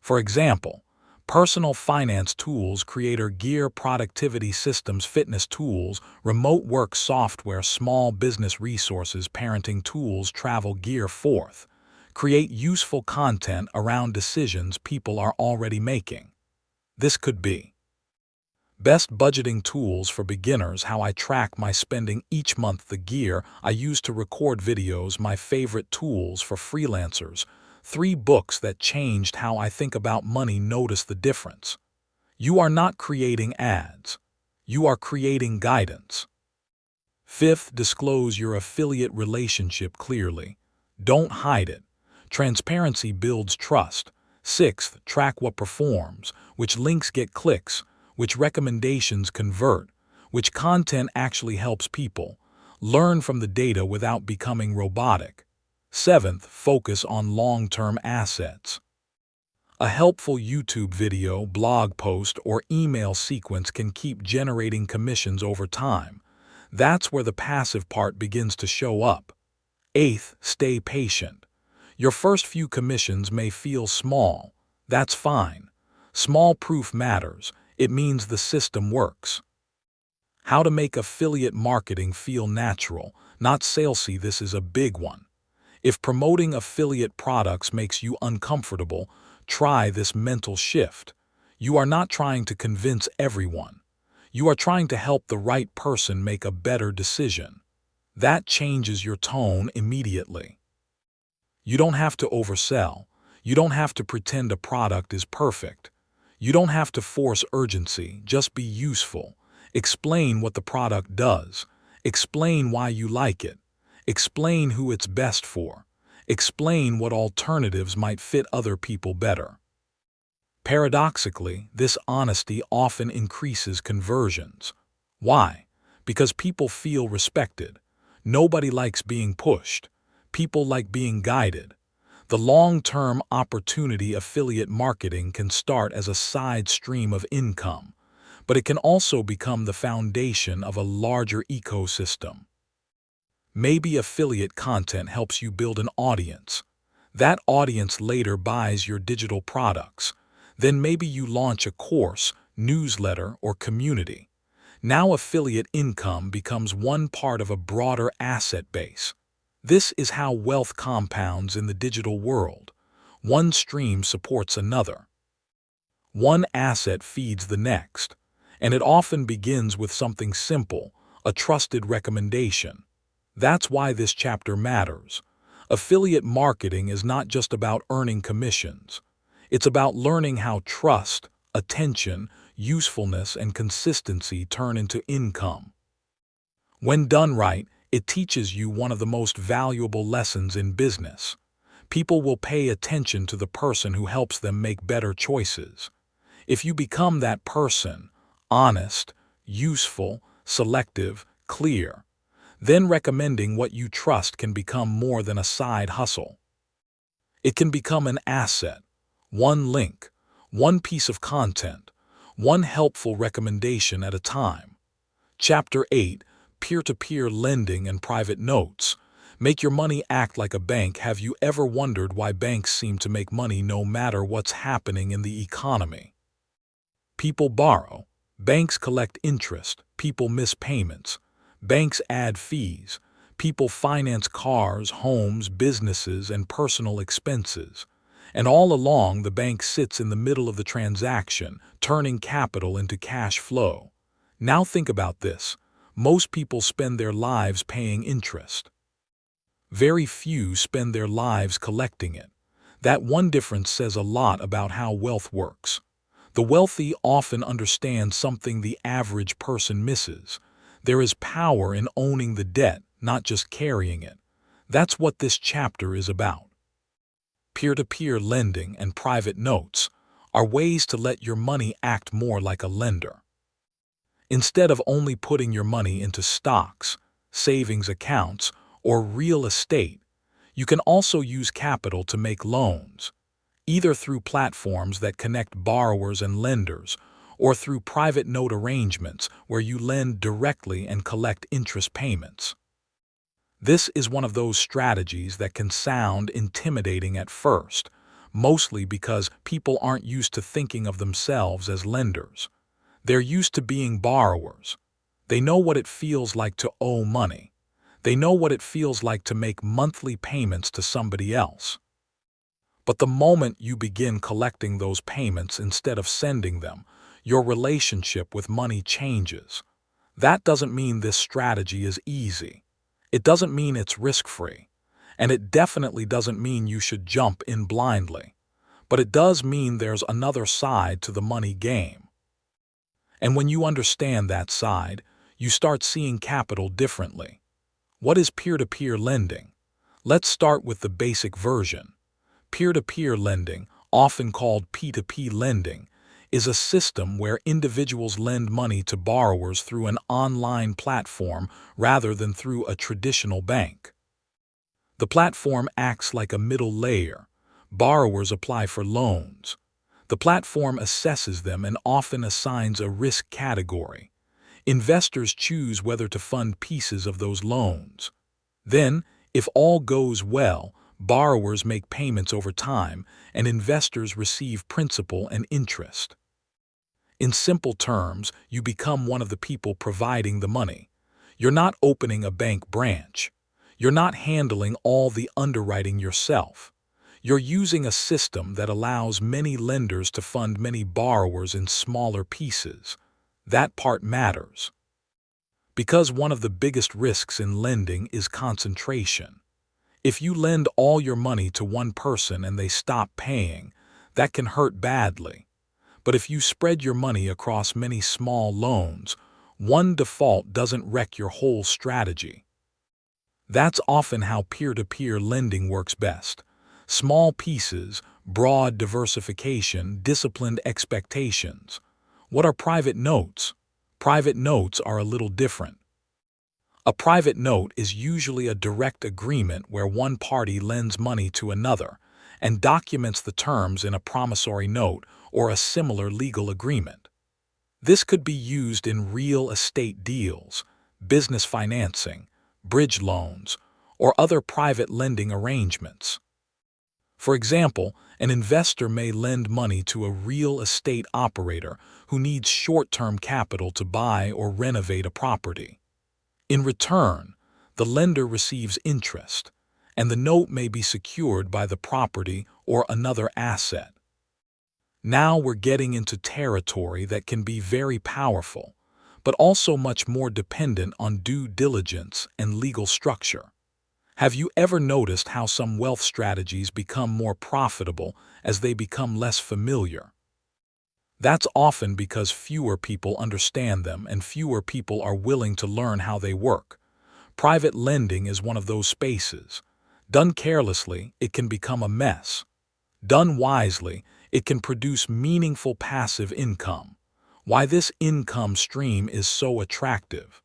A: For example, personal finance tools, creator gear, productivity systems, fitness tools, remote work software, small business resources, parenting tools, travel gear. Fourth, create useful content around decisions people are already making. This could be best budgeting tools for beginners, how I track my spending each month, the gear I use to record videos, my favorite tools for freelancers, 3 books that changed how I think about money. Notice the difference. You are not creating ads. You are creating guidance. Fifth, disclose your affiliate relationship clearly. Don't hide it. Transparency builds trust. Sixth, track what performs, which links get clicks, which recommendations convert, which content actually helps people. Learn from the data without becoming robotic. Seventh, focus on long-term assets. A helpful YouTube video, blog post, or email sequence can keep generating commissions over time. That's where the passive part begins to show up. Eighth, stay patient. Your first few commissions may feel small. That's fine. Small proof matters. It means the system works. How to make affiliate marketing feel natural, not salesy. This is a big one. If promoting affiliate products makes you uncomfortable, try this mental shift. You are not trying to convince everyone. You are trying to help the right person make a better decision. That changes your tone immediately. You don't have to oversell. You don't have to pretend a product is perfect. You don't have to force urgency. Just be useful. Explain what the product does. Explain why you like it. Explain who it's best for. Explain what alternatives might fit other people better. Paradoxically, this honesty often increases conversions. Why? Because people feel respected. Nobody likes being pushed. People like being guided. The long-term opportunity affiliate marketing can start as a side stream of income, but it can also become the foundation of a larger ecosystem. Maybe affiliate content helps you build an audience. That audience later buys your digital products. Then maybe you launch a course, newsletter, or community. Now affiliate income becomes one part of a broader asset base. This is how wealth compounds in the digital world. One stream supports another. One asset feeds the next, and it often begins with something simple, a trusted recommendation. That's why this chapter matters. Affiliate marketing is not just about earning commissions. It's about learning how trust, attention, usefulness, and consistency turn into income. When done right, it teaches you one of the most valuable lessons in business. People will pay attention to the person who helps them make better choices. If you become that person, honest, useful, selective, clear, then recommending what you trust can become more than a side hustle. It can become an asset. One link, one piece of content, one helpful recommendation at a time. Chapter 8, Peer-to-Peer Lending and Private Notes. Make your money act like a bank. Have you ever wondered why banks seem to make money no matter what's happening in the economy? People borrow. Banks collect interest. People miss payments. Banks add fees. People finance cars, homes, businesses, and personal expenses. And all along, the bank sits in the middle of the transaction, turning capital into cash flow. Now think about this. Most people spend their lives paying interest. Very few spend their lives collecting it. That one difference says a lot about how wealth works. The wealthy often understand something the average person misses. There is power in owning the debt, not just carrying it. That's what this chapter is about. Peer-to-peer lending and private notes are ways to let your money act more like a lender. Instead of only putting your money into stocks, savings accounts, or real estate, you can also use capital to make loans, either through platforms that connect borrowers and lenders, or through private note arrangements where you lend directly and collect interest payments. This is one of those strategies that can sound intimidating at first, mostly because people aren't used to thinking of themselves as lenders. They're used to being borrowers. They know what it feels like to owe money. They know what it feels like to make monthly payments to somebody else. But the moment you begin collecting those payments instead of sending them, your relationship with money changes. That doesn't mean this strategy is easy. It doesn't mean it's risk-free. And it definitely doesn't mean you should jump in blindly. But it does mean there's another side to the money game. And when you understand that side, you start seeing capital differently. What is peer-to-peer lending? Let's start with the basic version. Peer-to-peer lending, often called P2P lending, is a system where individuals lend money to borrowers through an online platform rather than through a traditional bank. The platform acts like a middle layer. Borrowers apply for loans. The platform assesses them and often assigns a risk category. Investors choose whether to fund pieces of those loans. Then, if all goes well, borrowers make payments over time, and investors receive principal and interest. In simple terms, you become one of the people providing the money. You're not opening a bank branch. You're not handling all the underwriting yourself. You're using a system that allows many lenders to fund many borrowers in smaller pieces. That part matters. Because one of the biggest risks in lending is concentration. If you lend all your money to one person and they stop paying, that can hurt badly. But if you spread your money across many small loans, one default doesn't wreck your whole strategy. That's often how peer-to-peer lending works best. Small pieces, broad diversification, disciplined expectations. What are private notes? Private notes are a little different. A private note is usually a direct agreement where one party lends money to another and documents the terms in a promissory note or a similar legal agreement. This could be used in real estate deals, business financing, bridge loans, or other private lending arrangements. For example, an investor may lend money to a real estate operator who needs short-term capital to buy or renovate a property. In return, the lender receives interest, and the note may be secured by the property or another asset. Now we're getting into territory that can be very powerful, but also much more dependent on due diligence and legal structure. Have you ever noticed how some wealth strategies become more profitable as they become less familiar? That's often because fewer people understand them and fewer people are willing to learn how they work. Private lending is one of those spaces. Done carelessly, it can become a mess. Done wisely, it can produce meaningful passive income. Why this income stream is so attractive?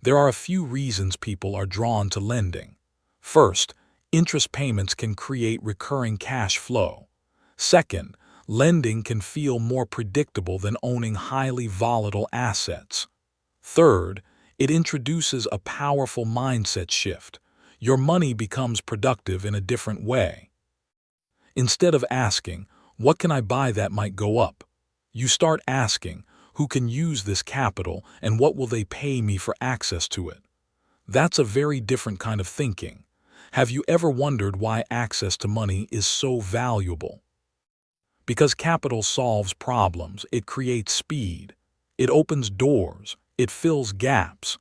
A: There are a few reasons people are drawn to lending. First, interest payments can create recurring cash flow. Second, lending can feel more predictable than owning highly volatile assets. Third, it introduces a powerful mindset shift. Your money becomes productive in a different way. Instead of asking, "What can I buy that might go up?" you start asking, "Who can use this capital and what will they pay me for access to it?" That's a very different kind of thinking. Have you ever wondered why access to money is so valuable? Because capital solves problems, it creates speed, it opens doors, it fills gaps.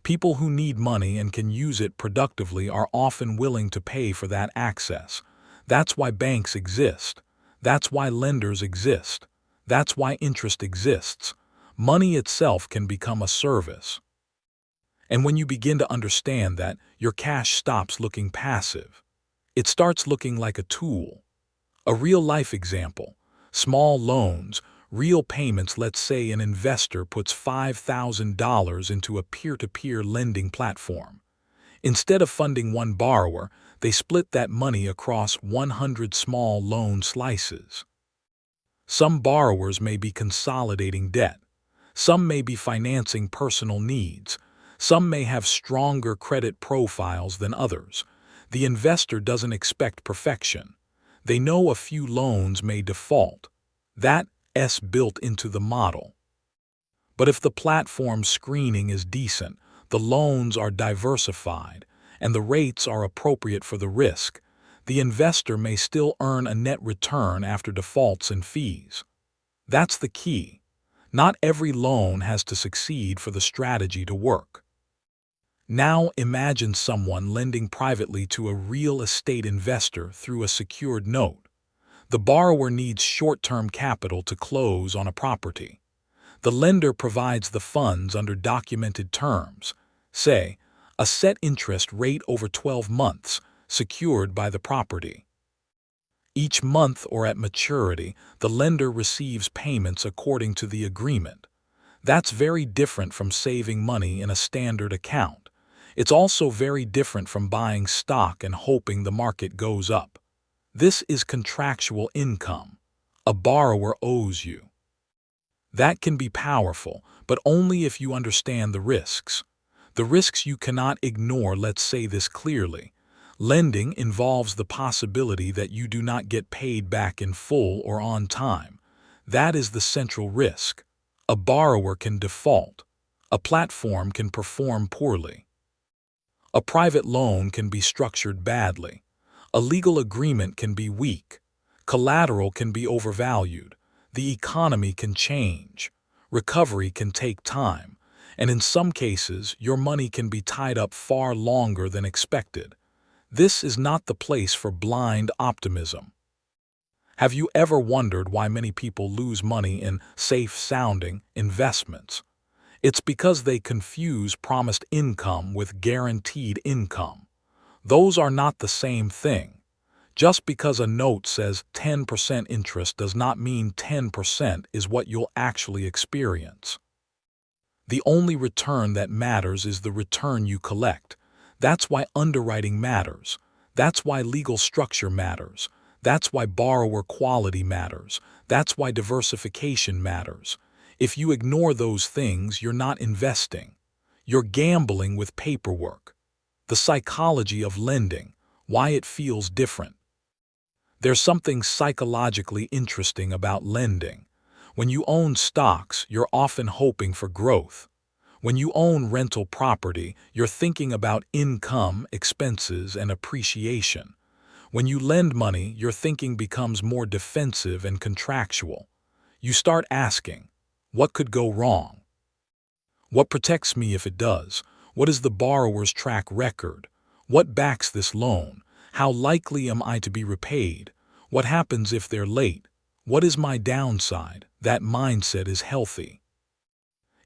A: People who need money and can use it productively are often willing to pay for that access. That's why banks exist. That's why lenders exist. That's why interest exists. Money itself can become a service. And when you begin to understand that, your cash stops looking passive. It starts looking like a tool. A real-life example, small loans, real payments. Let's say an investor puts $5,000 into a peer-to-peer lending platform. Instead of funding one borrower, they split that money across 100 small loan slices. Some borrowers may be consolidating debt. Some may be financing personal needs. Some may have stronger credit profiles than others. The investor doesn't expect perfection. They know a few loans may default. That's built into the model. But if the platform screening is decent, the loans are diversified, and the rates are appropriate for the risk, the investor may still earn a net return after defaults and fees. That's the key. Not every loan has to succeed for the strategy to work. Now imagine someone lending privately to a real estate investor through a secured note. The borrower needs short-term capital to close on a property. The lender provides the funds under documented terms, say, a set interest rate over 12 months, secured by the property. Each month or at maturity, the lender receives payments according to the agreement. That's very different from saving money in a standard account. It's also very different from buying stock and hoping the market goes up. This is contractual income. A borrower owes you. That can be powerful, but only if you understand the risks. The risks you cannot ignore, let's say this clearly. Lending involves the possibility that you do not get paid back in full or on time. That is the central risk. A borrower can default. A platform can perform poorly. A private loan can be structured badly. A legal agreement can be weak. Collateral can be overvalued. The economy can change. Recovery can take time. And in some cases, your money can be tied up far longer than expected. This is not the place for blind optimism. Have you ever wondered why many people lose money in safe-sounding investments? It's because they confuse promised income with guaranteed income. Those are not the same thing. Just because a note says 10% interest does not mean 10% is what you'll actually experience. The only return that matters is the return you collect. That's why underwriting matters. That's why legal structure matters. That's why borrower quality matters. That's why diversification matters. If you ignore those things, you're not investing. You're gambling with paperwork. The psychology of lending, why it feels different. There's something psychologically interesting about lending. When you own stocks, you're often hoping for growth. When you own rental property, you're thinking about income, expenses, and appreciation. When you lend money, your thinking becomes more defensive and contractual. You start asking, what could go wrong? What protects me if it does? What is the borrower's track record? What backs this loan? How likely am I to be repaid? What happens if they're late? What is my downside? That mindset is healthy.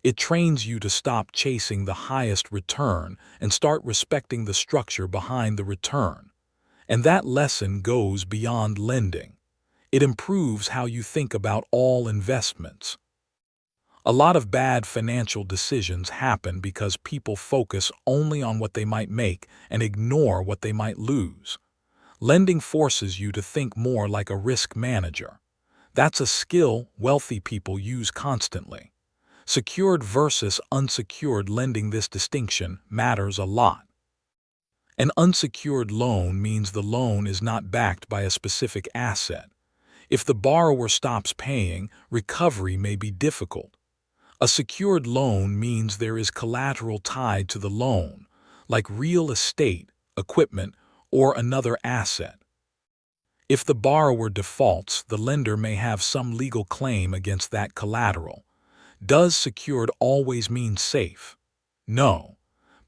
A: It trains you to stop chasing the highest return and start respecting the structure behind the return. And that lesson goes beyond lending. It improves how you think about all investments. A lot of bad financial decisions happen because people focus only on what they might make and ignore what they might lose. Lending forces you to think more like a risk manager. That's a skill wealthy people use constantly. Secured versus unsecured lending, this distinction matters a lot. An unsecured loan means the loan is not backed by a specific asset. If the borrower stops paying, recovery may be difficult. A secured loan means there is collateral tied to the loan, like real estate, equipment, or another asset. If the borrower defaults, the lender may have some legal claim against that collateral. Does secured always mean safe? No,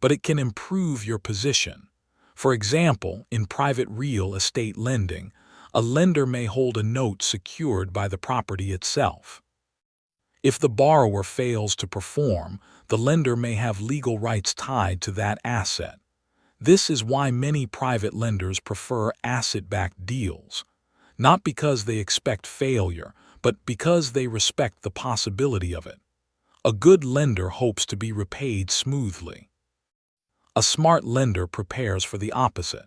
A: but it can improve your position. For example, in private real estate lending, a lender may hold a note secured by the property itself. If the borrower fails to perform, the lender may have legal rights tied to that asset. This is why many private lenders prefer asset-backed deals, not because they expect failure, but because they respect the possibility of it. A good lender hopes to be repaid smoothly. A smart lender prepares for the opposite.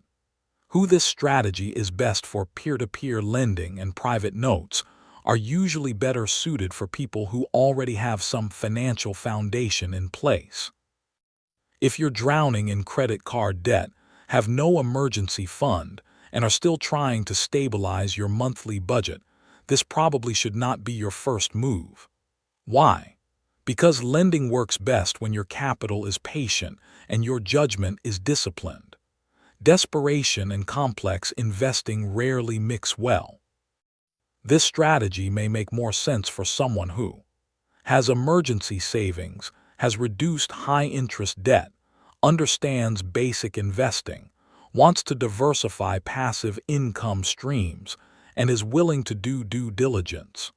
A: Who this strategy is best for peer-to-peer lending and private notes are usually better suited for people who already have some financial foundation in place. If you're drowning in credit card debt, have no emergency fund, and are still trying to stabilize your monthly budget, this probably should not be your first move. Why? Because lending works best when your capital is patient and your judgment is disciplined. Desperation and complex investing rarely mix well. This strategy may make more sense for someone who has emergency savings, has reduced high-interest debt, understands basic investing, wants to diversify passive income streams, and is willing to do due diligence.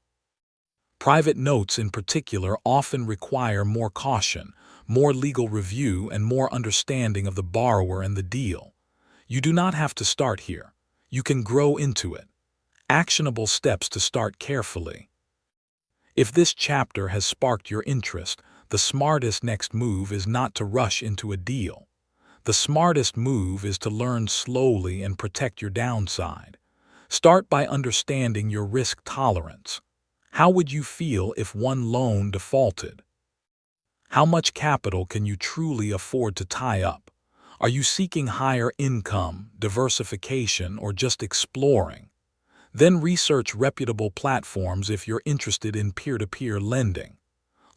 A: Private notes in particular often require more caution, more legal review, and more understanding of the borrower and the deal. You do not have to start here. You can grow into it. Actionable steps to start carefully. If this chapter has sparked your interest, the smartest next move is not to rush into a deal. The smartest move is to learn slowly and protect your downside. Start by understanding your risk tolerance. How would you feel if one loan defaulted? How much capital can you truly afford to tie up? Are you seeking higher income, diversification, or just exploring? Then research reputable platforms if you're interested in peer-to-peer lending.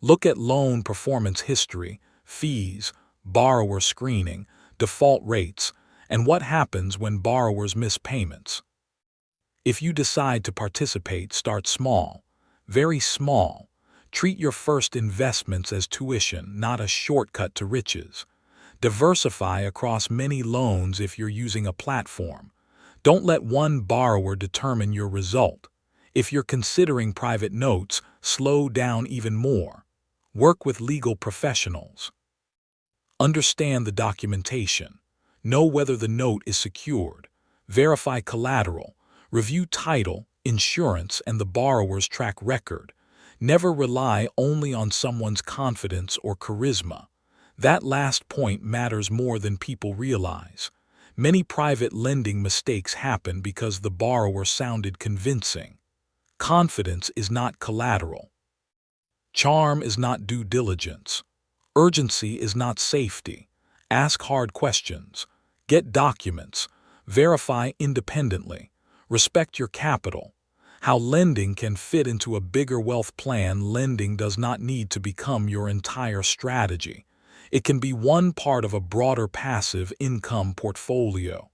A: Look at loan performance history, fees, borrower screening, default rates, and what happens when borrowers miss payments. If you decide to participate, start small, very small. Treat your first investments as tuition, not a shortcut to riches. Diversify across many loans if you're using a platform. Don't let one borrower determine your result. If you're considering private notes, slow down even more. Work with legal professionals. Understand the documentation. Know whether the note is secured. Verify collateral. Review title, insurance, and the borrower's track record. Never rely only on someone's confidence or charisma. That last point matters more than people realize. Many private lending mistakes happen because the borrower sounded convincing. Confidence is not collateral. Charm is not due diligence. Urgency is not safety. Ask hard questions. Get documents. Verify independently. Respect your capital. How lending can fit into a bigger wealth plan. Lending does not need to become your entire strategy. It can be one part of a broader passive income portfolio.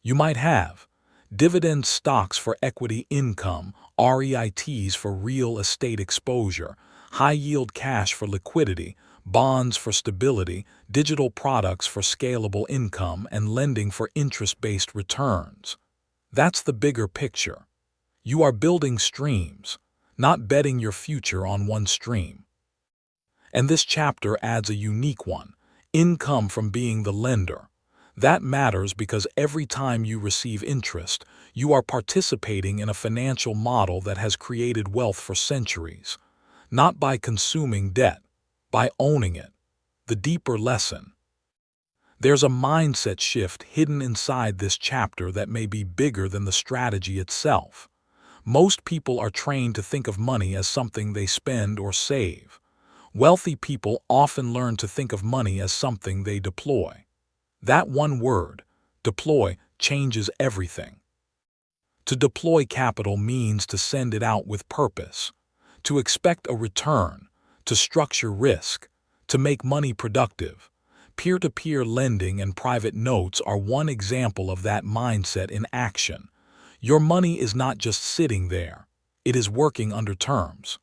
A: You might have dividend stocks for equity income, REITs for real estate exposure, high-yield cash for liquidity, bonds for stability, digital products for scalable income, and lending for interest-based returns. That's the bigger picture. You are building streams, not betting your future on one stream. And this chapter adds a unique one: income from being the lender. That matters because every time you receive interest, you are participating in a financial model that has created wealth for centuries. Not by consuming debt, by owning it. The deeper lesson. There's a mindset shift hidden inside this chapter that may be bigger than the strategy itself. Most people are trained to think of money as something they spend or save. Wealthy people often learn to think of money as something they deploy. That one word, deploy, changes everything. To deploy capital means to send it out with purpose, to expect a return, to structure risk, to make money productive. Peer-to-peer lending and private notes are one example of that mindset in action. Your money is not just sitting there, it is working under terms.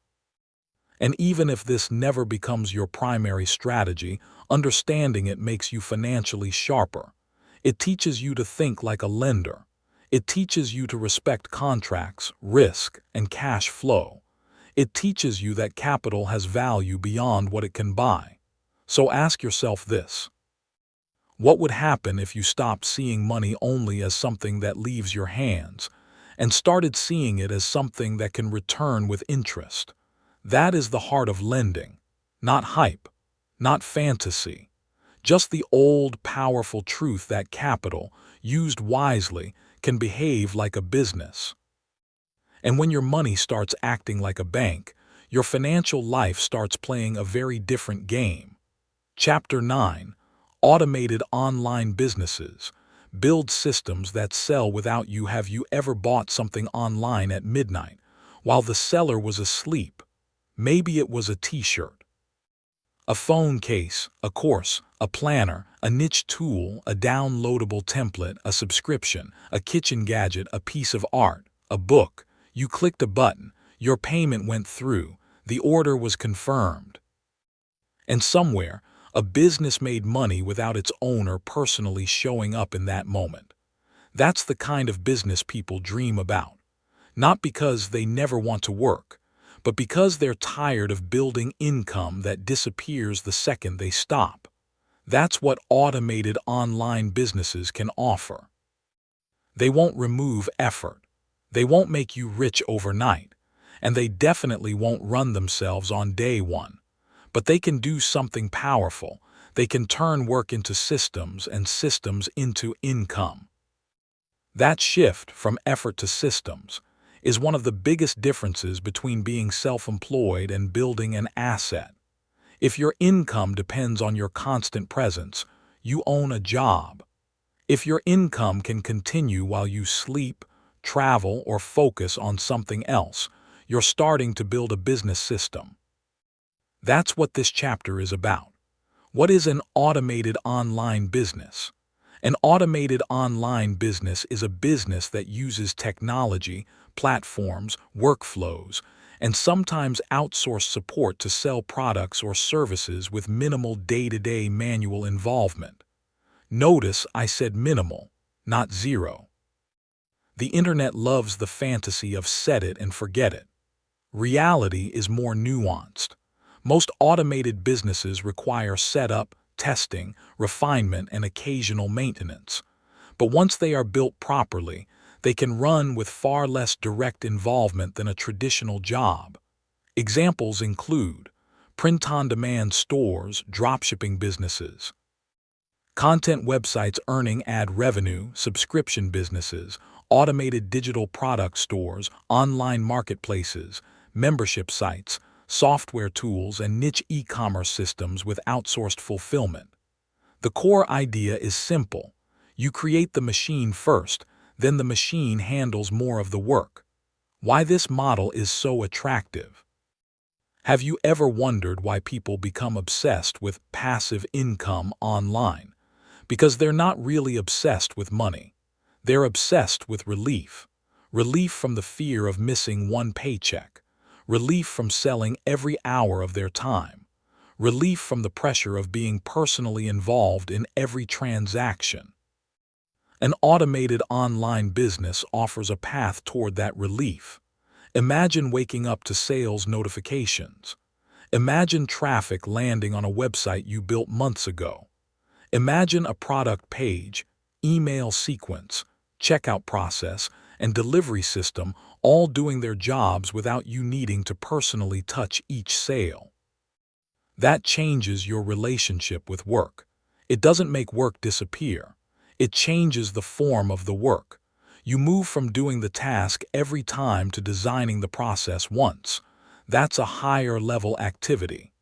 A: And even if this never becomes your primary strategy, understanding it makes you financially sharper. It teaches you to think like a lender. It teaches you to respect contracts, risk, and cash flow. It teaches you that capital has value beyond what it can buy. So ask yourself this: what would happen if you stopped seeing money only as something that leaves your hands and started seeing it as something that can return with interest? That is the heart of lending. Not hype, not fantasy. Just the old, powerful truth that capital, used wisely, can behave like a business. And when your money starts acting like a bank, your financial life starts playing a very different game. Chapter 9: Automated Online Businesses. Build systems that sell without you. Have you ever bought something online at midnight while the seller was asleep? Maybe it was a t-shirt, a phone case, a course, a planner, a niche tool, a downloadable template, a subscription, a kitchen gadget, a piece of art, a book. You clicked a button, your payment went through, the order was confirmed. And somewhere, a business made money without its owner personally showing up in that moment. That's the kind of business people dream about. Not because they never want to work, but because they're tired of building income that disappears the second they stop. That's what automated online businesses can offer. They won't remove effort. They won't make you rich overnight, and they definitely won't run themselves on day one. But they can do something powerful. They can turn work into systems and systems into income. That shift from effort to systems is one of the biggest differences between being self-employed and building an asset. If your income depends on your constant presence, you own a job. If your income can continue while you sleep, travel, or focus on something else, you're starting to build a business system. That's what this chapter is about. What is an automated online business? An automated online business is a business that uses technology, platforms, workflows, and sometimes outsourced support to sell products or services with minimal day-to-day manual involvement. Notice I said minimal, not zero. The internet loves the fantasy of set it and forget it. Reality is more nuanced. Most automated businesses require setup, testing, refinement, and occasional maintenance. But once they are built properly, they can run with far less direct involvement than a traditional job. Examples include print-on-demand stores, dropshipping businesses, content websites earning ad revenue, subscription businesses, automated digital product stores, online marketplaces, membership sites, software tools, and niche e-commerce systems with outsourced fulfillment. The core idea is simple. You create the machine first, then the machine handles more of the work. Why this model is so attractive? Have you ever wondered why people become obsessed with passive income online? Because they're not really obsessed with money. They're obsessed with relief. Relief from the fear of missing one paycheck. Relief from selling every hour of their time. Relief from the pressure of being personally involved in every transaction. An automated online business offers a path toward that relief. Imagine waking up to sales notifications. Imagine traffic landing on a website you built months ago. Imagine a product page, email sequence, checkout process, and delivery system all doing their jobs without you needing to personally touch each sale. That changes your relationship with work. It doesn't make work disappear. It changes the form of the work. You move from doing the task every time to designing the process once. That's a higher level activity.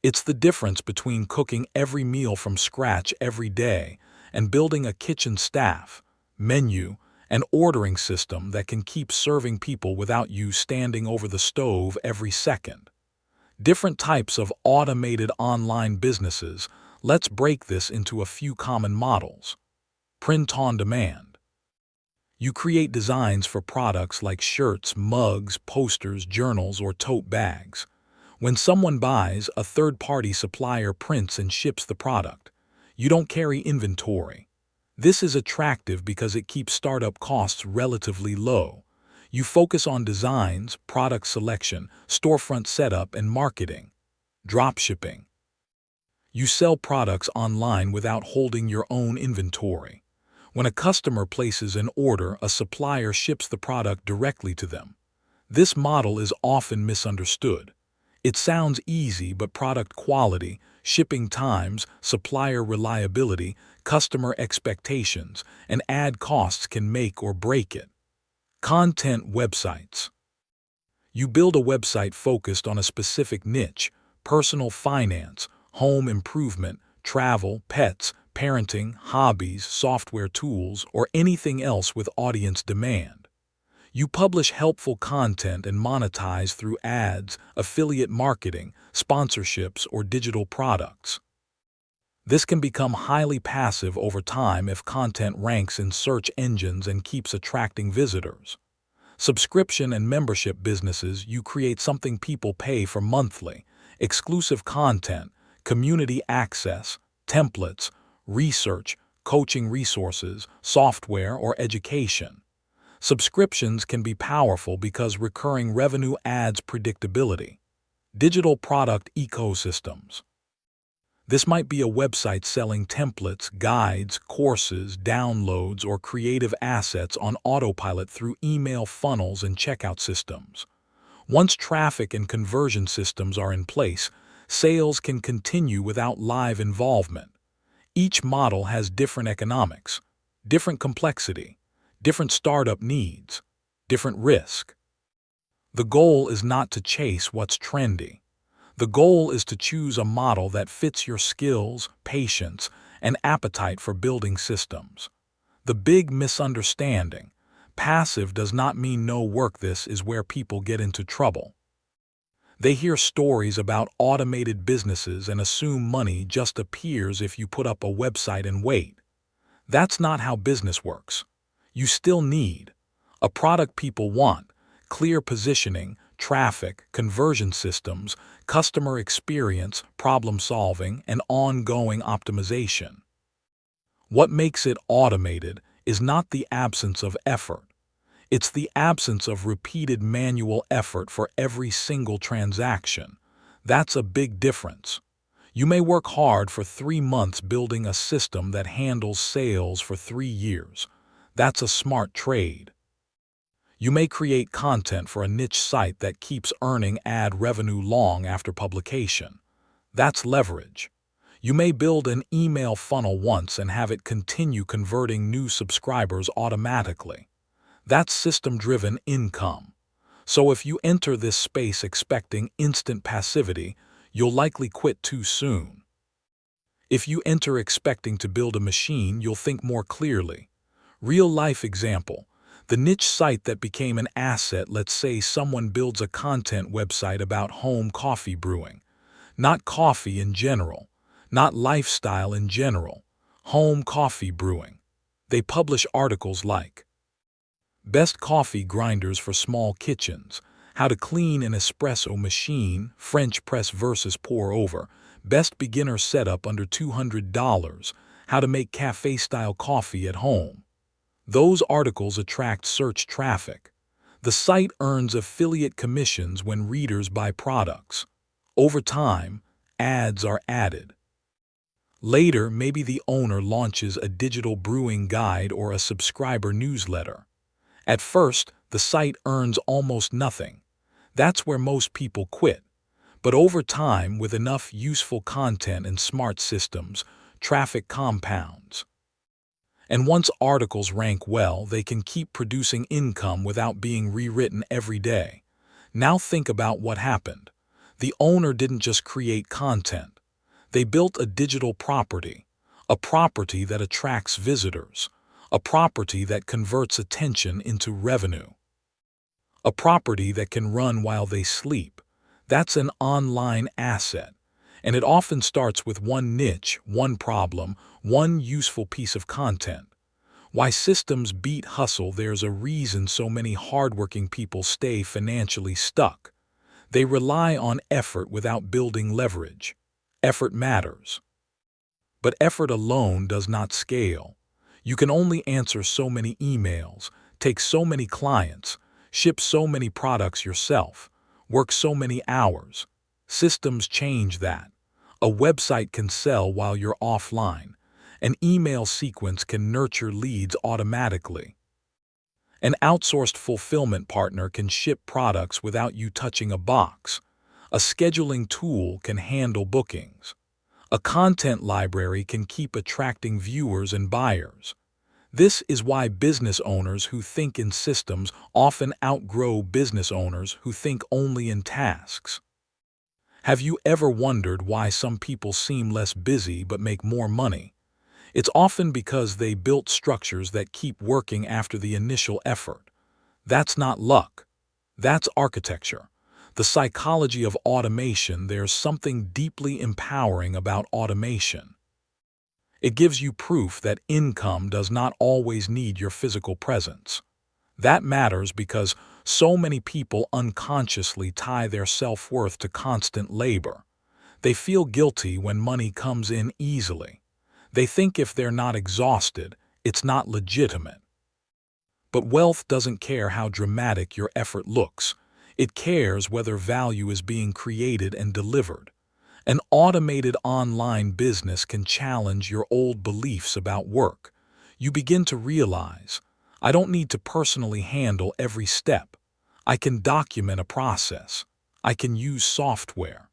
A: It's the difference between cooking every meal from scratch every day and building a kitchen staff, menu, and ordering system that can keep serving people without you standing over the stove every second. Different types of automated online businesses. Let's break this into a few common models. Print on demand. You create designs for products like shirts, mugs, posters, journals, or tote bags. When someone buys, a third-party supplier prints and ships the product. You don't carry inventory. This is attractive because it keeps startup costs relatively low. You focus on designs, product selection, storefront setup, and marketing. Dropshipping. You sell products online without holding your own inventory. When a customer places an order, a supplier ships the product directly to them. This model is often misunderstood. It sounds easy, but product quality, shipping times, supplier reliability, customer expectations, and ad costs can make or break it. Content websites. You build a website focused on a specific niche: personal finance, home improvement, travel, pets, parenting, hobbies, software tools, or anything else with audience demand. You publish helpful content and monetize through ads, affiliate marketing, sponsorships, or digital products. This can become highly passive over time if content ranks in search engines and keeps attracting visitors. Subscription and membership businesses. You create something people pay for monthly: exclusive content, community access, templates, research, coaching resources, software, or education. Subscriptions can be powerful because recurring revenue adds predictability. Digital product ecosystems. This might be a website selling templates, guides, courses, downloads, or creative assets on autopilot through email funnels and checkout systems. Once traffic and conversion systems are in place, sales can continue without live involvement. Each model has different economics, different complexity, different startup needs, different risk. The goal is not to chase what's trendy. The goal is to choose a model that fits your skills, patience, and appetite for building systems. The big misunderstanding: passive does not mean no work. This is where people get into trouble. They hear stories about automated businesses and assume money just appears if you put up a website and wait. That's not how business works. You still need a product people want, clear positioning, traffic, conversion systems, customer experience, problem solving, and ongoing optimization. What makes it automated is not the absence of effort. It's the absence of repeated manual effort for every single transaction. That's a big difference. You may work hard for 3 months building a system that handles sales for 3 years. That's a smart trade. You may create content for a niche site that keeps earning ad revenue long after publication. That's leverage. You may build an email funnel once and have it continue converting new subscribers automatically. That's system-driven income. So if you enter this space expecting instant passivity, you'll likely quit too soon. If you enter expecting to build a machine, you'll think more clearly. Real-life example: the niche site that became an asset. Let's say someone builds a content website about home coffee brewing. Not coffee in general, not lifestyle in general, home coffee brewing. They publish articles like best coffee grinders for small kitchens, how to clean an espresso machine, French press versus pour over, best beginner setup under $200, how to make cafe-style coffee at home. Those articles attract search traffic. The site earns affiliate commissions when readers buy products. Over time, ads are added. Later, maybe the owner launches a digital brewing guide or a subscriber newsletter. At first, the site earns almost nothing. That's where most people quit. But over time, with enough useful content and smart systems, traffic compounds. And once articles rank well, they can keep producing income without being rewritten every day. Now think about what happened. The owner didn't just create content. They built a digital property, a property that attracts visitors, a property that converts attention into revenue, a property that can run while they sleep. That's an online asset, and it often starts with one niche, one problem, one useful piece of content. Why systems beat hustle: there's a reason so many hardworking people stay financially stuck. They rely on effort without building leverage. Effort matters. But effort alone does not scale. You can only answer so many emails, take so many clients, ship so many products yourself, work so many hours. Systems change that. A website can sell while you're offline. An email sequence can nurture leads automatically. An outsourced fulfillment partner can ship products without you touching a box. A scheduling tool can handle bookings. A content library can keep attracting viewers and buyers. This is why business owners who think in systems often outgrow business owners who think only in tasks. Have you ever wondered why some people seem less busy but make more money? It's often because they built structures that keep working after the initial effort. That's not luck. That's architecture. The psychology of automation: there's something deeply empowering about automation. It gives you proof that income does not always need your physical presence. That matters because so many people unconsciously tie their self-worth to constant labor. They feel guilty when money comes in easily. They think if they're not exhausted, it's not legitimate. But wealth doesn't care how dramatic your effort looks. It cares whether value is being created and delivered. An automated online business can challenge your old beliefs about work. You begin to realize, I don't need to personally handle every step. I can document a process. I can use software.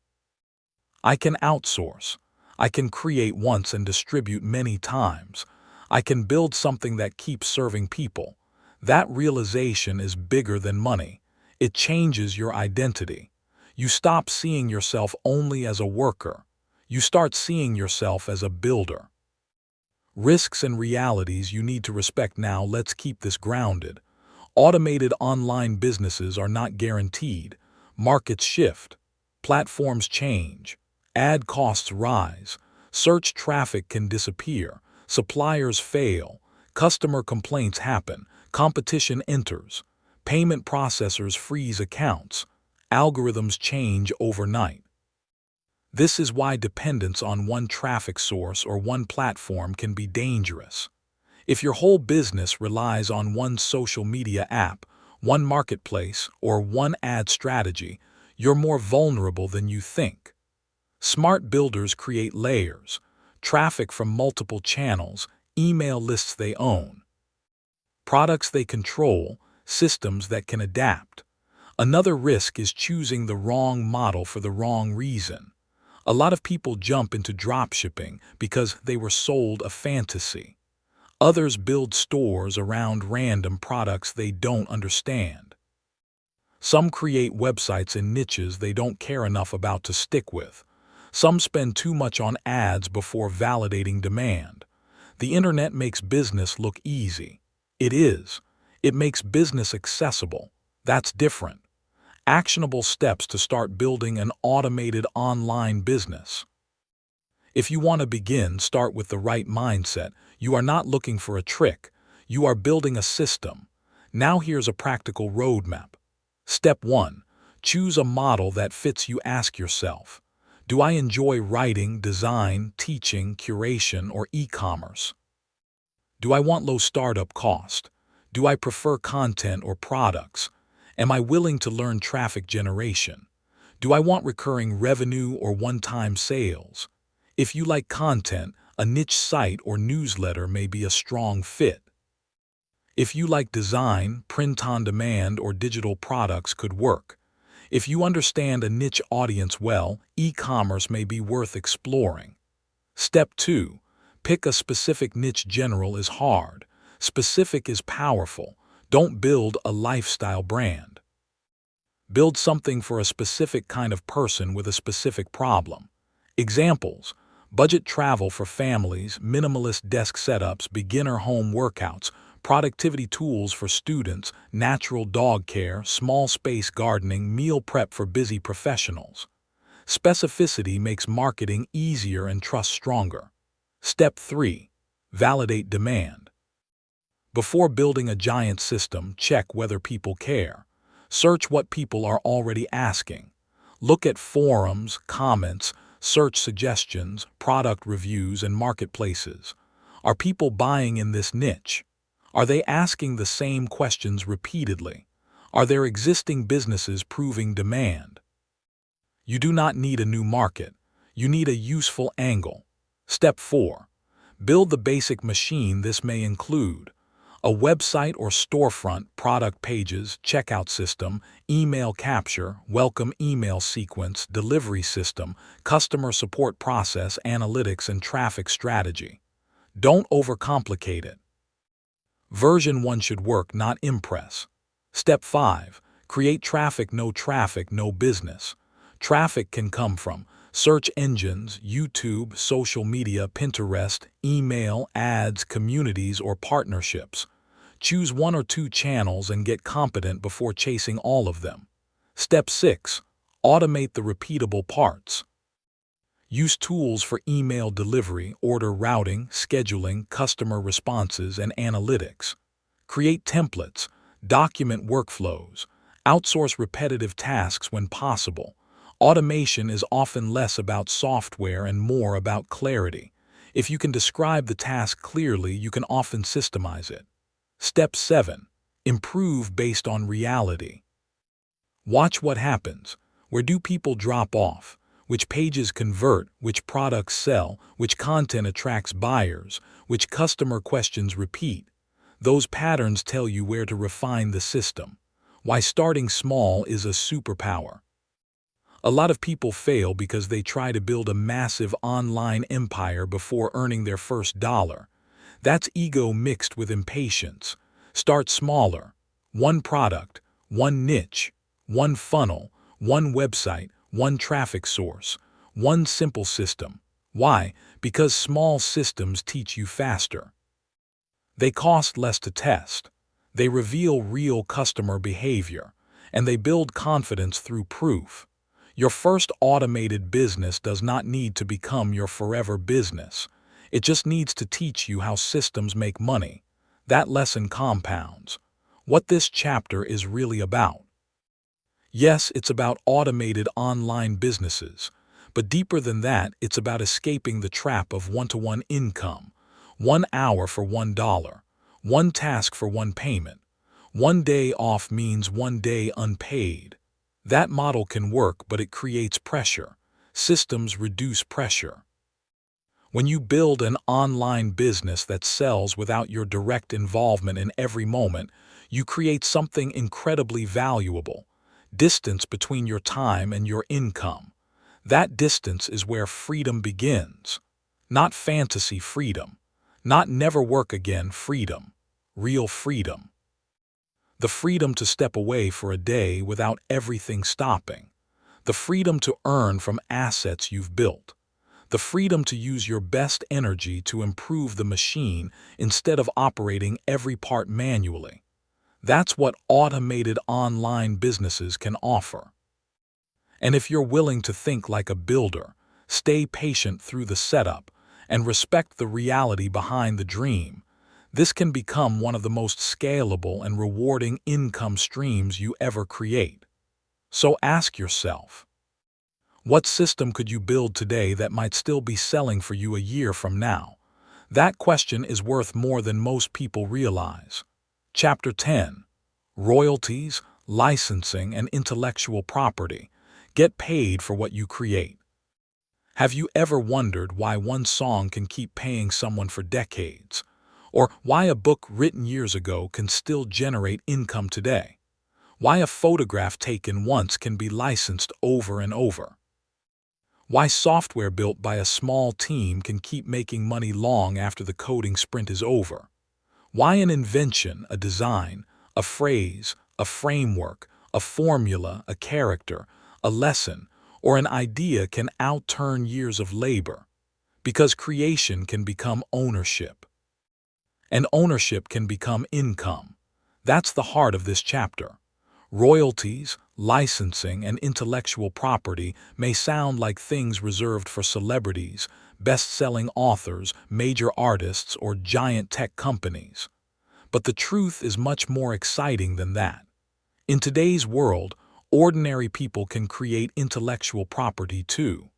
A: I can outsource. I can create once and distribute many times. I can build something that keeps serving people. That realization is bigger than money. It changes your identity. You stop seeing yourself only as a worker. You start seeing yourself as a builder. Risks and realities you need to respect now. Let's keep this grounded. Automated online businesses are not guaranteed. Markets shift. Platforms change. Ad costs rise. Search traffic can disappear. Suppliers fail. Customer complaints happen. Competition enters. Payment processors freeze accounts. Algorithms change overnight. This is why dependence on one traffic source or one platform can be dangerous. If your whole business relies on one social media app, one marketplace, or one ad strategy, you're more vulnerable than you think. Smart builders create layers, traffic from multiple channels, email lists they own, products they control, systems that can adapt. Another risk is choosing the wrong model for the wrong reason. A lot of people jump into dropshipping because they were sold a fantasy. Others build stores around random products they don't understand. Some create websites in niches they don't care enough about to stick with. Some spend too much on ads before validating demand. The internet makes business look easy. It is. It makes business accessible. That's different. Actionable steps to start building an automated online business. If you want to begin, start with the right mindset. You are not looking for a trick. You are building a system. Now here's a practical roadmap. Step 1. Choose a model that fits you. Ask yourself, do I enjoy writing, design, teaching, curation, or e-commerce? Do I want low startup cost? Do I prefer content or products? Am I willing to learn traffic generation? Do I want recurring revenue or one-time sales? If you like content, a niche site or newsletter may be a strong fit. If you like design, print on demand or digital products could work. If you understand a niche audience well, e-commerce may be worth exploring. Step 2. Pick a specific niche. General is hard. Specific is powerful. Don't build a lifestyle brand. Build something for a specific kind of person with a specific problem. Examples: budget travel for families, minimalist desk setups, beginner home workouts, productivity tools for students, natural dog care, small space gardening, meal prep for busy professionals. Specificity makes marketing easier and trust stronger. Step 3. Validate demand. Before building a giant system, check whether people care. Search what people are already asking. Look at forums, comments, search suggestions, product reviews, and marketplaces. Are people buying in this niche? Are they asking the same questions repeatedly? Are there existing businesses proving demand? You do not need a new market. You need a useful angle. Step 4. Build the basic machine. This may include a website or storefront, product pages, checkout system, email capture, welcome email sequence, delivery system, customer support process, analytics, and traffic strategy. Don't overcomplicate it. Version 1 should work, not impress. Step 5. Create traffic. No business. Traffic can come from search engines, YouTube, social media, Pinterest, email, ads, communities, or partnerships. Choose 1 or 2 channels and get competent before chasing all of them. Step 6. Automate the repeatable parts. Use tools for email delivery, order routing, scheduling, customer responses, and analytics. Create templates, document workflows, outsource repetitive tasks when possible. Automation is often less about software and more about clarity. If you can describe the task clearly, you can often systemize it. Step 7. Improve based on reality. Watch what happens. Where do people drop off? which pages convert, which products sell, which content attracts buyers, which customer questions repeat. Those patterns tell you where to refine the system. Why starting small is a superpower. A lot of people fail because they try to build a massive online empire before earning their first dollar. That's ego mixed with impatience. Start smaller. One product, one niche, one funnel, one website, one traffic source, one simple system. Why? Because small systems teach you faster. They cost less to test. They reveal real customer behavior, and they build confidence through proof. Your first automated business does not need to become your forever business. It just needs to teach you how systems make money. That lesson compounds. What this chapter is really about. Yes, it's about automated online businesses, but deeper than that, it's about escaping the trap of one-to-one income. 1 hour for $1, one task for one payment. 1 day off means 1 day unpaid. That model can work, but it creates pressure. Systems reduce pressure. When you build an online business that sells without your direct involvement in every moment, you create something incredibly valuable. Distance between your time and your income. That distance is where freedom begins. Not fantasy freedom. Not never work again freedom. Real freedom. The freedom to step away for a day without everything stopping. The freedom to earn from assets you've built. The freedom to use your best energy to improve the machine instead of operating every part manually. That's what automated online businesses can offer. And if you're willing to think like a builder, stay patient through the setup, and respect the reality behind the dream, this can become one of the most scalable and rewarding income streams you ever create. So ask yourself, what system could you build today that might still be selling for you a year from now? That question is worth more than most people realize. Chapter 10. Royalties, Licensing, and Intellectual Property. Get paid for what you create. Have you ever wondered why one song can keep paying someone for decades? Or why a book written years ago can still generate income today? Why a photograph taken once can be licensed over and over? Why software built by a small team can keep making money long after the coding sprint is over? Why an invention, a design, a phrase, a framework, a formula, a character, a lesson, or an idea can outturn years of labor? Because creation can become ownership. And ownership can become income. That's the heart of this chapter. Royalties, licensing, and intellectual property may sound like things reserved for celebrities, best-selling authors, major artists, or giant tech companies. But the truth is much more exciting than that. In today's world, ordinary people can create intellectual property too.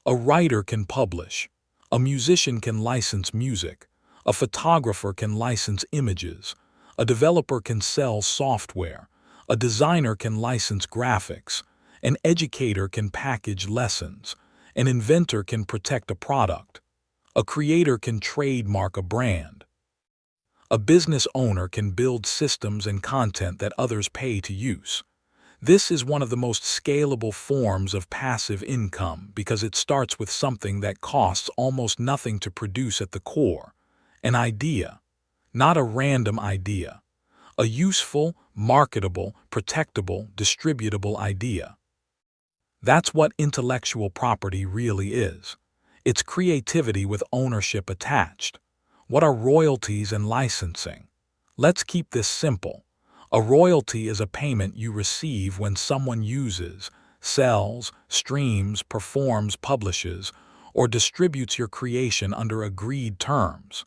A: A writer can publish. A musician can license music. A photographer can license images. A developer can sell software. A designer can license graphics. An educator can package lessons. An inventor can protect a product. A creator can trademark a brand. A business owner can build systems and content that others pay to use. This is one of the most scalable forms of passive income because it starts with something that costs almost nothing to produce at the core. An idea. Not a random idea. A useful, marketable, protectable, distributable idea. That's what intellectual property really is. It's creativity with ownership attached. What are royalties and licensing? Let's keep this simple. A royalty is a payment you receive when someone uses, sells, streams, performs, publishes, or distributes your creation under agreed terms.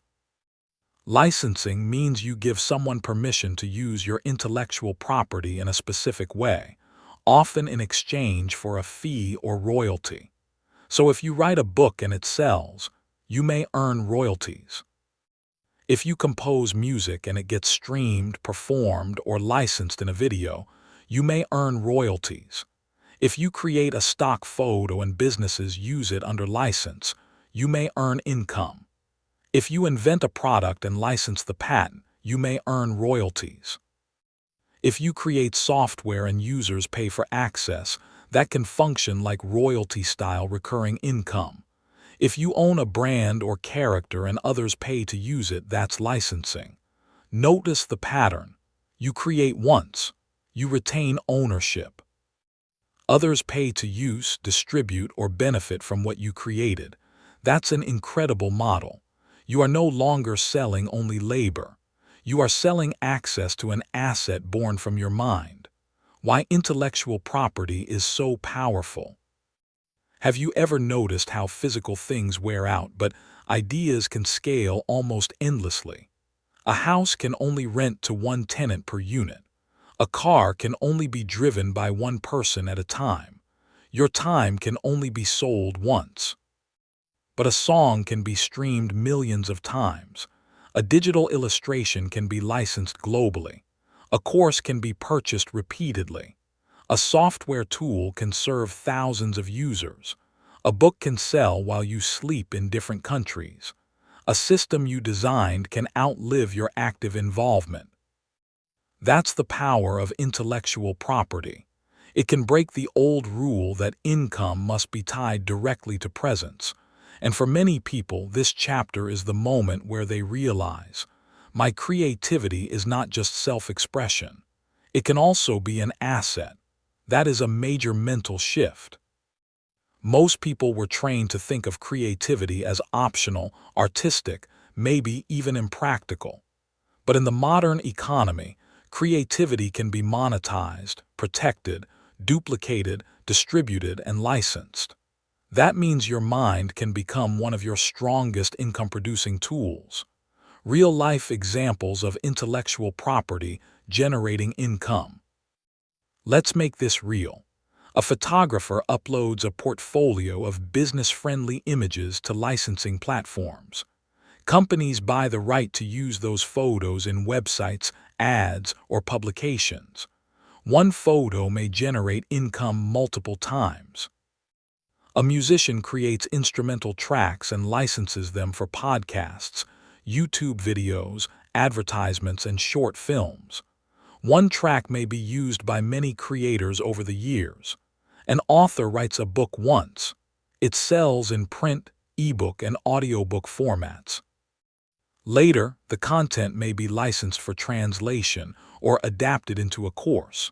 A: Licensing means you give someone permission to use your intellectual property in a specific way, often in exchange for a fee or royalty. So if you write a book and it sells, you may earn royalties. If you compose music and it gets streamed, performed, or licensed in a video, you may earn royalties. If you create a stock photo and businesses use it under license, you may earn income. If you invent a product and license the patent, you may earn royalties. If you create software and users pay for access, that can function like royalty-style recurring income. If you own a brand or character and others pay to use it, that's licensing. Notice the pattern. You create once. You retain ownership. Others pay to use, distribute, or benefit from what you created. That's an incredible model. You are no longer selling only labor. You are selling access to an asset born from your mind. Why intellectual property is so powerful. Have you ever noticed how physical things wear out, but ideas can scale almost endlessly? A house can only rent to one tenant per unit. A car can only be driven by one person at a time. Your time can only be sold once. But a song can be streamed millions of times. A digital illustration can be licensed globally. A course can be purchased repeatedly. A software tool can serve thousands of users. A book can sell while you sleep in different countries. A system you designed can outlive your active involvement. That's the power of intellectual property. It can break the old rule that income must be tied directly to presence. And for many people, this chapter is the moment where they realize, my creativity is not just self-expression. It can also be an asset. That is a major mental shift. Most people were trained to think of creativity as optional, artistic, maybe even impractical. But in the modern economy, creativity can be monetized, protected, duplicated, distributed, and licensed. That means your mind can become one of your strongest income-producing tools. Real-life examples of intellectual property generating income. Let's make this real. A photographer uploads a portfolio of business-friendly images to licensing platforms. Companies buy the right to use those photos in websites, ads, or publications. One photo may generate income multiple times. A musician creates instrumental tracks and licenses them for podcasts, YouTube videos, advertisements, and short films. One track may be used by many creators over the years. An author writes a book once. It sells in print, ebook, and audiobook formats. Later, the content may be licensed for translation or adapted into a course.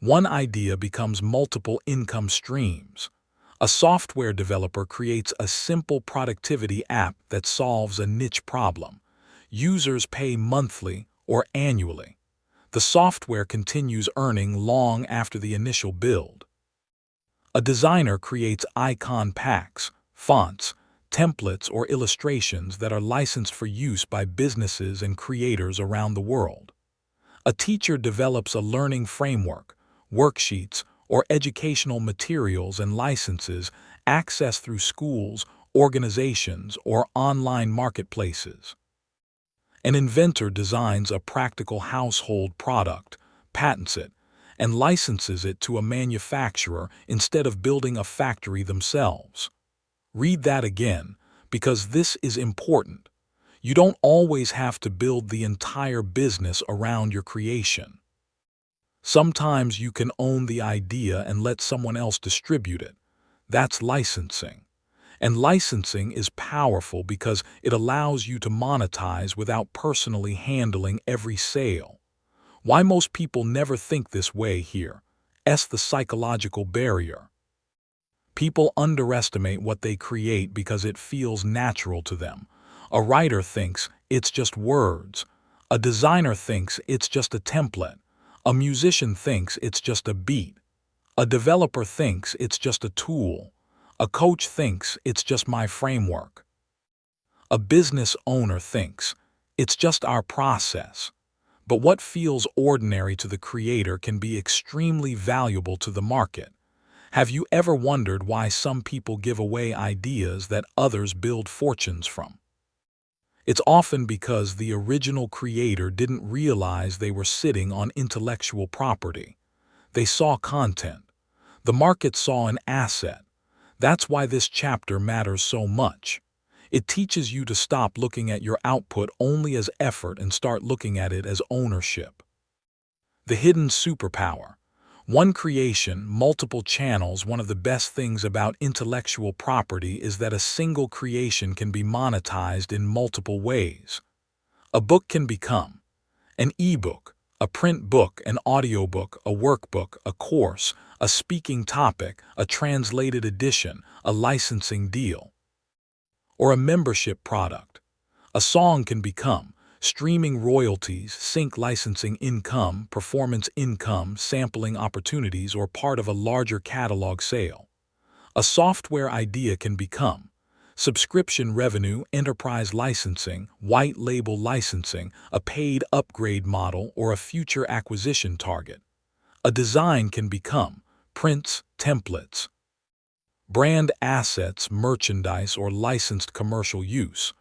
A: One idea becomes multiple income streams. A software developer creates a simple productivity app that solves a niche problem. Users pay monthly or annually. The software continues earning long after the initial build. A designer creates icon packs, fonts, templates, or illustrations that are licensed for use by businesses and creators around the world. A teacher develops a learning framework, worksheets, or educational materials and licenses access through schools, organizations, or online marketplaces. An inventor designs a practical household product, patents it, and licenses it to a manufacturer instead of building a factory themselves. Read that again, because this is important. You don't always have to build the entire business around your creation. Sometimes you can own the idea and let someone else distribute it. That's licensing. And licensing is powerful because it allows you to monetize without personally handling every sale. Why most people never think this way here? The psychological barrier. People underestimate what they create because it feels natural to them. A writer thinks it's just words. A designer thinks it's just a template. A musician thinks it's just a beat. A developer thinks it's just a tool. A coach thinks it's just my framework. A business owner thinks it's just our process. But what feels ordinary to the creator can be extremely valuable to the market. Have you ever wondered why some people give away ideas that others build fortunes from? It's often because the original creator didn't realize they were sitting on intellectual property. They saw content. The market saw an asset. That's why this chapter matters so much. It teaches you to stop looking at your output only as effort and start looking at it as ownership. The hidden superpower. One creation, multiple channels. One of the best things about intellectual property is that a single creation can be monetized in multiple ways. A book can become an ebook, a print book, an audiobook, a workbook, a course, a speaking topic, a translated edition, a licensing deal, or a membership product. A song can become streaming royalties, sync licensing income, performance income, sampling opportunities, or part of a larger catalog sale. A software idea can become subscription revenue, enterprise licensing, white label licensing, a paid upgrade model, or a future acquisition target. A design can become prints, templates, brand assets, merchandise, or licensed commercial use.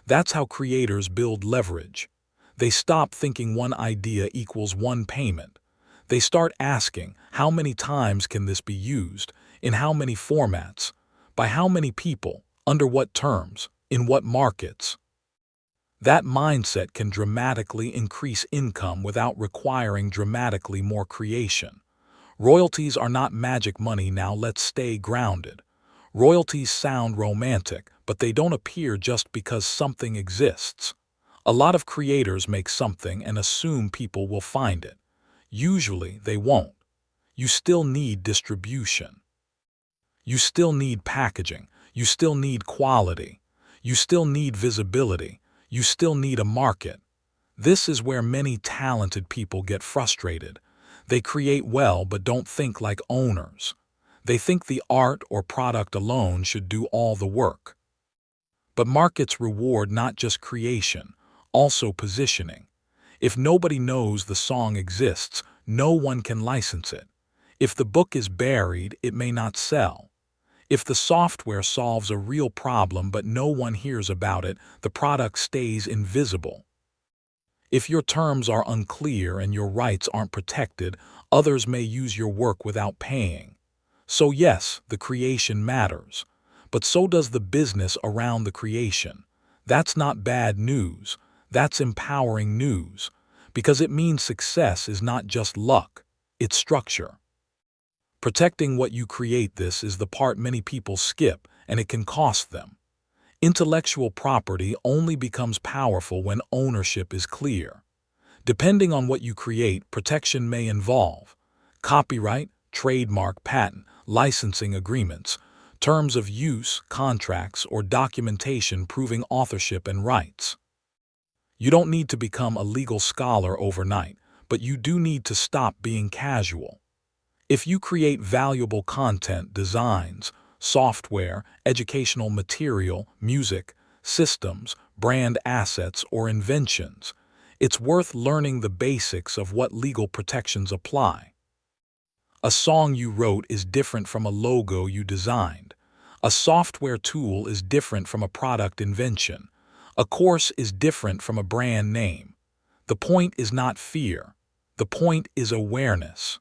A: That's how creators build leverage. They stop thinking one idea equals one payment. They start asking, how many times can this be used? In how many formats? By how many people? Under what terms? In what markets? That mindset can dramatically increase income without requiring dramatically more creation. Royalties are not magic money. Now let's stay grounded. Royalties sound romantic, but they don't appear just because something exists. A lot of creators make something and assume people will find it. Usually they won't. You still need distribution. You still need packaging. You still need quality. You still need visibility. You still need a market. This is where many talented people get frustrated. They create well but don't think like owners. They think the art or product alone should do all the work. But markets reward not just creation, also positioning. If nobody knows the song exists, no one can license it. If the book is buried, it may not sell. If the software solves a real problem but no one hears about it, the product stays invisible. If your terms are unclear and your rights aren't protected, others may use your work without paying. So yes, the creation matters, but so does the business around the creation. That's not bad news, that's empowering news, because it means success is not just luck, it's structure. Protecting what you create, this is the part many people skip, and it can cost them. Intellectual property only becomes powerful when ownership is clear. Depending on what you create, protection may involve copyright, trademark, patent, licensing agreements, terms of use, contracts, or documentation proving authorship and rights. You don't need to become a legal scholar overnight, but you do need to stop being casual. If you create valuable content, designs, software, educational material, music, systems, brand assets, or inventions, it's worth learning the basics of what legal protections apply. A song you wrote is different from a logo you designed. A software tool is different from a product invention. A course is different from a brand name. The point is not fear. The point is awareness.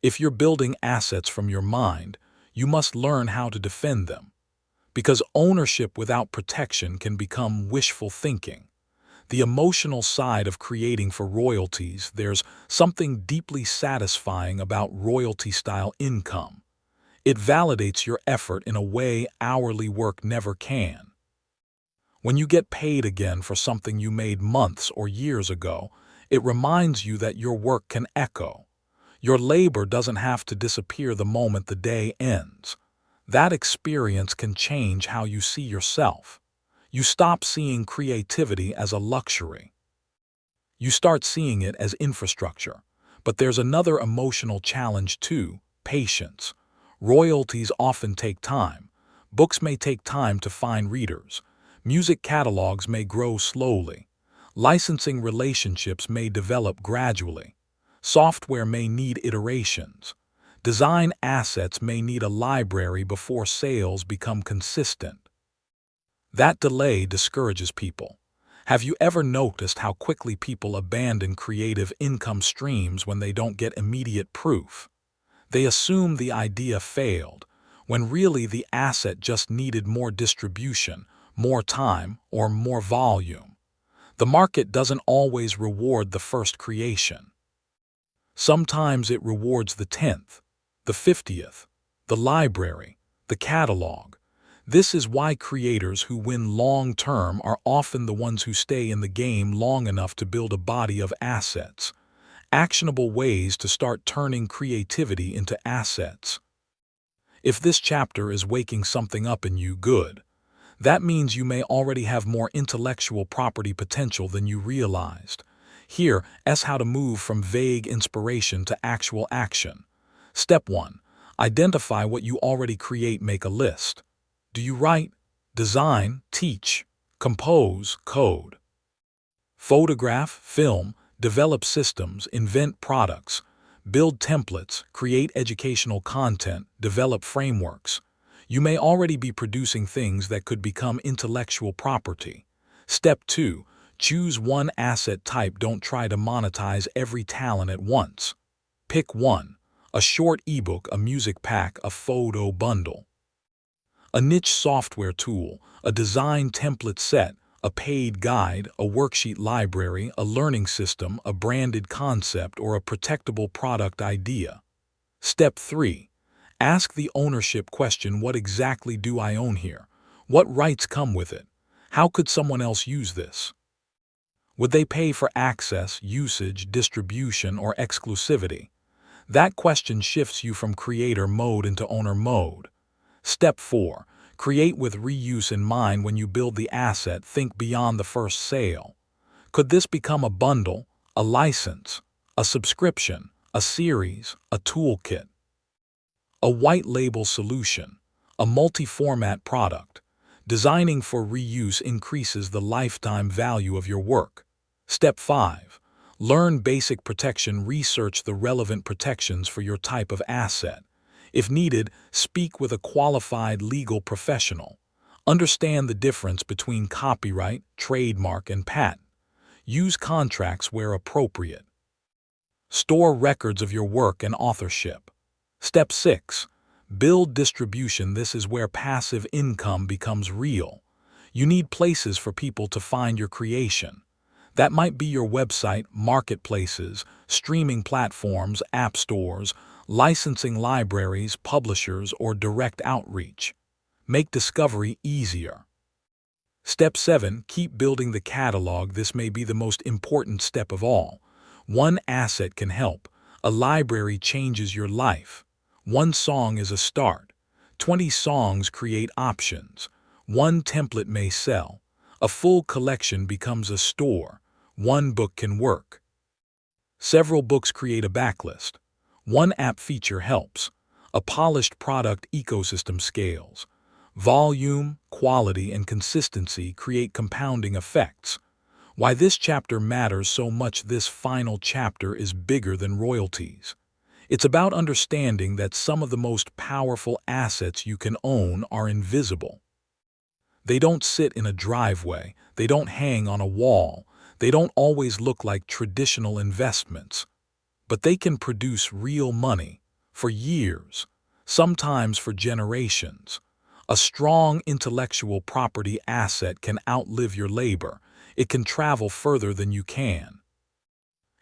A: If you're building assets from your mind, you must learn how to defend them. Because ownership without protection can become wishful thinking. The emotional side of creating for royalties, there's something deeply satisfying about royalty-style income. It validates your effort in a way hourly work never can. When you get paid again for something you made months or years ago, it reminds you that your work can echo. Your labor doesn't have to disappear the moment the day ends. That experience can change how you see yourself. You stop seeing creativity as a luxury. You start seeing it as infrastructure. But there's another emotional challenge too: patience. Royalties often take time. Books may take time to find readers. Music catalogs may grow slowly. Licensing relationships may develop gradually. Software may need iterations. Design assets may need a library before sales become consistent. That delay discourages people. Have you ever noticed how quickly people abandon creative income streams when they don't get immediate proof? They assume the idea failed, when really the asset just needed more distribution, more time, or more volume. The market doesn't always reward the first creation. Sometimes it rewards the 10th, the 50th, the library, the catalog. This is why creators who win long-term are often the ones who stay in the game long enough to build a body of assets. Actionable ways to start turning creativity into assets. If this chapter is waking something up in you, good. That means you may already have more intellectual property potential than you realized. Here is how to move from vague inspiration to actual action. Step 1. Identify what you already create. Make a list. Do you write, design, teach, compose, code, photograph, film, develop systems, invent products, build templates, create educational content, develop frameworks? You may already be producing things that could become intellectual property. Step 2. Choose one asset type. Don't try to monetize every talent at once. Pick one: a short ebook, a music pack, a photo bundle, a niche software tool, a design template set, a paid guide, a worksheet library, a learning system, a branded concept, or a protectable product idea. Step 3. Ask the ownership question. What exactly do I own here? What rights come with it? How could someone else use this? Would they pay for access, usage, distribution, or exclusivity? That question shifts you from creator mode into owner mode. Step 4. Create with reuse in mind. When you build the asset, think beyond the first sale. Could this become a bundle, a license, a subscription, a series, a toolkit, a white label solution, a multi-format product? Designing for reuse increases the lifetime value of your work. Step 5. Learn basic protection. Research the relevant protections for your type of asset. If needed, speak with a qualified legal professional. Understand the difference between copyright, trademark, and patent. Use contracts where appropriate. Store records of your work and authorship. Step 6. Build distribution. This is where passive income becomes real. You need places for people to find your creation. That might be your website, marketplaces, streaming platforms, app stores, licensing libraries, publishers, or direct outreach. Make discovery easier. Step 7. Keep building the catalog. This may be the most important step of all. One asset can help. A library changes your life. One song is a start. 20 songs create options. One template may sell. A full collection becomes a store. One book can work. Several books create a backlist. One app feature helps. A polished product ecosystem scales. Volume, quality, and consistency create compounding effects. Why this chapter matters so much. This final chapter is bigger than royalties. It's about understanding that some of the most powerful assets you can own are invisible. They don't sit in a driveway. They don't hang on a wall. They don't always look like traditional investments. But they can produce real money for years, sometimes for generations. A strong intellectual property asset can outlive your labor. It can travel further than you can.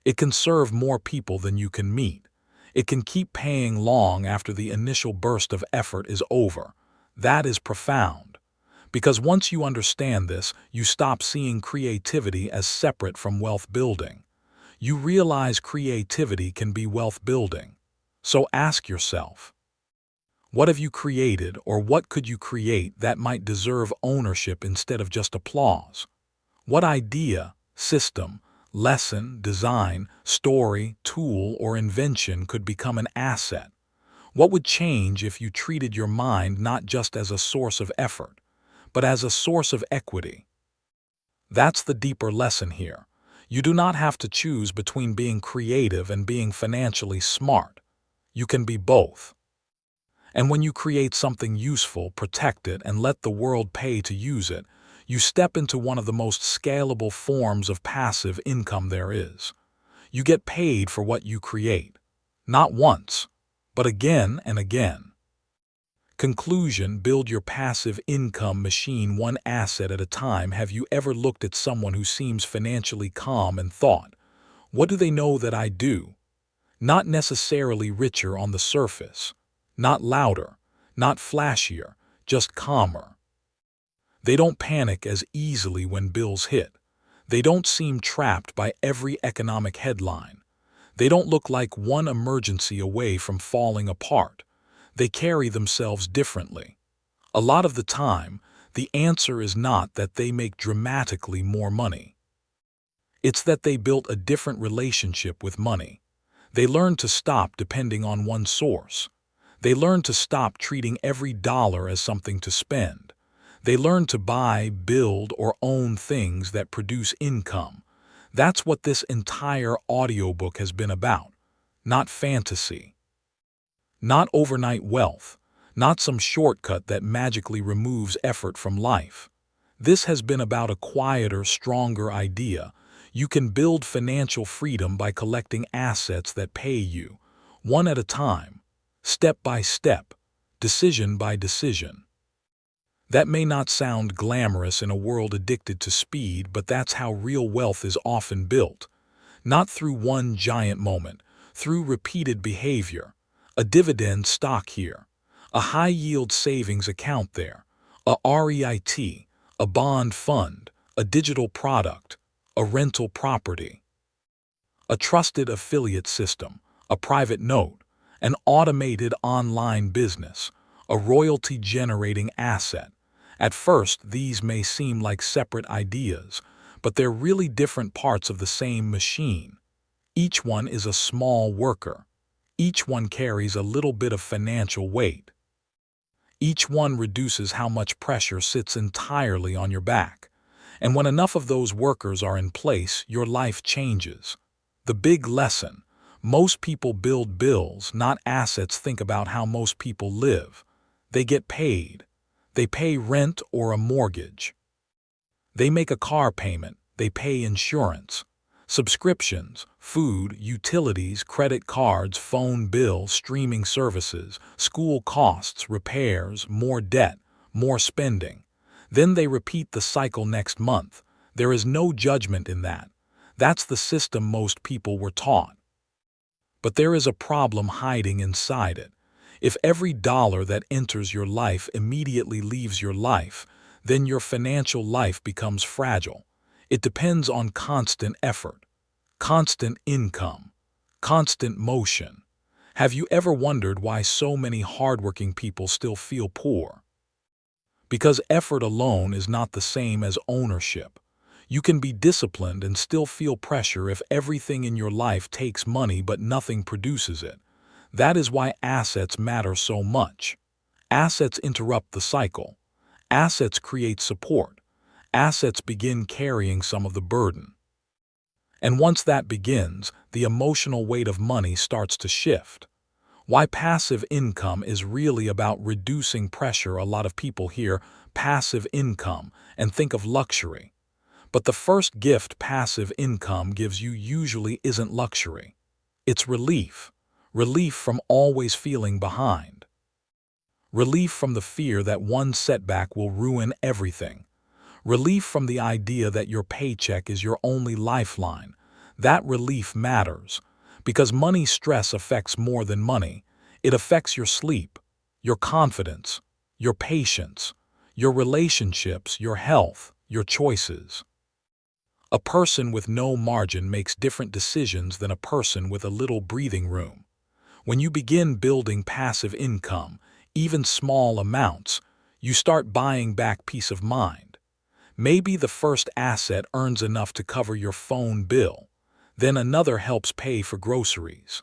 A: It can serve more people than you can meet. It can keep paying long after the initial burst of effort is over. That is profound. Because once you understand this, you stop seeing creativity as separate from wealth building. You realize creativity can be wealth building. So ask yourself, what have you created, or what could you create that might deserve ownership instead of just applause? What idea, system, lesson, design, story, tool, or invention could become an asset? What would change if you treated your mind not just as a source of effort, but as a source of equity? That's the deeper lesson here. You do not have to choose between being creative and being financially smart. You can be both. And when you create something useful, protect it, and let the world pay to use it, you step into one of the most scalable forms of passive income there is. You get paid for what you create. Not once, but again and again. Conclusion: build your passive income machine one asset at a time. Have you ever looked at someone who seems financially calm and thought, what do they know that I do? Not necessarily richer on the surface, not louder, not flashier, just calmer. They don't panic as easily when bills hit. They don't seem trapped by every economic headline. They don't look like one emergency away from falling apart. They carry themselves differently. A lot of the time, the answer is not that they make dramatically more money. It's that they built a different relationship with money. They learned to stop depending on one source. They learned to stop treating every dollar as something to spend. They learned to buy, build, or own things that produce income. That's what this entire audiobook has been about. Not fantasy. Not overnight wealth. Not some shortcut that magically removes effort from life. This has been about a quieter, stronger idea. You can build financial freedom by collecting assets that pay you, one at a time, step by step, decision by decision. That may not sound glamorous in a world addicted to speed, but that's how real wealth is often built. Not through one giant moment, through repeated behavior. A dividend stock here, a high-yield savings account there, a REIT, a bond fund, a digital product, a rental property, a trusted affiliate system, a private note, an automated online business, a royalty-generating asset. At first, these may seem like separate ideas, but they're really different parts of the same machine. Each one is a small worker. Each one carries a little bit of financial weight. Each one reduces how much pressure sits entirely on your back. And when enough of those workers are in place, your life changes. The big lesson: most people build bills, not assets. Think about how most people live. They get paid. They pay rent or a mortgage. They make a car payment. They pay insurance, subscriptions, food, utilities, credit cards, phone bill, streaming services, school costs, repairs, more debt, more spending. Then they repeat the cycle next month. There is no judgment in that. That's the system most people were taught. But there is a problem hiding inside it. If every dollar that enters your life immediately leaves your life, then your financial life becomes fragile. It depends on constant effort, constant income, constant motion. Have you ever wondered why so many hardworking people still feel poor? Because effort alone is not the same as ownership. You can be disciplined and still feel pressure if everything in your life takes money but nothing produces it. That is why assets matter so much. Assets interrupt the cycle. Assets create support. Assets begin carrying some of the burden. And once that begins, the emotional weight of money starts to shift. Why passive income is really about reducing pressure. A lot of people hear passive income and think of luxury. But the first gift passive income gives you usually isn't luxury. It's relief. Relief from always feeling behind. Relief from the fear that one setback will ruin everything. Relief from the idea that your paycheck is your only lifeline. That relief matters, because money stress affects more than money. It affects your sleep, your confidence, your patience, your relationships, your health, your choices. A person with no margin makes different decisions than a person with a little breathing room. When you begin building passive income, even small amounts, you start buying back peace of mind. Maybe the first asset earns enough to cover your phone bill. Then another helps pay for groceries.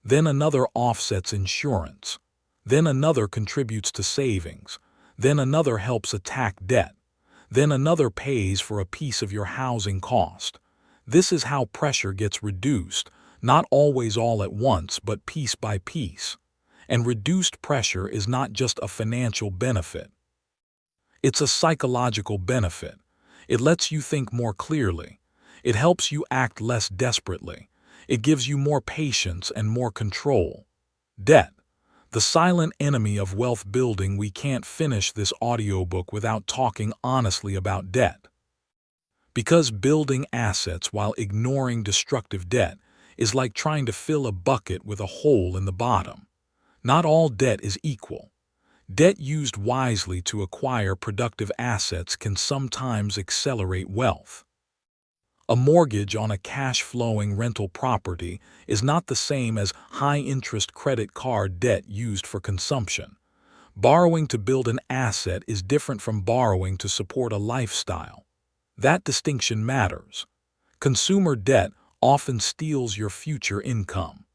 A: Then another offsets insurance. Then another contributes to savings. Then another helps attack debt. Then another pays for a piece of your housing cost. This is how pressure gets reduced, not always all at once, but piece by piece. And reduced pressure is not just a financial benefit. It's a psychological benefit. It lets you think more clearly. It helps you act less desperately. It gives you more patience and more control. Debt, the silent enemy of wealth building. We can't finish this audiobook without talking honestly about debt. Because building assets while ignoring destructive debt is like trying to fill a bucket with a hole in the bottom. Not all debt is equal. Debt used wisely to acquire productive assets can sometimes accelerate wealth. A mortgage on a cash-flowing rental property is not the same as high-interest credit card debt used for consumption. Borrowing to build an asset is different from borrowing to support a lifestyle. That distinction matters. Consumer debt often steals your future income.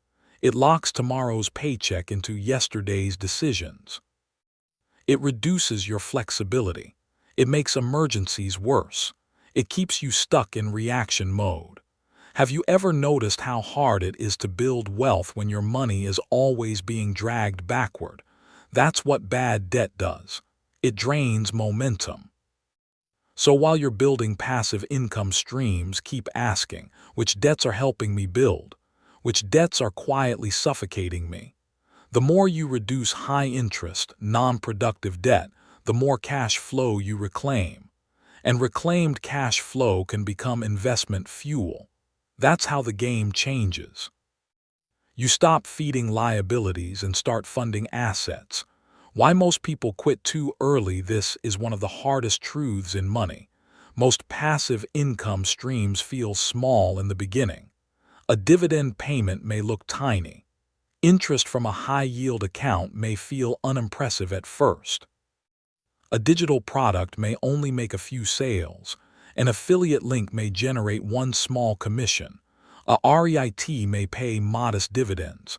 A: It locks tomorrow's paycheck into yesterday's decisions. It reduces your flexibility. It makes emergencies worse. It keeps you stuck in reaction mode. Have you ever noticed how hard it is to build wealth when your money is always being dragged backward? That's what bad debt does. It drains momentum. So while you're building passive income streams, keep asking, which debts are helping me build? Which debts are quietly suffocating me? The more you reduce high-interest, non-productive debt, the more cash flow you reclaim. And reclaimed cash flow can become investment fuel. That's how the game changes. You stop feeding liabilities and start funding assets. Why most people quit too early. This is one of the hardest truths in money. Most passive income streams feel small in the beginning. A dividend payment may look tiny. Interest from a high-yield account may feel unimpressive at first. A digital product may only make a few sales. An affiliate link may generate one small commission. A REIT may pay modest dividends.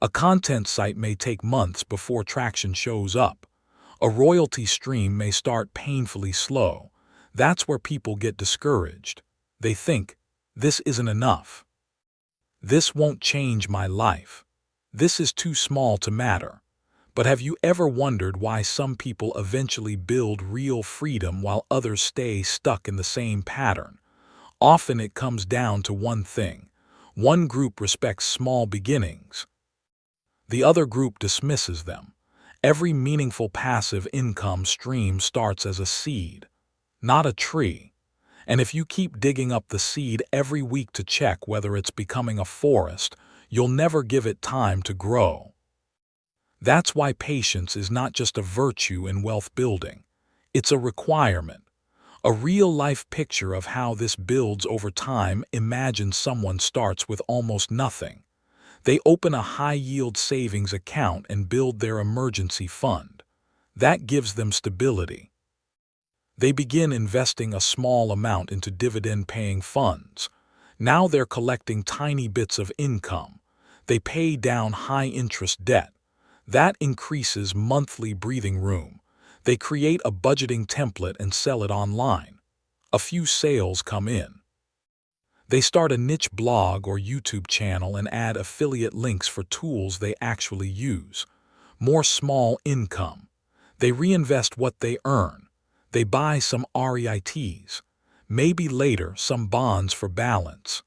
A: A content site may take months before traction shows up. A royalty stream may start painfully slow. That's where people get discouraged. They think, this isn't enough. This won't change my life. This is too small to matter. But have you ever wondered why some people eventually build real freedom while others stay stuck in the same pattern? Often it comes down to one thing. One group respects small beginnings. The other group dismisses them. Every meaningful passive income stream starts as a seed, not a tree. And if you keep digging up the seed every week to check whether it's becoming a forest, you'll never give it time to grow. That's why patience is not just a virtue in wealth building. It's a requirement. A real-life picture of how this builds over time. Imagine someone starts with almost nothing. They open a high-yield savings account and build their emergency fund. That gives them stability. They begin investing a small amount into dividend-paying funds. Now they're collecting tiny bits of income. They pay down high-interest debt. That increases monthly breathing room. They create a budgeting template and sell it online. A few sales come in. They start a niche blog or YouTube channel and add affiliate links for tools they actually use. More small income. They reinvest what they earn. They buy some REITs. Maybe later some bonds for balance.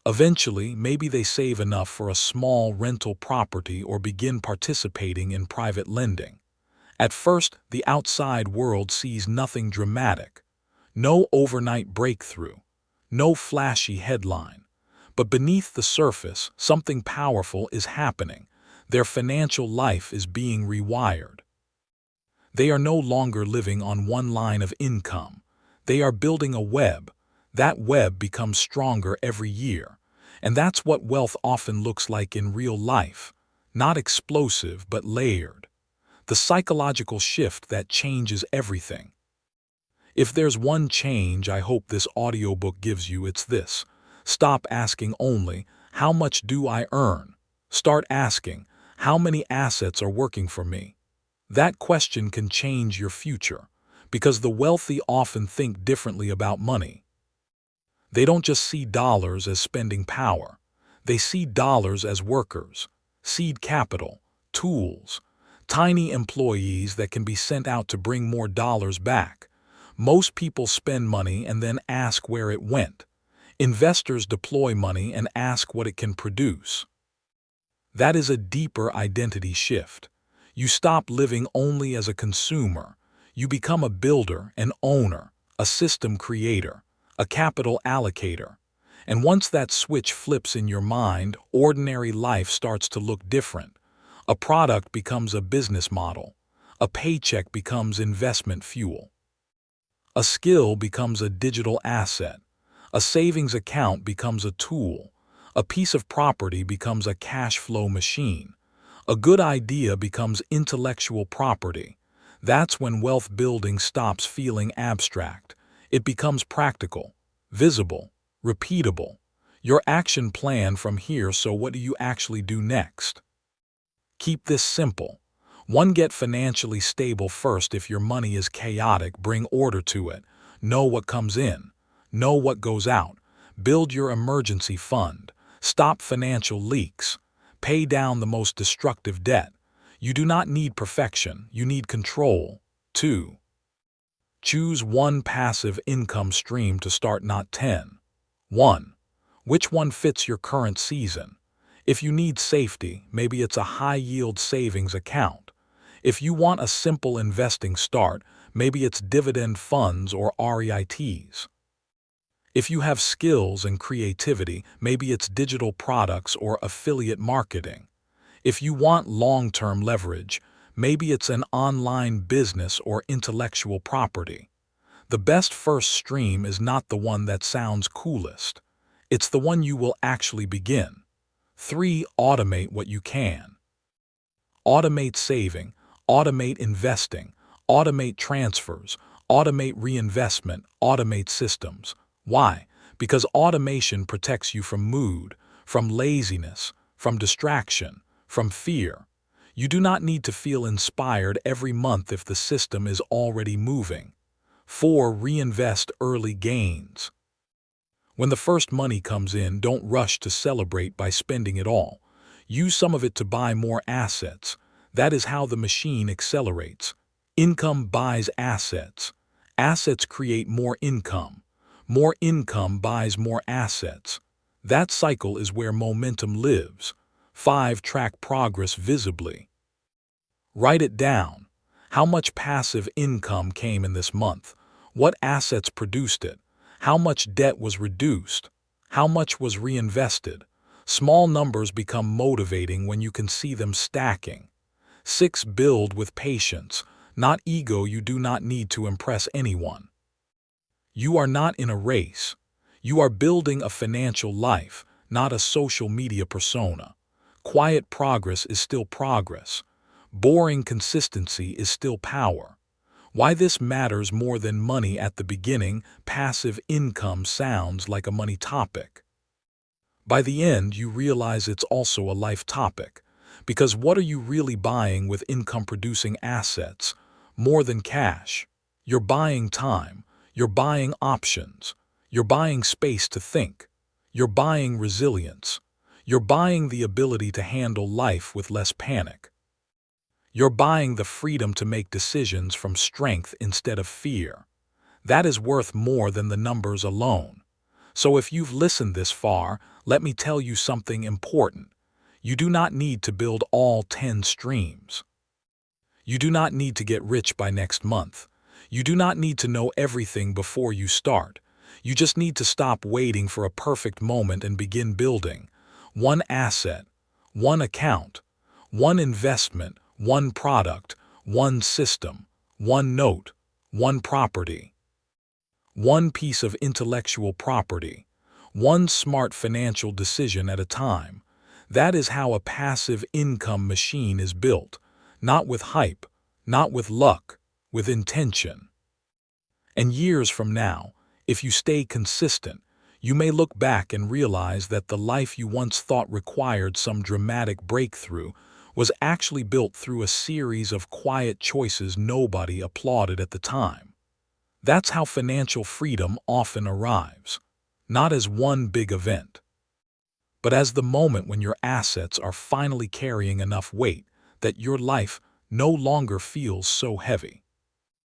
A: Eventually, maybe they save enough for a small rental property or begin participating in private lending. At first, the outside world sees nothing dramatic. No overnight breakthrough. No flashy headline. But beneath the surface, something powerful is happening. Their financial life is being rewired. They are no longer living on one line of income. They are building a web. That web becomes stronger every year. And that's what wealth often looks like in real life. Not explosive, but layered. The psychological shift that changes everything. If there's one change I hope this audiobook gives you, it's this. Stop asking only, how much do I earn? Start asking, how many assets are working for me? That question can change your future, because the wealthy often think differently about money. They don't just see dollars as spending power. They see dollars as workers, seed capital, tools, tiny employees that can be sent out to bring more dollars back. Most people spend money and then ask where it went. Investors deploy money and ask what it can produce. That is a deeper identity shift. You stop living only as a consumer. You become a builder, an owner, a system creator, a capital allocator. And once that switch flips in your mind, ordinary life starts to look different. A product becomes a business model. A paycheck becomes investment fuel. A skill becomes a digital asset. A savings account becomes a tool. A piece of property becomes a cash flow machine. A good idea becomes intellectual property. That's when wealth building stops feeling abstract. It becomes practical, visible, repeatable. Your action plan from here, so what do you actually do next? Keep this simple. 1. Get financially stable first. If your money is chaotic, bring order to it. Know what comes in. Know what goes out. Build your emergency fund. Stop financial leaks. Pay down the most destructive debt. You do not need perfection, you need control. 2. Choose one passive income stream to start, not 10. 1. Which one fits your current season? If you need safety, maybe it's a high-yield savings account. If you want a simple investing start, maybe it's dividend funds or REITs. If you have skills and creativity, maybe it's digital products or affiliate marketing. If you want long-term leverage, maybe it's an online business or intellectual property. The best first stream is not the one that sounds coolest. It's the one you will actually begin. 3. Automate what you can. Automate saving, automate investing, automate transfers, automate reinvestment, automate systems. Why? Because automation protects you from mood, from laziness, from distraction, from fear. You do not need to feel inspired every month if the system is already moving. 4. Reinvest early gains. When the first money comes in, don't rush to celebrate by spending it all. Use some of it to buy more assets. That is how the machine accelerates. Income buys assets. Assets create more income. More income buys more assets. That cycle is where momentum lives. 5. Track progress visibly. Write it down. How much passive income came in this month? What assets produced it? How much debt was reduced? How much was reinvested? Small numbers become motivating when you can see them stacking. 6. Build with patience, not ego. You do not need to impress anyone. You are not in a race. You are building a financial life, not a social media persona. Quiet progress is still progress. Boring consistency is still power. Why this matters more than money at the beginning: passive income sounds like a money topic. By the end, you realize it's also a life topic. Because what are you really buying with income-producing assets? More than cash. You're buying time. You're buying options. You're buying space to think. You're buying resilience. You're buying the ability to handle life with less panic. You're buying the freedom to make decisions from strength instead of fear. That is worth more than the numbers alone. So if you've listened this far, let me tell you something important. You do not need to build all 10 streams. You do not need to get rich by next month. You do not need to know everything before you start. You just need to stop waiting for a perfect moment and begin building. One asset, one account, one investment, one product, one system, one note, one property. One piece of intellectual property, one smart financial decision at a time. That is how a passive income machine is built, not with hype, not with luck, with intention. And years from now, if you stay consistent, you may look back and realize that the life you once thought required some dramatic breakthrough was actually built through a series of quiet choices nobody applauded at the time. That's how financial freedom often arrives, not as one big event, but as the moment when your assets are finally carrying enough weight that your life no longer feels so heavy.